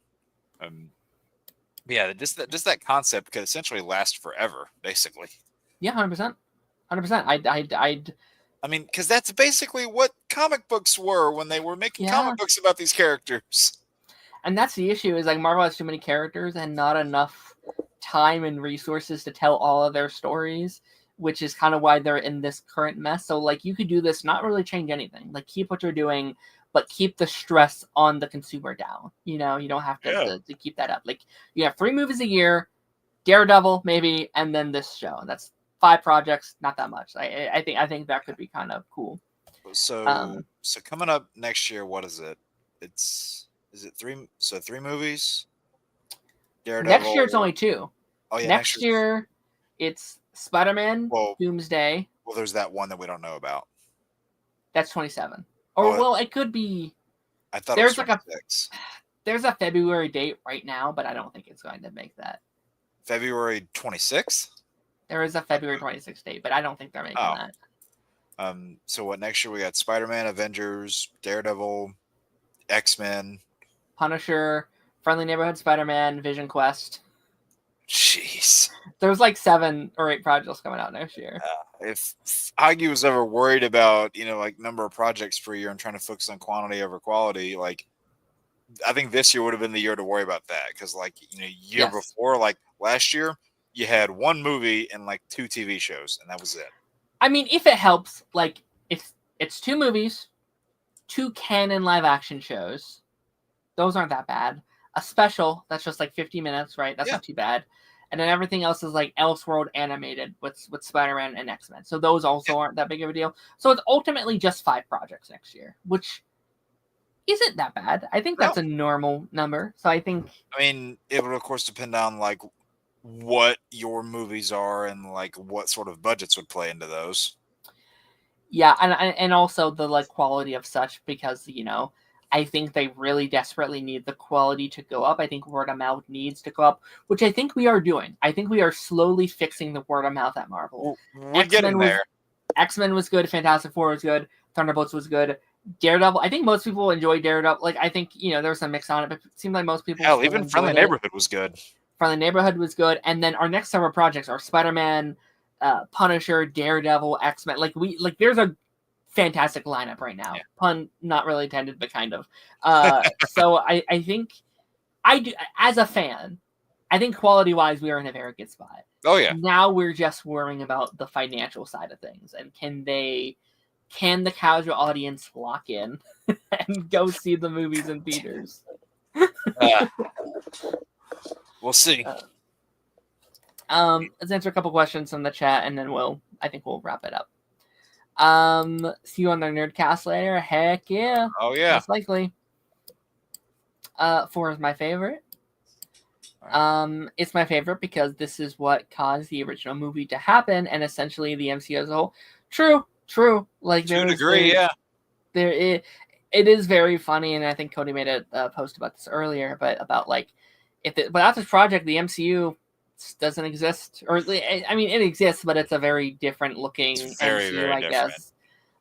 Yeah, just that concept could essentially last forever, basically. Yeah, 100%. I mean, because that's basically what comic books were when they were making comic books about these characters. And that's the issue, is like Marvel has too many characters and not enough time and resources to tell all of their stories, which is kind of why they're in this current mess. So like you could do this, not really change anything. Like keep what you're doing, but keep the stress on the consumer down. You don't have to keep that up. Like you have 3 movies a year, Daredevil maybe, and then this show. And that's 5 projects, not that much. I think that could be kind of cool. So coming up next year, what is it? Is it 3? So 3 movies. Daredevil. Next year it's only 2. Oh yeah. Next year it's Spider-Man, Doomsday. Well, there's that one that we don't know about. That's 27. Or well, it could be. I thought there's it was 26. There's a February date right now, but I don't think it's going to make that. February 26th? There is a February 26th date, but I don't think they're making that. So what, next year we got Spider-Man, Avengers, Daredevil, X-Men, Punisher, Friendly Neighborhood Spider-Man, Vision Quest. Jeez. There's like 7 or 8 projects coming out next year. If Heige was ever worried about, like number of projects per year and trying to focus on quantity over quality, like I think this year would have been the year to worry about that. Because year before, like last year, you had 1 movie and like 2 TV shows, and that was it. I mean, if it helps, like if it's 2 movies, 2 canon live action shows, those aren't that bad. A special that's just like 50 minutes, right? That's not too bad. And then everything else is like Elseworld animated with Spider-Man and X-Men. So those also aren't that big of a deal. So it's ultimately just 5 projects next year, which isn't that bad. I think that's a normal number. So I mean, it would of course depend on like what your movies are and like what sort of budgets would play into those. Yeah, and also the like quality of such, because I think they really desperately need the quality to go up. I think word of mouth needs to go up, which I think we are doing. I think we are slowly fixing the word of mouth at Marvel. We're getting there. X-Men was good. Fantastic Four was good. Thunderbolts was good. Daredevil. I think most people enjoy Daredevil. Like I think there was some mix on it, but it seemed like most people. Hell, even Friendly Neighborhood was good. Friendly Neighborhood was good, and then our next several projects are Spider-Man, Punisher, Daredevil, X-Men. There's a fantastic lineup right now. Yeah. Pun not really intended, but kind of. So I think I do, as a fan, I think quality-wise we are in a very good spot. Oh yeah. Now we're just worrying about the financial side of things, and can the casual audience lock in and go see the movies in theaters? We'll see. Let's answer a couple questions from the chat, and then I think we'll wrap it up. See you on the Nerdcast later. Heck yeah. Oh yeah. Most likely. 4 is my favorite. It's my favorite because this is what caused the original movie to happen, and essentially the MCU as a whole. True. Like to a degree, yeah. It is very funny, and I think Cody made a post about this earlier, but about like without this project, the MCU doesn't exist, or I mean, it exists, but it's a very different looking MCU, very I different. guess.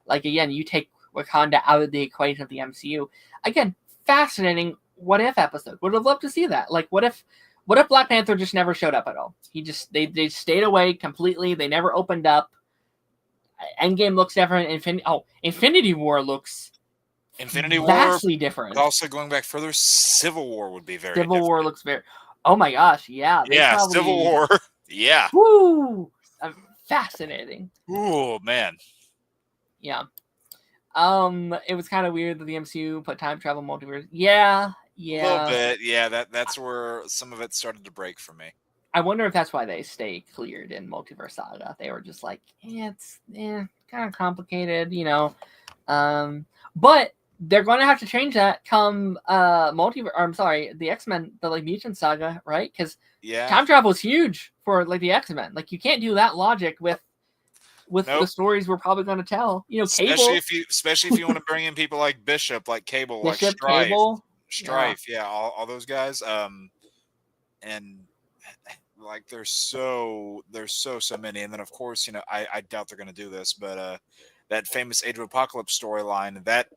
Like again, you take Wakanda out of the equation of the MCU. Again, fascinating. What if episode? Would have loved to see that. Like, what if Black Panther just never showed up at all? They stayed away completely. They never opened up. Endgame looks different. Infinity War looks vastly different. But also going back further, Civil War would be very Civil different. War looks very. Oh my gosh, yeah. Civil War. Yeah. Woo! Fascinating. Ooh, man. Yeah. It was kind of weird that the MCU put time travel multiverse. Yeah. A little bit. Yeah, that's where some of it started to break for me. I wonder if that's why they stay cleared in Multiverse Saga. They were just like, it's kind of complicated, But they're going to have to change that come the X-Men, the like Mutant Saga, right? Because time travel is huge for like the X-Men. Like you can't do that logic with the stories we're probably going to tell. Especially Cable, if you want to bring in people like Bishop, like Cable, like Strife, Cable. All those guys. And like there's so many, and then of course I doubt they're going to do this, but that famous Age of Apocalypse storyline that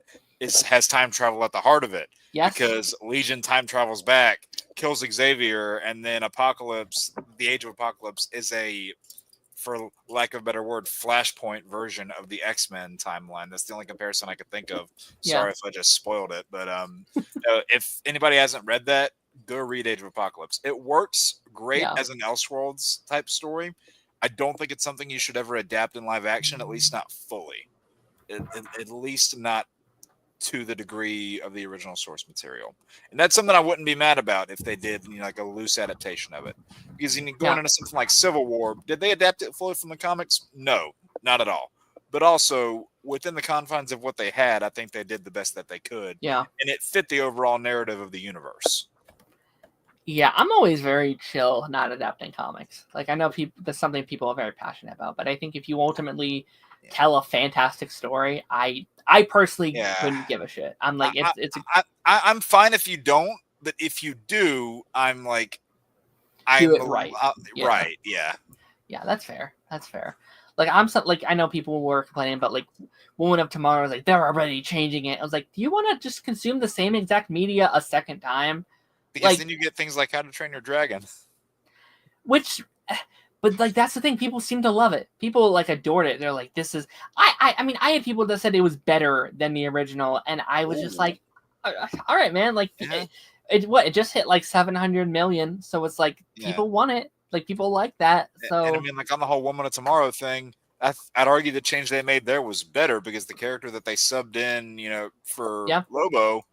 has time travel at the heart of it. Yes. Because Legion time travels back, kills Xavier, and then Apocalypse, the Age of Apocalypse, is a, for lack of a better word, Flashpoint version of the X-Men timeline. That's the only comparison I could think of. Sorry if I just spoiled it, but if anybody hasn't read that, go read Age of Apocalypse. It works great as an Elseworlds type story. I don't think it's something you should ever adapt in live action, at least not fully. At least not to the degree of the original source material. And that's something I wouldn't be mad about if they did like a loose adaptation of it. Because going into something like Civil War, did they adapt it fully from the comics? No, not at all. But also, within the confines of what they had, I think they did the best that they could. Yeah. And it fit the overall narrative of the universe. Yeah, I'm always very chill not adapting comics. Like, I know that's something people are very passionate about, but I think if you ultimately tell a fantastic story, I personally couldn't give a shit. I'm like, I'm fine if you don't, but if you do, I'm like, do it right. Right, yeah. Yeah, that's fair. That's fair. Like, I know people were complaining about, like, Woman of Tomorrow was like, they're already changing it. I was like, do you want to just consume the same exact media a second time? Because like, then you get things like How to Train Your Dragon. But like, that's the thing. People seem to love it. People like adored it. They're like, this is. I mean, I had people that said it was better than the original, and I was just like, all right, man. Like, it just hit like 700 million, so it's like people want it. Like, people like that. So and I mean, like, on the whole Woman of Tomorrow thing, I'd argue the change they made there was better because the character that they subbed in, for Lobo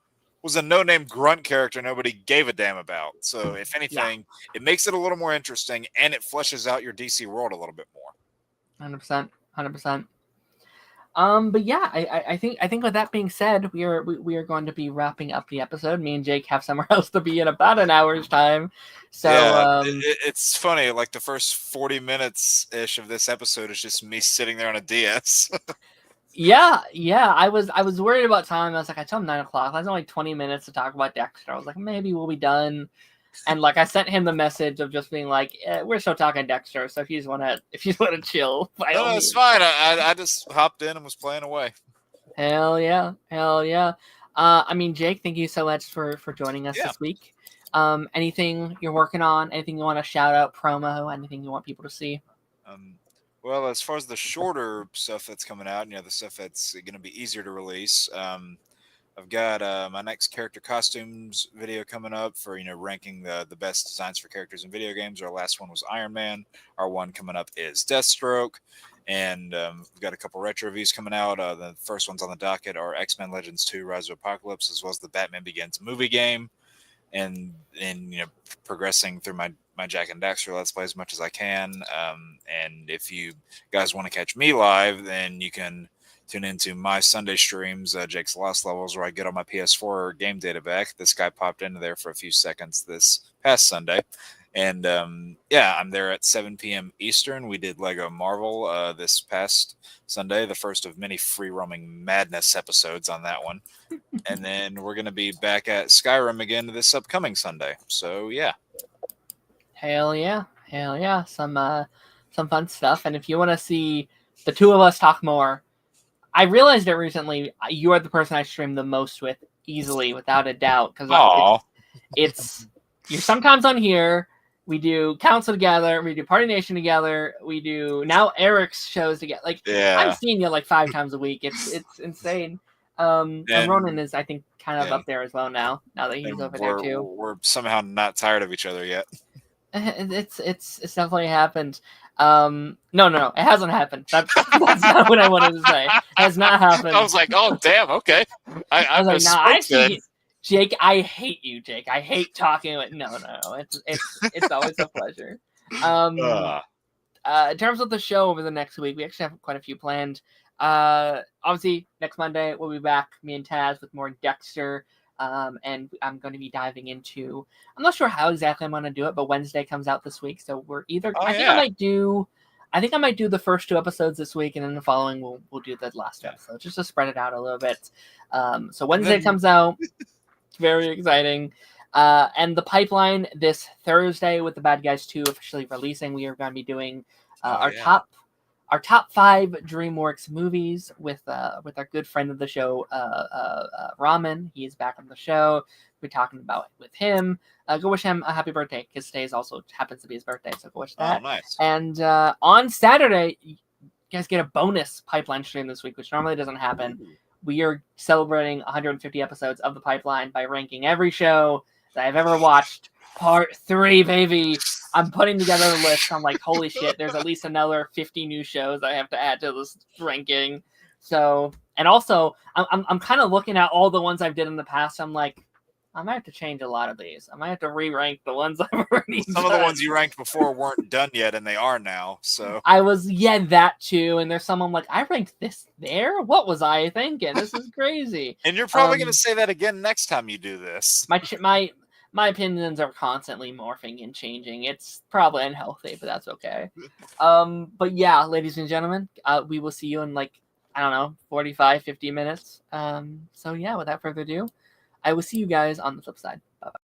was a no-name grunt character nobody gave a damn about. So if anything, it makes it a little more interesting and it fleshes out your DC world a little bit more. 100%. But yeah, I think with that being said, we are going to be wrapping up the episode. Me and Jake have somewhere else to be in about an hour's time. So it's funny. Like, the first 40 minutes ish of this episode is just me sitting there on a DS. Yeah. I was worried about time. I was like, I told him 9 o'clock. There's only 20 minutes to talk about Dexter. I was like, maybe we'll be done. And like, I sent him the message of just being like, we're still talking Dexter. So if you just want to chill, no, it's fine. I just hopped in and was playing away. Hell yeah. I mean, Jake, thank you so much for joining us this week. Anything you're working on? Anything you want to shout out, promo? Anything you want people to see? Well, as far as the shorter stuff that's coming out, the stuff that's going to be easier to release, I've got my next character costumes video coming up for, ranking the best designs for characters in video games. Our last one was Iron Man. Our one coming up is Deathstroke. And we've got a couple retro reviews coming out. The first ones on the docket are X-Men Legends 2 Rise of Apocalypse, as well as the Batman Begins movie game. And progressing through my Jack and Dexter Let's Play as much as I can. And if you guys want to catch me live, then you can tune into my Sunday streams, Jake's Lost Levels, where I get on my PS4 game data back. This guy popped into there for a few seconds this past Sunday. And I'm there at 7 p.m. Eastern. We did Lego Marvel this past Sunday, the first of many free roaming madness episodes on that one. And then we're going to be back at Skyrim again this upcoming Sunday. So yeah. Hell yeah. Some fun stuff. And if you want to see the two of us talk more, I realized it recently. You are the person I stream the most with, easily, without a doubt. Because it's you're sometimes on here. We do Council together. We do Party Nation together. We do now Eric's shows together. Like, I'm seeing you like 5 times a week. It's insane. And Ronan is, I think, kind of up there as well now that he's over there too. We're somehow not tired of each other yet. It's definitely happened. No, it hasn't happened. That's not what I wanted to say. It has not happened. I was like, oh damn, okay. I was like, I see, Jake. I hate you, Jake. I hate talking with. No. It's always a pleasure. In terms of the show over the next week, we actually have quite a few planned. Obviously, next Monday we'll be back, me and Taz, with more Dexter. And I'm going to be diving into. I'm not sure how exactly I'm going to do it, but Wednesday comes out this week, so we're either. I think I might do the first 2 episodes this week, and then the following we'll do the last episode, just to spread it out a little bit. So Wednesday comes out. It's very exciting. And the pipeline this Thursday with the Bad Guys 2 officially releasing. We are going to be doing our top 5 DreamWorks movies with our good friend of the show, Ramen. He is back on the show. We're talking about it with him. Go wish him a happy birthday, because today also happens to be his birthday, so go wish that. Oh, nice. And on Saturday, you guys get a bonus pipeline stream this week, which normally doesn't happen. We are celebrating 150 episodes of the pipeline by ranking every show that I've ever watched. Part 3, baby. I'm putting together a list. I'm like, holy shit, there's at least another 50 new shows I have to add to this ranking. So, and also, I'm kind of looking at all the ones I've did in the past. I'm like, I might have to change a lot of these. I might have to re-rank the ones I've already Some of the ones you ranked before weren't done yet, and they are now. So that too. And there's some I'm like, I ranked this there? What was I thinking? This is crazy. And you're probably going to say that again next time you do this. my opinions are constantly morphing and changing. It's probably unhealthy, but that's okay. But yeah, ladies and gentlemen, we will see you in like, I don't know, 45, 50 minutes. So yeah, without further ado, I will see you guys on the flip side. Bye-bye.